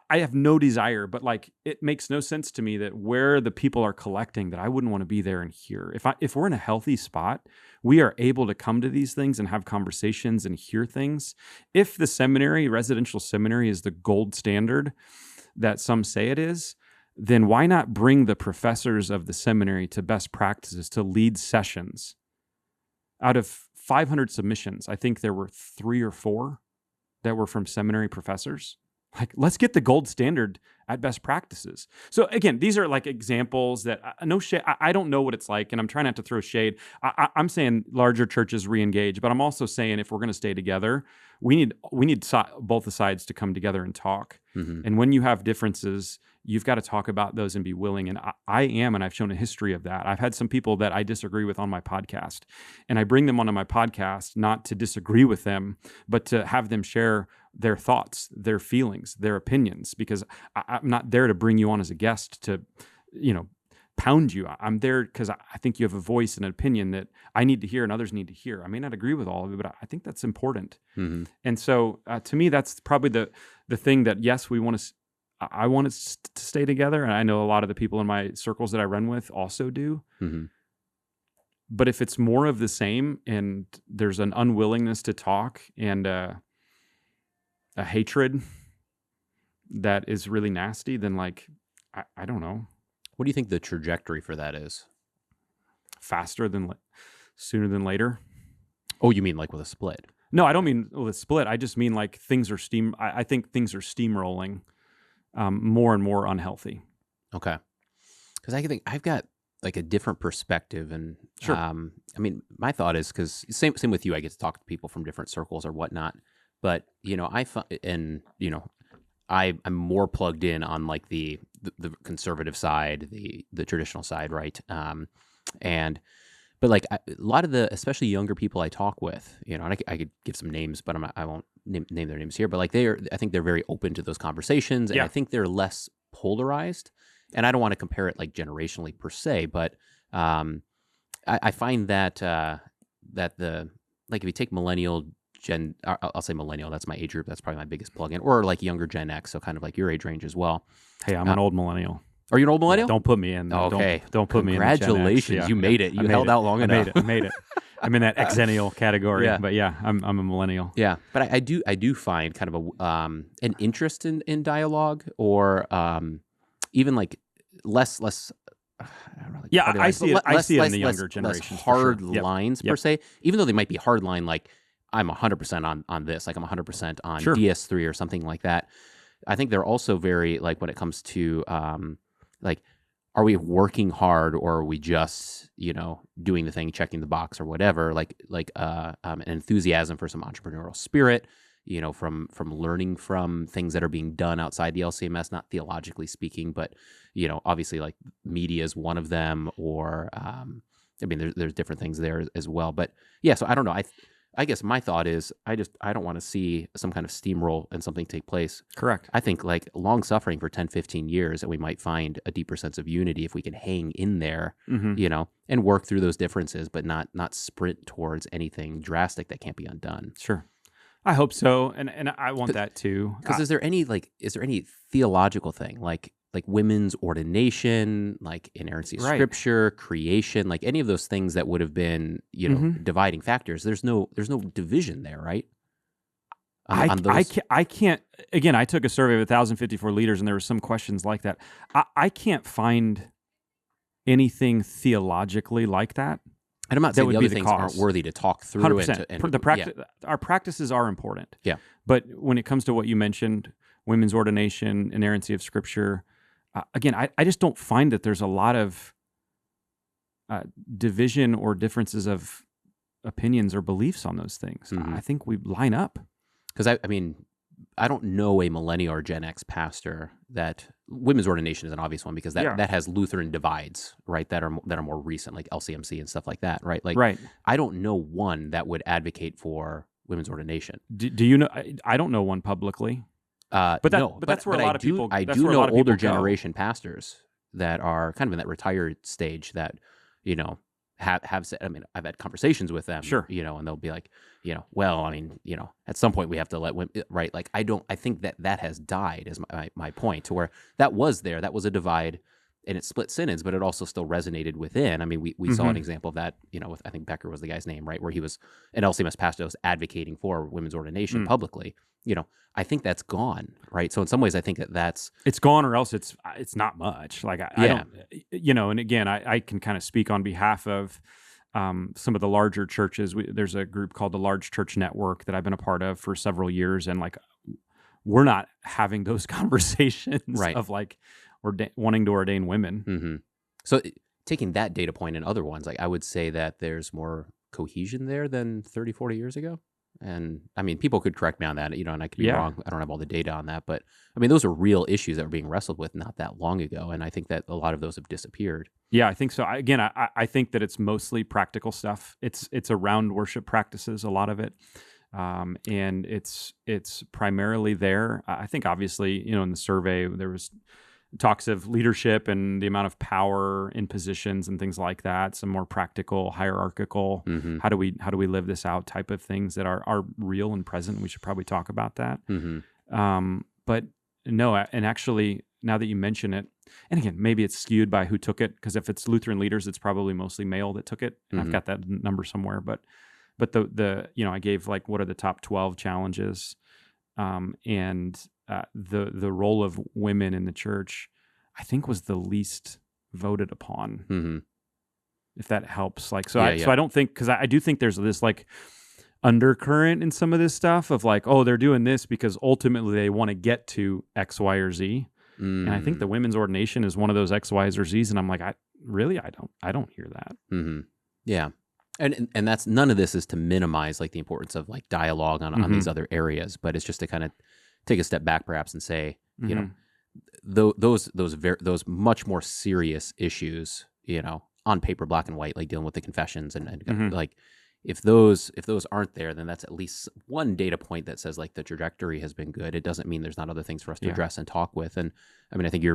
A: I have no desire, but like it makes no sense to me that where the people are collecting that I wouldn't want to be there and hear. If we're in a healthy spot, we are able to come to these things and have conversations and hear things. If the seminary, residential seminary, is the gold standard that some say it is, then why not bring the professors of the seminary to best practices to lead sessions? Out of 500 submissions, I think there were 3 or 4 that were from seminary professors. Like, let's get the gold standard at best practices. So again, these are like examples that no shade. I don't know what it's like, and I'm trying not to throw shade. I'm saying larger churches re-engage, but I'm also saying if we're going to stay together, we need both the sides to come together and talk. Mm-hmm. And when you have differences, you've got to talk about those and be willing. And I am, and I've shown a history of that. I've had some people that I disagree with on my podcast, and I bring them onto my podcast not to disagree with them, but to have them share their thoughts, their feelings, their opinions, because I'm not there to bring you on as a guest to, pound you. I'm there because I think you have a voice and an opinion that I need to hear and others need to hear. I may not agree with all of it, but I think that's important. Mm-hmm. And so to me, that's probably the thing that, yes, I want us to stay together. And I know a lot of the people in my circles that I run with also do. Mm-hmm. But if it's more of the same and there's an unwillingness to talk and a hatred that is really nasty, then like, I don't know.
B: What do you think the trajectory for that is?
A: Sooner than later.
B: Oh, you mean like with a split?
A: No, I don't mean with a split. I just mean like I think things are steamrolling more and more unhealthy.
B: Okay. Because I think I've got like a different perspective. And
A: sure.
B: I mean, my thought is, because same with you, I get to talk to people from different circles or whatnot. But, I'm more plugged in on like the conservative side, the traditional side, right? But like a lot of the, especially younger people I talk with, and I could give some names, but I won't name their names here. But like I think they're very open to those conversations, and I think they're less polarized. And I don't want to compare it like generationally per se, but I find that if you take millennial. I'll say millennial. That's my age group. That's probably my biggest plug-in. Or like younger Gen X, so kind of like your age range as well.
A: Hey, I'm an old millennial.
B: Are you an old millennial?
A: Don't put me in.
B: Okay.
A: Don't put me in.
B: Congratulations,
A: Yeah.
B: You made it. You held out long enough.
A: I made it. I'm in that exennial category. Yeah. But yeah, I'm a millennial.
B: Yeah, but I do find kind of an interest in dialogue, or even like less. I don't know, like
A: I see it in the younger generation.
B: Less hard lines per se, even though they might be hard line like. I'm 100% on this, like I'm 100% on DS3 or something like that. I think they're also very, like when it comes to, like, are we working hard or are we just, doing the thing, checking the box or whatever, like an enthusiasm for some entrepreneurial spirit, from learning from things that are being done outside the LCMS, not theologically speaking, but, obviously like media is one of them, or, there's different things there as well. But yeah, so I don't know. I guess my thought is I don't want to see some kind of steamroll and something take place.
A: Correct.
B: I think like long suffering for 10, 15 years, and we might find a deeper sense of unity if we can hang in there, mm-hmm. And work through those differences, but not sprint towards anything drastic that can't be undone.
A: Sure. I hope so. And I want that too.
B: Because is there any theological thing like women's ordination, like inerrancy of scripture, creation, like any of those things that would have been, mm-hmm. dividing factors? There's no division there, right?
A: I can't. Again, I took a survey of 1,054 leaders, and there were some questions like that. I can't find anything theologically like that.
B: And I'm not saying the other things aren't worthy to talk through.
A: 100%. Our practices are important.
B: Yeah.
A: But when it comes to what you mentioned, women's ordination, inerrancy of scripture, again, I just don't find that there's a lot of division or differences of opinions or beliefs on those things. I think we line up.
B: Because I mean, I don't know a millennial or Gen X pastor that women's ordination is an obvious one because that has Lutheran divides, right? That are more recent, like LCMC and stuff like that, right? Like,
A: right.
B: I don't know one that would advocate for women's ordination.
A: Do you know? I don't know one publicly. But that's where a lot of people.
B: I do know older generation pastors that are kind of in that retired stage that, have said, I mean, I've had conversations with them, and they'll be like, well, I mean, at some point we have to let women, right? Like, I think that has died is my point, to where that was a divide and it split synods, but it also still resonated within. I mean, we saw an example of that, with, I think Becker was the guy's name, right? Where he was an LCMS pastor that was advocating for women's ordination publicly. I think that's gone, right? So in some ways, I think
A: it's gone, or else it's not much. Like I don't, and again, I can kind of speak on behalf of some of the larger churches. There's a group called the Large Church Network that I've been a part of for several years, and like we're not having those conversations of like wanting to ordain women.
B: Mm-hmm. So taking that data point and other ones, like I would say that there's more cohesion there than 30, 40 years ago. And I mean, people could correct me on that, and I could be wrong. I don't have all the data on that, but I mean, those are real issues that were being wrestled with not that long ago. And I think that a lot of those have disappeared.
A: Yeah, I think so. I think that it's mostly practical stuff. It's around worship practices, a lot of it. And it's primarily there. I think obviously, in the survey, there was talks of leadership and the amount of power in positions and things like that. Some more practical, hierarchical, how do we live this out type of things that are real and present. We should probably talk about that. But no, and actually, now that you mention it, and again, maybe it's skewed by who took it, because if it's Lutheran leaders, it's probably mostly male that took it. And I've got that number somewhere, but the I gave like, what are the top 12 challenges? And the role of women in the church, I think, was the least voted upon. If that helps, like, so I don't think, because I do think there's this like undercurrent in some of this stuff of like, oh, they're doing this because ultimately they want to get to X, Y, or Z. And I think the women's ordination is one of those X, Y's, or Z's. And I'm like, I don't hear that.
B: Yeah. And that's, none of this is to minimize like the importance of like dialogue on these other areas, but it's just to kind of take a step back perhaps and say, those much more serious issues, on paper, black and white, like dealing with the confessions and like, if those aren't there, then that's at least one data point that says like the trajectory has been good. It doesn't mean there's not other things for us to address and talk with. And I mean, I think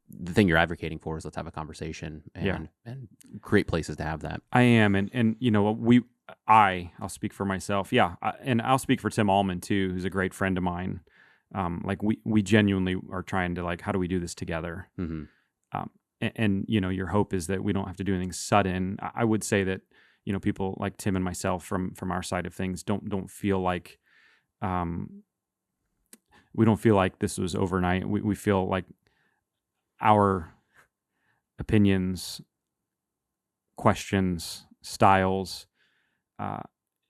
B: the thing you're advocating for is let's have a conversation and create places to have that.
A: I am. And I'll speak for myself. Yeah. And I'll speak for Tim Allman too, who's a great friend of mine. Like we genuinely are trying to like, how do we do this together? And your hope is that we don't have to do anything sudden. I would say that, people like Tim and myself from our side of things don't feel like, we don't feel like this was overnight. We feel like our opinions, questions, styles,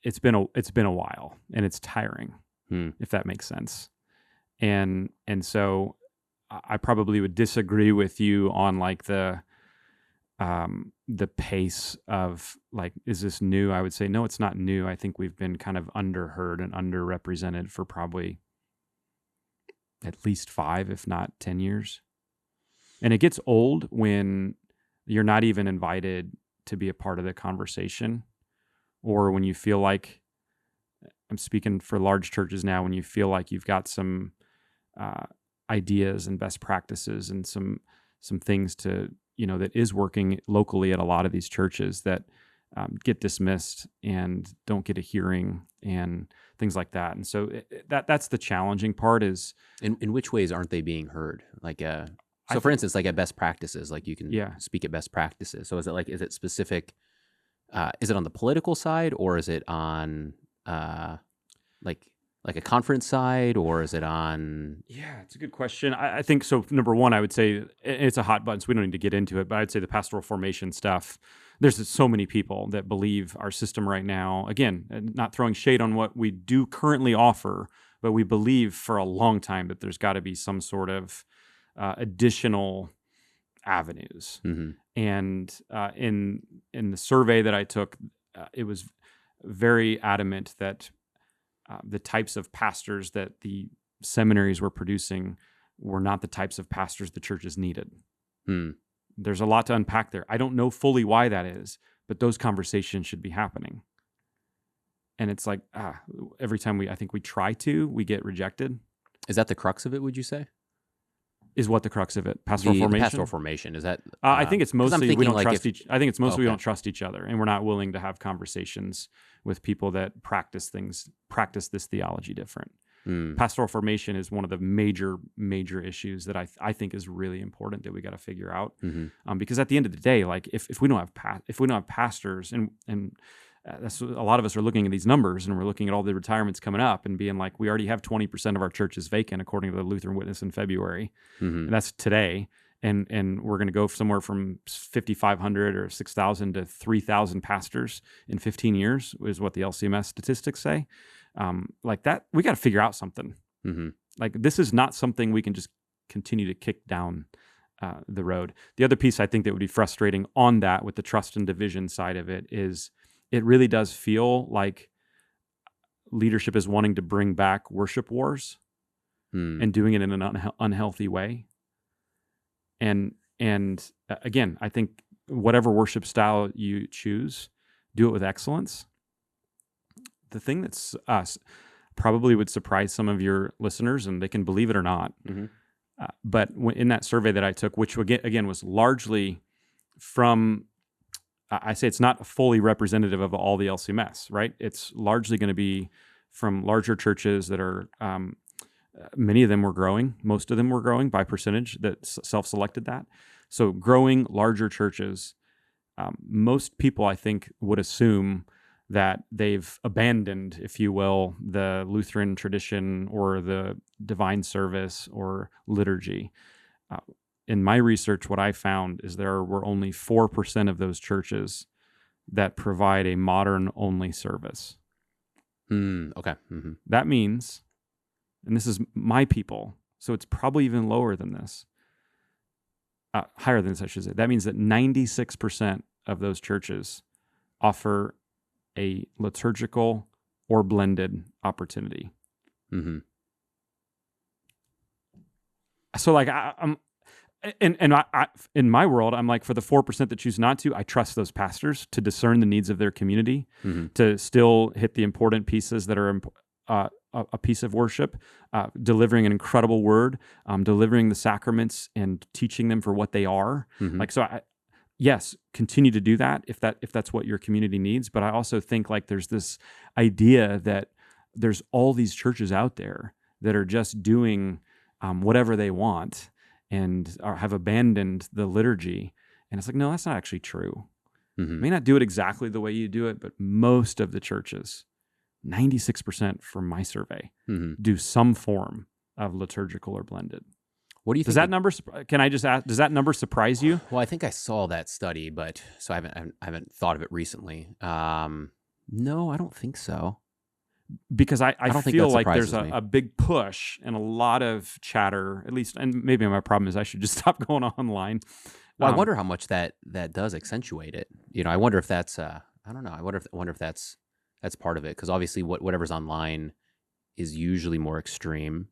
A: it's been a while, and it's tiring, if that makes sense. And so I probably would disagree with you on like the pace of like, is this new? I would say, no, it's not new. I think we've been kind of underheard and underrepresented for probably at least 5, if not 10 years. And it gets old when you're not even invited to be a part of the conversation, or when you feel like, I'm speaking for large churches now, when you feel like you've got some ideas and best practices and some things to, that is working locally at a lot of these churches that get dismissed and don't get a hearing and things like that. And so that's the challenging part is...
B: In which ways aren't they being heard? Like, so for instance, like at best practices, like you can speak at best practices. So is it specific, is it on the political side, or is it on like a conference side, or is it on...
A: Yeah, it's a good question. I think so. Number one, I would say it's a hot button, so we don't need to get into it, but I'd say the pastoral formation stuff, there's so many people that believe our system right now, again, not throwing shade on what we do currently offer, but we believe for a long time that there's got to be some sort of additional avenues.
B: Mm-hmm.
A: And in the survey that I took, it was very adamant that the types of pastors that the seminaries were producing were not the types of pastors the churches needed. There's a lot to unpack there. I don't know fully why that is, but those conversations should be happening. And it's like, every time I think we try to, we get rejected.
B: Is that the crux of it, would you say?
A: Is what the crux of it? Pastoral formation?
B: Pastoral formation, is that...
A: I think it's mostly we don't
B: like
A: trust I think it's mostly we
B: Okay.
A: don't trust each other, and we're not willing to have conversations with people that practice this theology different. Pastoral formation is one of the major issues that I think is really important that we got to figure out. Because at the end of the day, like if we don't have pastors, and that's a lot of us are looking at these numbers, and we're looking at all the retirements coming up and being like, we already have 20% of our churches vacant according to the Lutheran Witness in February, and that's today. And we're going to go somewhere from 5,500 or 6,000 to 3,000 pastors in 15 years is what the LCMS statistics say. Like that, we got to figure out something. Like this is not something we can just continue to kick down the road. The other piece I think that would be frustrating on that with the trust and division side of it is it really does feel like leadership is wanting to bring back worship wars and doing it in an unhealthy way. And again, I think whatever worship style you choose, do it with excellence. The thing that's probably would surprise some of your listeners, and they can believe it or not, but in that survey that I took, which again was largely from, I say it's not fully representative of all the LCMS, right? It's largely going to be from larger churches that are, many of them were growing, most of them were growing by percentage that self-selected that. So growing larger churches, most people I think would assume that they've abandoned, if you will, the Lutheran tradition or the divine service or liturgy. In my research, what I found is there were only 4% of those churches that provide a modern-only service.
B: Okay.
A: That means, and this is my people, so it's probably even lower than this, higher than this, I should say. That means that 96% of those churches offer a liturgical or blended opportunity. So like I'm in my world, I'm like, for the 4% that choose not to, I trust those pastors to discern the needs of their community, to still hit the important pieces that are a piece of worship, delivering an incredible word, delivering the sacraments and teaching them for what they are. Like, so yes, continue to do that if that's what your community needs. But I also think like there's this idea that there's all these churches out there that are just doing whatever they want and have abandoned the liturgy. And it's like, no, that's not actually true. May not do it exactly the way you do it, but most of the churches, 96% from my survey, do some form of liturgical or blended.
B: What do you think?
A: Does that number? Can I just ask? Does that number surprise you?
B: Well, I think I saw that study, but so I haven't thought of it recently. No, I don't think so.
A: Because I
B: don't think
A: feel
B: that
A: like there's
B: surprises me.
A: a big push and a lot of chatter, at least, and maybe my problem is I should just stop going online.
B: Well, I wonder how much that does accentuate it. You know, I wonder if that's I don't know. I wonder if that's part of it, because obviously whatever's online is usually more extreme,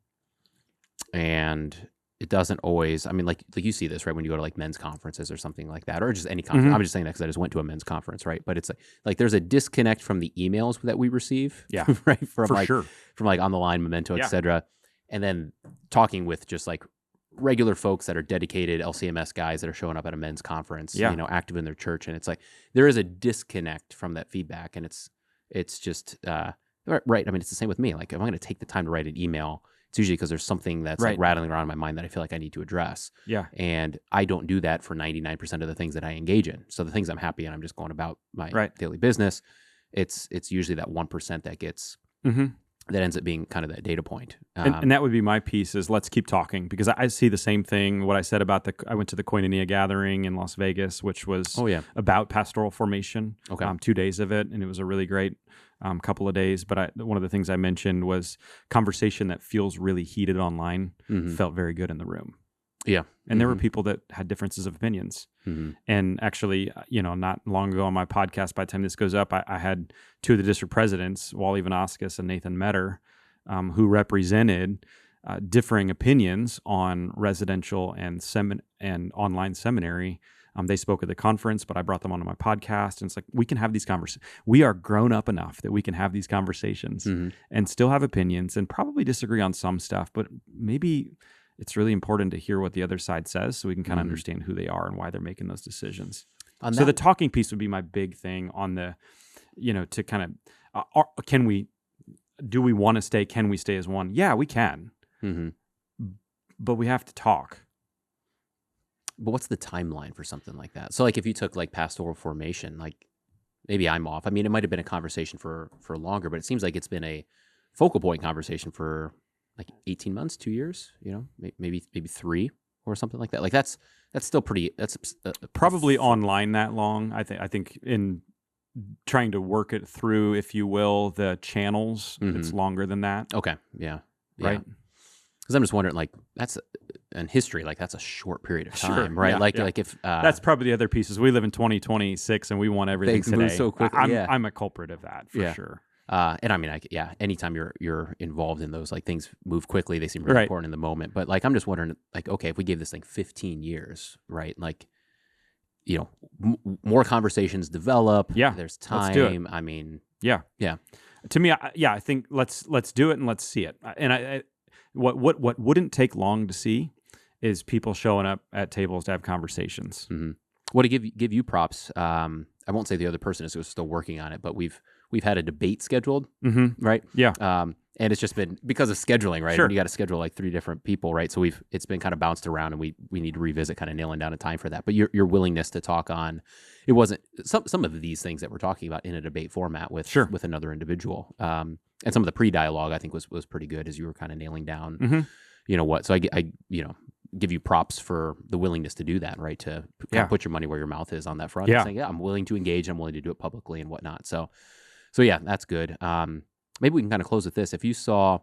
B: and it doesn't always. I mean, like you see this, right, when you go to like men's conferences or something like that, or just any conference. I'm just saying that because I just went to a men's conference, right? But it's like there's a disconnect from the emails that we receive,
A: Yeah,
B: right, from
A: for
B: like
A: sure.
B: from like on the line, Memento, etc. And then talking with just like regular folks that are dedicated LCMS guys that are showing up at a men's conference, you know, active in their church, and it's like there is a disconnect from that feedback, and it's just right. I mean, it's the same with me. Like, if I'm going to take the time to write an email, it's usually because there's something that's like rattling around in my mind that I feel like I need to address. Yeah. And I don't do that for 99% of the things that I engage in. So the things I'm happy and I'm just going about my daily business, it's usually that 1% that gets that ends up being kind of that data point.
A: And that would be my piece is let's keep talking, because I see the same thing. What I said about I went to the Koinonia gathering in Las Vegas, which was about pastoral formation. 2 days of it, and it was a really great couple of days. But one of the things I mentioned was conversation that feels really heated online felt very good in the room.
B: Yeah.
A: And there were people that had differences of opinions. And actually, not long ago on my podcast, by the time this goes up, I had two of the district presidents, Wally Vanaskis and Nathan Metter, who represented differing opinions on residential and online seminary. They spoke at the conference, but I brought them onto my podcast. And it's like, we can have these conversations. We are grown up enough that we can have these conversations and still have opinions and probably disagree on some stuff, but maybe it's really important to hear what the other side says so we can kind of understand who they are and why they're making those decisions. So the talking piece would be my big thing on the, to kind of, do we want to stay? Can we stay as one? Yeah, we can. But we have to talk.
B: But what's the timeline for something like that? So like if you took like pastoral formation, like maybe I'm off. I mean, it might have been a conversation for longer, but it seems like it's been a focal point conversation for like 18 months, 2 years, maybe 3 or something like that. Like that's still pretty, that's
A: probably online that long. I think in trying to work it through, if you will, the channels, it's longer than that.
B: Okay. Yeah.
A: Right.
B: Because I'm just wondering, like, that's in history, like that's a short period of time, right?
A: Yeah,
B: like if
A: that's probably the other pieces. We live in 2026 and we want everything today.
B: Move so quickly.
A: I'm a culprit of that for sure.
B: And I mean, anytime you're involved in those, like things move quickly, they seem really important in the moment. But like, I'm just wondering, like, okay, if we gave this thing 15 years, right? Like, more conversations develop.
A: Yeah,
B: there's time.
A: Let's do it.
B: I mean,
A: yeah. To me, I think let's do it and let's see it. And what wouldn't take long to see is people showing up at tables to have conversations.
B: Well, to give you props, I won't say the other person is still working on it, but we've had a debate scheduled, right?
A: Yeah.
B: And it's just been because of scheduling, right?
A: Sure.
B: You got to schedule like 3 different people, right? So it's been kind of bounced around, and we need to revisit, kind of nailing down a time for that. But your willingness to talk on, it wasn't some of these things that we're talking about in a debate format with another individual. And some of the pre-dialogue I think was pretty good as you were kind of nailing down, what. So I give you props for the willingness to do that, right? To kind of put your money where your mouth is on that front.
A: Yeah.
B: Saying, I'm willing to engage. I'm willing to do it publicly and whatnot. So yeah, that's good. Maybe we can kind of close with this. If you saw,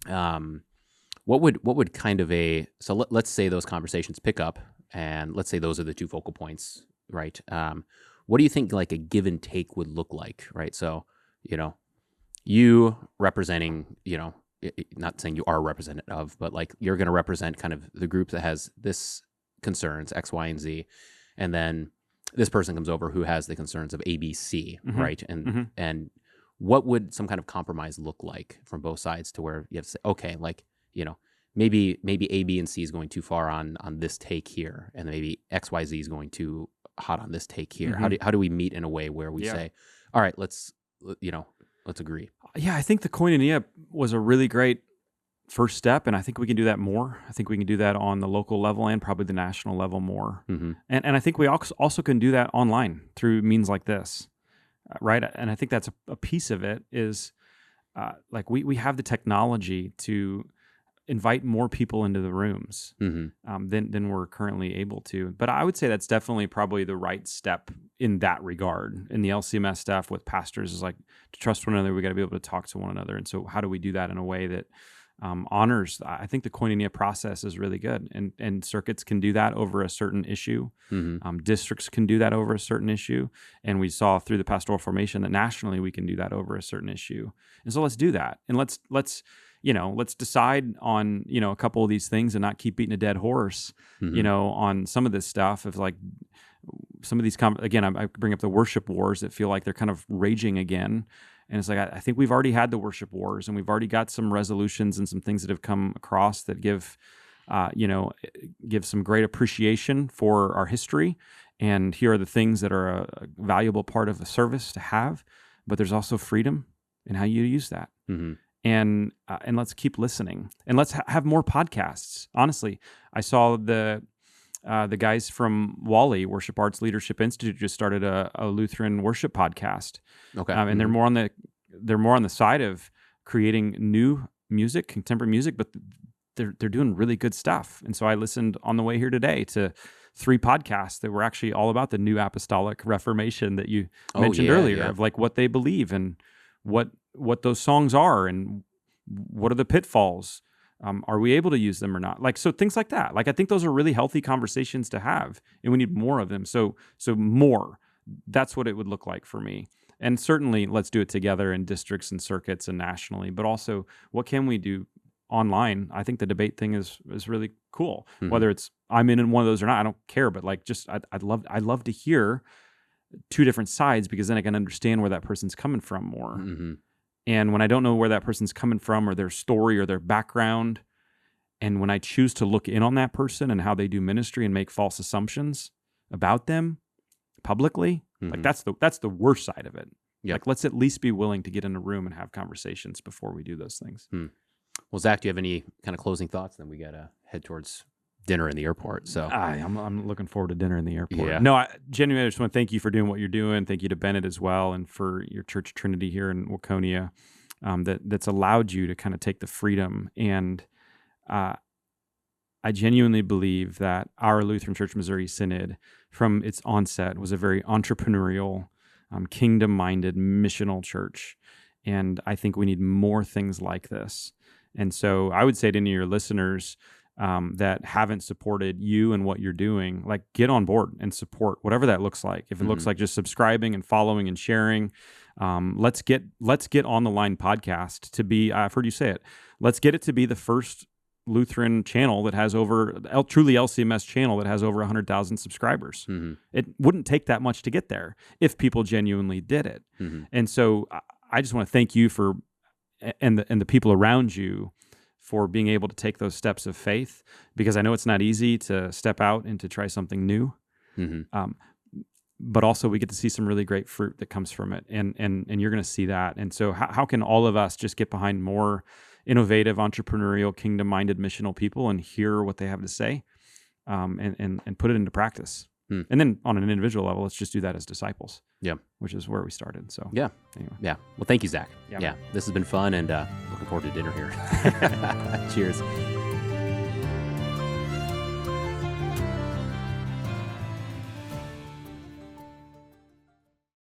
B: what would kind of let's say those conversations pick up, and let's say those are the 2 focal points, right? What do you think like a give and take would look like, right? So, you representing, not saying you are representative of, but like you're going to represent kind of the group that has this concerns X, Y, and Z, and then this person comes over who has the concerns of A, B, C, right? And what would some kind of compromise look like from both sides to where you have to say, okay, like, maybe A, B, and C is going too far on this take here, and maybe X, Y, Z is going too hot on this take here. How do we meet in a way where we say, all right, let's agree?
A: Yeah, I think the koinonia was a really great first step, and I think we can do that more. I think we can do that on the local level and probably the national level more. And I think we also can do that online through means like this. Right. And I think that's a piece of it is like we have the technology to invite more people into the rooms than we're currently able to. But I would say that's definitely probably the right step in that regard. In the LCMS stuff with pastors is like to trust one another. We got to be able to talk to one another. And so how do we do that in a way that honors? I think the koinonia process is really good, and circuits can do that over a certain issue. Districts can do that over a certain issue, and we saw through the pastoral formation that nationally we can do that over a certain issue. And so let's do that, and let's decide on a couple of these things and not keep beating a dead horse. On some of this stuff of like some of these again, I bring up the worship wars that feel like they're kind of raging again. And it's like, I think we've already had the worship wars, and we've already got some resolutions and some things that have come across that give some great appreciation for our history. And here are the things that are a valuable part of the service to have, but there's also freedom in how you use that. And let's keep listening, and let's have more podcasts. Honestly, I saw the guys from Wally Worship Arts Leadership Institute just started a Lutheran worship podcast. Okay, and they're more on the side of creating new music, contemporary music, but they're doing really good stuff. And so I listened on the way here today to 3 podcasts that were actually all about the New Apostolic Reformation that you mentioned earlier, of like what they believe and what those songs are and what are the pitfalls Are we able to use them or not? Like, so things like that. Like, I think those are really healthy conversations to have, and we need more of them. So more. That's what it would look like for me. And certainly, let's do it together in districts and circuits and nationally. But also, what can we do online? I think the debate thing is really cool. Mm-hmm. Whether it's I'm in one of those or not, I don't care. But like, just I'd love to hear two different sides, because then I can understand where that person's coming from more. Mm-hmm. And when I don't know where that person's coming from, or their story or their background, and when I choose to look in on that person and how they do ministry and make false assumptions about them publicly, like that's the worst side of it. Yep. Like, let's at least be willing to get in a room and have conversations before we do those things.
B: Well, Zach, do you have any kind of closing thoughts? Then we got to head towards dinner in the airport. So
A: I'm looking forward to dinner in the airport.
B: Yeah.
A: No, genuinely, I just want to thank you for doing what you're doing. Thank you to Bennett as well, and for your Church Trinity here in Waconia, that's allowed you to kind of take the freedom. And I genuinely believe that our Lutheran Church Missouri Synod, from its onset, was a very entrepreneurial, kingdom-minded, missional church. And I think we need more things like this. And so I would say to any of your listeners that haven't supported you and what you're doing, like, get on board and support whatever that looks like. If it looks like just subscribing and following and sharing, let's get on the line podcast to be, I've heard you say it, let's get it to be the first Lutheran channel that has truly LCMS channel that has over 100,000 subscribers. It wouldn't take that much to get there if people genuinely did it. And so I just want to thank you for, and the people around you, for being able to take those steps of faith, because I know it's not easy to step out and to try something new. But also we get to see some really great fruit that comes from it. And you're going to see that. And so how can all of us just get behind more innovative, entrepreneurial, kingdom-minded, missional people and hear what they have to say, and put it into practice? And then on an individual level, let's just do that as disciples.
B: Yeah.
A: Which is where we started. So
B: yeah.
A: Anyway.
B: Yeah. Well, thank you, Zach. Yeah. This has been fun, and looking forward to dinner here. Cheers.